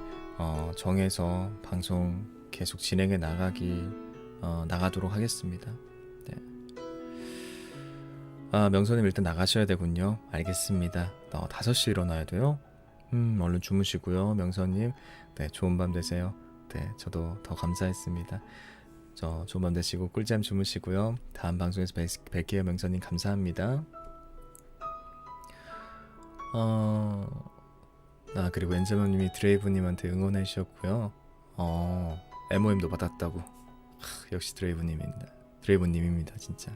정해서 방송 계속 진행해 나가도록 하겠습니다. 네. 명선님 일단 나가셔야 되군요. 알겠습니다. 5시에 일어나야 돼요. 얼른 주무시고요. 명선님 네, 좋은 밤 되세요. 네, 저도 더 감사했습니다. 좋은 밤 되시고 꿀잠 주무시고요. 다음 방송에서 뵐게요. 명선님 감사합니다. 그리고 엔젤머님이 드레이브님한테 응원해 주셨고요. MOM도 받았다고. 역시 드레이브님입니다 진짜.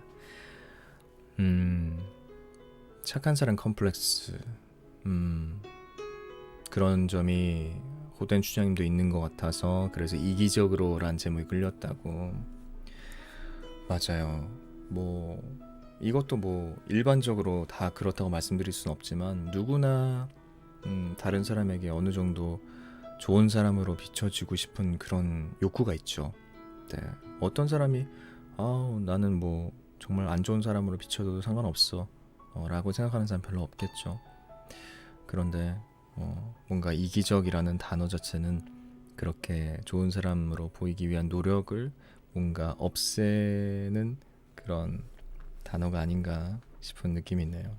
착한 사람 컴플렉스 그런 점이 호된 추장님도 있는 것 같아서 그래서 이기적으로란 제목이 끌렸다고. 맞아요. 이것도 일반적으로 다 그렇다고 말씀드릴 수는 없지만 누구나 다른 사람에게 어느 정도 좋은 사람으로 비춰지고 싶은 그런 욕구가 있죠. 네. 어떤 사람이 나는 정말 안 좋은 사람으로 비춰도 상관없어 라고 생각하는 사람 별로 없겠죠. 그런데 뭔가 이기적이라는 단어 자체는 그렇게 좋은 사람으로 보이기 위한 노력을 뭔가 없애는 그런 단어가 아닌가 싶은 느낌이 있네요.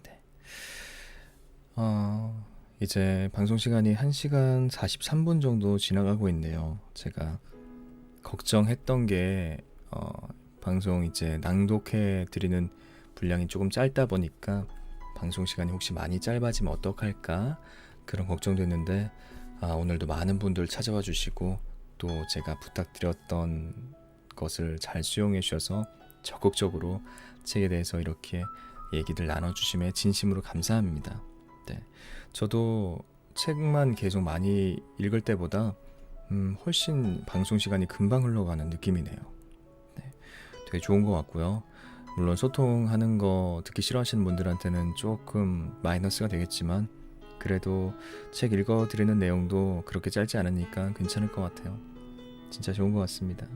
네. 이제 방송 시간이 1시간 43분 정도 지나가고 있네요. 제가 걱정했던 게 방송 이제 낭독해 드리는 분량이 조금 짧다 보니까 방송 시간이 혹시 많이 짧아지면 어떡할까 그런 걱정도 했는데 오늘도 많은 분들 찾아와 주시고 또 제가 부탁드렸던 것을 잘 수용해 주셔서 적극적으로 책에 대해서 이렇게 얘기를 나눠주심에 진심으로 감사합니다. 네, 저도 책만 계속 많이 읽을 때보다 훨씬 방송 시간이 금방 흘러가는 느낌이네요. 네, 되게 좋은 것 같고요. 물론 소통하는 거 듣기 싫어하시는 분들한테는 조금 마이너스가 되겠지만 그래도 책 읽어드리는 내용도 그렇게 짧지 않으니까 괜찮을 것 같아요. 진짜 좋은 것 같습니다.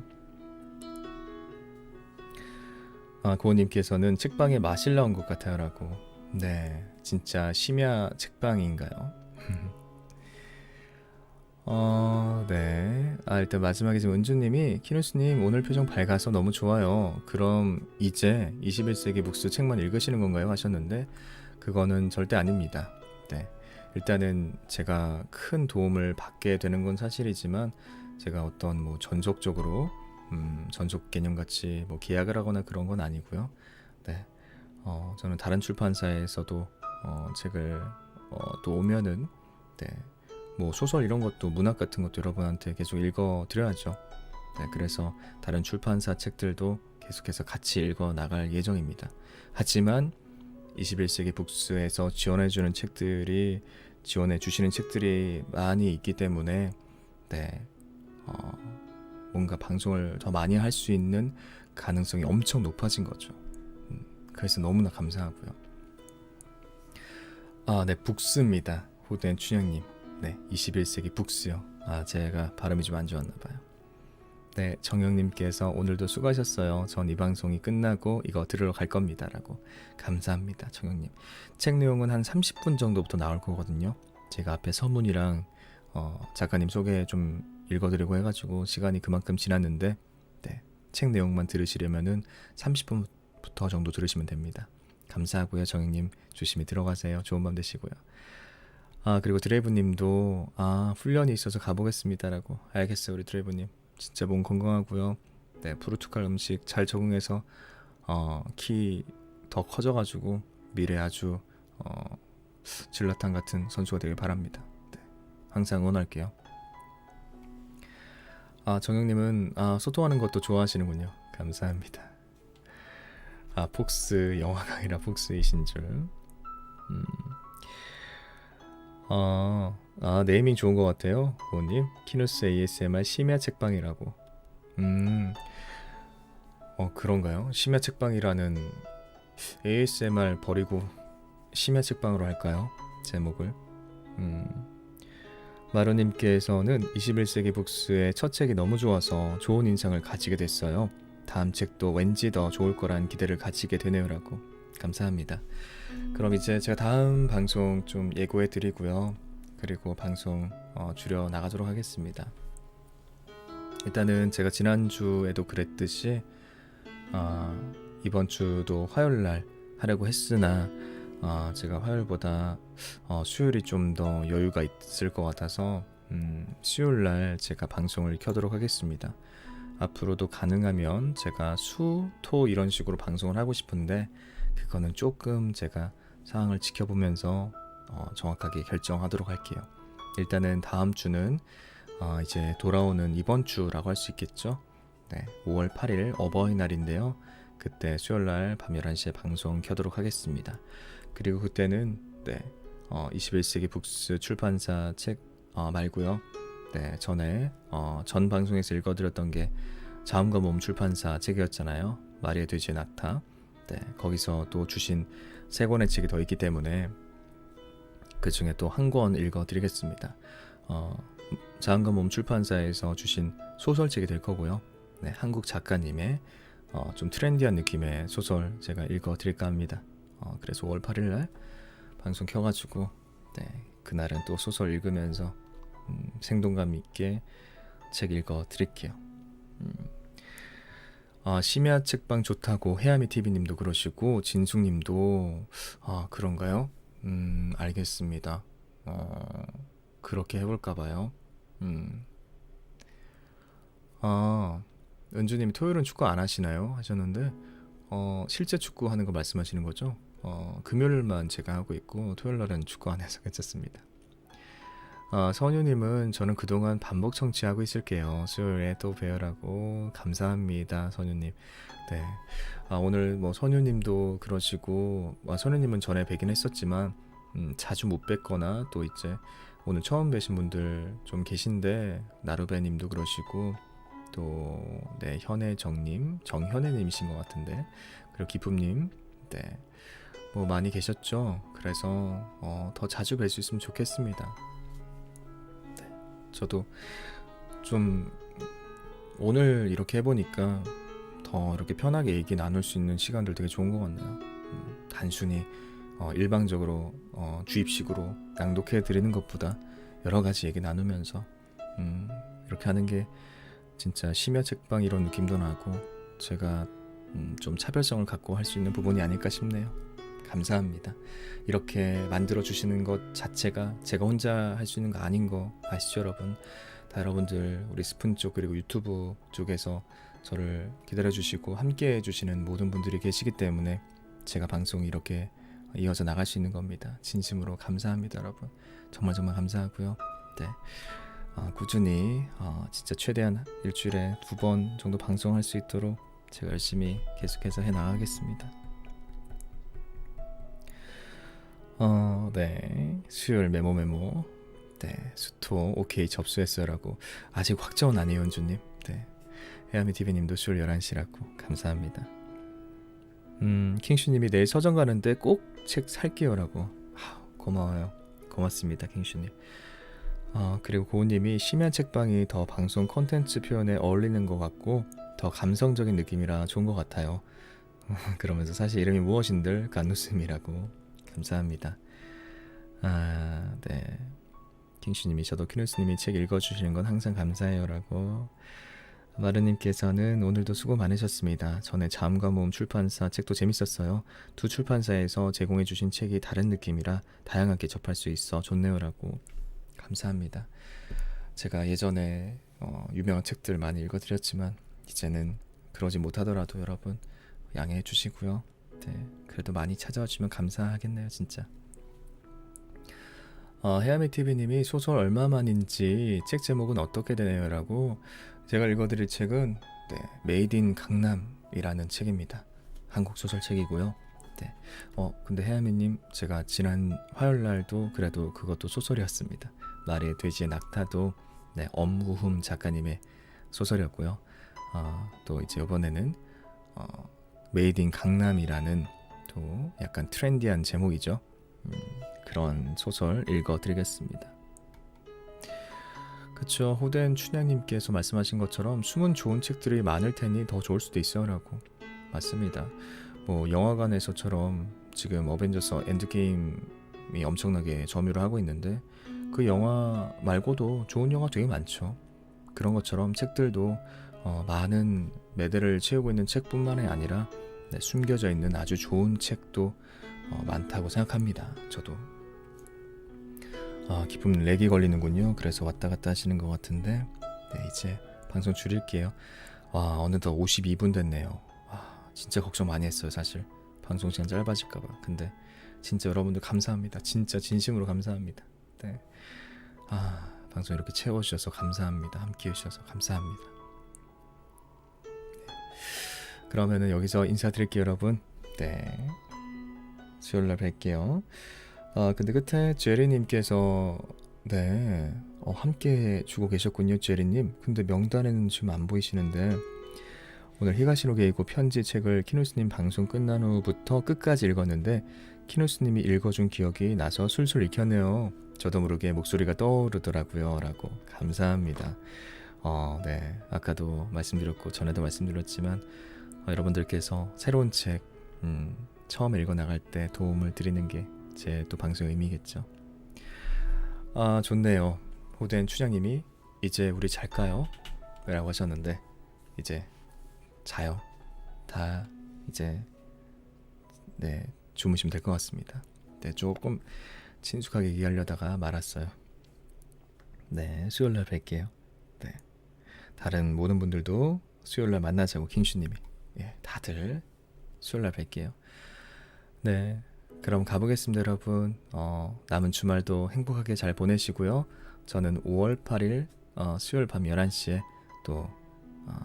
고은님께서는 책방에 마실 나온 것 같아요 라고. 네, 진짜 심야 책방인가요? 네. 일단 마지막에 지금 은주님이 키누스님 오늘 표정 밝아서 너무 좋아요. 그럼 이제 21세기 북스 책만 읽으시는 건가요? 하셨는데 그거는 절대 아닙니다. 네. 일단은 제가 큰 도움을 받게 되는 건 사실이지만 제가 어떤 전적적으로 전속 개념같이 계약을 하거나 그런 건 아니고요. 네. 저는 다른 출판사에서도 책을 또 오면은 네, 뭐 소설 이런 것도 문학 같은 것도 여러분한테 계속 읽어 드려야죠. 네, 그래서 다른 출판사 책들도 계속해서 같이 읽어 나갈 예정입니다. 하지만 21세기 북스에서 지원해주는 책들이 지원해 주시는 책들이 많이 있기 때문에 네, 뭔가 방송을 더 많이 할 수 있는 가능성이 엄청 높아진 거죠. 그래서 너무나 감사하고요. 네, 북스입니다. 호된 춘향님. 네, 21세기 북스요. 제가 발음이 좀 안 좋았나 봐요. 네, 정영님께서 오늘도 수고하셨어요. 전 이 방송이 끝나고 이거 들으러 갈 겁니다. 라고. 감사합니다, 정영님. 책 내용은 한 30분 정도부터 나올 거거든요. 제가 앞에 서문이랑 작가님 소개 좀 읽어드리고 해가지고 시간이 그만큼 지났는데 네, 책 내용만 들으시려면은 30분부터 정도 들으시면 됩니다. 감사하고요, 정영님. 조심히 들어가세요. 좋은 밤 되시고요. 그리고 드레이브님도 훈련이 있어서 가보겠습니다라고. 알겠어요, 우리 드레이브님. 진짜 몸 건강하고요. 네, 포르투갈 음식 잘 적응해서 키 더 커져가지고 미래 아주 질라탄 같은 선수가 되길 바랍니다. 네, 항상 응원할게요. 정영님은 소통하는 것도 좋아하시는군요. 감사합니다. 폭스 영화가 아니라 폭스이신 줄. 네이밍 좋은 것 같아요, 부모님. 키누스 ASMR 심야 책방이라고. 그런가요? 심야 책방이라는 ASMR 버리고 심야 책방으로 할까요? 제목을. 마루님께서는 21세기 북스의 첫 책이 너무 좋아서 좋은 인상을 가지게 됐어요. 다음 책도 왠지 더 좋을 거란 기대를 가지게 되네요라고. 감사합니다. 그럼 이제 제가 다음 방송 좀 예고해 드리고요. 그리고 방송 줄여 나가도록 하겠습니다. 일단은 제가 지난주에도 그랬듯이 이번 주도 화요일날 하려고 했으나 제가 화요일보다 수요일이 좀 더 여유가 있을 것 같아서 수요일날 제가 방송을 켜도록 하겠습니다. 앞으로도 가능하면 제가 수, 토 이런 식으로 방송을 하고 싶은데 그거는 조금 제가 상황을 지켜보면서 정확하게 결정하도록 할게요. 일단은 다음 주는 이제 돌아오는 이번 주라고 할 수 있겠죠. 네, 5월 8일 어버이날인데요. 그때 수요일날 밤 11시에 방송 켜도록 하겠습니다. 그리고 그때는 21세기 북스 출판사 책 말고요. 네, 전에 전 방송에서 읽어드렸던 게 자음과 몸 출판사 책이었잖아요. 마리아 돼지의 낙타. 네, 거기서 또 주신 3권의 책이 더 있기 때문에 그 중에 또 한 권 읽어드리겠습니다. 자음과 몸 출판사에서 주신 소설책이 될 거고요. 네, 한국 작가님의 좀 트렌디한 느낌의 소설 제가 읽어드릴까 합니다. 그래서 5월 8일날 방송 켜가지고 그날은 또 소설 읽으면서 생동감 있게 책 읽어드릴게요. 심야 책방 좋다고 해야미 TV님도 그러시고 진숙님도 그런가요? 알겠습니다. 그렇게 해볼까봐요. 은주님이 토요일은 축구 안 하시나요? 하셨는데 실제 축구 하는 거 말씀하시는 거죠? 금요일만 제가 하고 있고 토요일날은 축구 안 해서 괜찮습니다. 선유님은 저는 그동안 반복 청취하고 있을게요. 수요일에 또 뵈어라고. 감사합니다, 선유님. 네. 오늘 뭐 선유님도 그러시고 선유님은 전에 뵈긴 했었지만 자주 못 뵀거나 또 이제 오늘 처음 뵈신 분들 좀 계신데 나루베님도 그러시고 또 현혜정님, 정현혜님이신 것 같은데 그리고 기쁨님 뭐 많이 계셨죠. 그래서 더 자주 뵐 수 있으면 좋겠습니다. 저도 좀 오늘 이렇게 해보니까 더 이렇게 편하게 얘기 나눌 수 있는 시간들 되게 좋은 것 같네요. 단순히 일방적으로 주입식으로 낭독해 드리는 것보다 여러 가지 얘기 나누면서 이렇게 하는 게 진짜 심야 책방 이런 느낌도 나고 제가 좀 차별성을 갖고 할 수 있는 부분이 아닐까 싶네요. 감사합니다. 이렇게 만들어 주시는 것 자체가 제가 혼자 할 수 있는 거 아닌 거 아시죠, 여러분? 다 여러분들 우리 스푼 쪽 그리고 유튜브 쪽에서 저를 기다려 주시고 함께 해 주시는 모든 분들이 계시기 때문에 제가 방송이 이렇게 이어져 나갈 수 있는 겁니다. 진심으로 감사합니다, 여러분. 정말 정말 감사하고요. 네. 꾸준히 진짜 최대한 일주일에 2번 정도 방송할 수 있도록 제가 열심히 계속해서 해나가겠습니다. 네. 수요일 메모. 네. 수토 오케이 접수했어요라고. 아직 확정은 아니에요, 연주님. 네. 헤아미TV님도 수요일 11시라고. 감사합니다. 킹슈님이 내일 서점 가는데 꼭 책 살게요라고. 고마워요. 고맙습니다, 킹슈님. 그리고 고우님이 심야 책방이 더 방송 콘텐츠 표현에 어울리는 것 같고 더 감성적인 느낌이라 좋은 것 같아요. 그러면서 사실 이름이 무엇인들 간웃음이라고. 감사합니다. 네. 킹슈님이 저도 키누스님이 책 읽어주시는 건 항상 감사해요라고. 마르님께서는 오늘도 수고 많으셨습니다. 전에 자음과 모음 출판사 책도 재밌었어요. 두 출판사에서 제공해주신 책이 다른 느낌이라 다양하게 접할 수 있어 좋네요라고. 감사합니다. 제가 예전에 유명한 책들 많이 읽어드렸지만 이제는 그러지 못하더라도 여러분 양해해 주시고요. 네, 그래도 많이 찾아와 주시면 감사하겠네요, 진짜. 헤아미TV님이 소설 얼마만인지 책 제목은 어떻게 되네요? 라고. 제가 읽어드릴 책은 메이드 인 강남이라는 책입니다. 한국 소설책이고요. 네. 근데 헤아미님, 제가 지난 화요일날도 그래도 그것도 소설이었습니다. 말의 돼지의 낙타도 엄무흠 작가님의 소설이었고요. 또 이제 이번에는 메이드 인 강남이라는 또 약간 트렌디한 제목이죠. 그런 소설 읽어드리겠습니다. 그쵸. 호된 춘향님께서 말씀하신 것처럼 숨은 좋은 책들이 많을 테니 더 좋을 수도 있어요 라고. 맞습니다. 뭐 영화관에서처럼 지금 어벤져스 엔드게임이 엄청나게 점유를 하고 있는데 그 영화 말고도 좋은 영화 되게 많죠. 그런 것처럼 책들도 많은 매대를 채우고 있는 책뿐만이 아니라 숨겨져 있는 아주 좋은 책도 많다고 생각합니다. 저도. 기쁨 렉이 걸리는군요. 그래서 왔다 갔다 하시는 것 같은데 이제 방송 줄일게요. 어느덧 52분 됐네요. 진짜 걱정 많이 했어요, 사실. 방송 시간 짧아질까봐. 근데 진짜 여러분들 감사합니다. 진짜 진심으로 감사합니다. 네. 방송 이렇게 채워주셔서 감사합니다. 함께 해주셔서 감사합니다. 그러면은 여기서 인사드릴게요, 여러분. 네. 수요일날 뵐게요. 근데 끝에 제리님께서 함께 주고 계셨군요, 제리님. 근데 명단에는 지금 안 보이시는데 오늘 히가시노 게이고 편지 책을 키누스님 방송 끝난 후부터 끝까지 읽었는데 키누스님이 읽어준 기억이 나서 술술 읽혔네요. 저도 모르게 목소리가 떠오르더라고요 라고. 감사합니다. 네. 아까도 말씀드렸고 전에도 말씀드렸지만 여러분들께서 새로운 책 처음 읽어나갈 때 도움을 드리는 게 제 또 방송의 의미겠죠. 좋네요. 호된 추장님이 이제 우리 잘까요? 라고 하셨는데 이제 자요. 다 이제 주무시면 될 것 같습니다. 조금 친숙하게 얘기하려다가 말았어요. 수요일날 뵐게요. 다른 모든 분들도 수요일날 만나자고 킹슈님이. 다들 수요일날 뵐게요. 그럼 가보겠습니다, 여러분. 남은 주말도 행복하게 잘 보내시고요. 저는 5월 8일 수요일 밤 11시에 또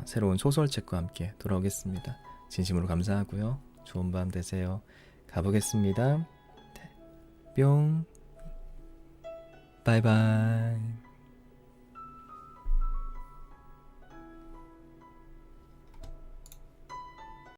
새로운 소설책과 함께 돌아오겠습니다. 진심으로 감사하고요. 좋은 밤 되세요. 가보겠습니다. 뿅. 바이바이.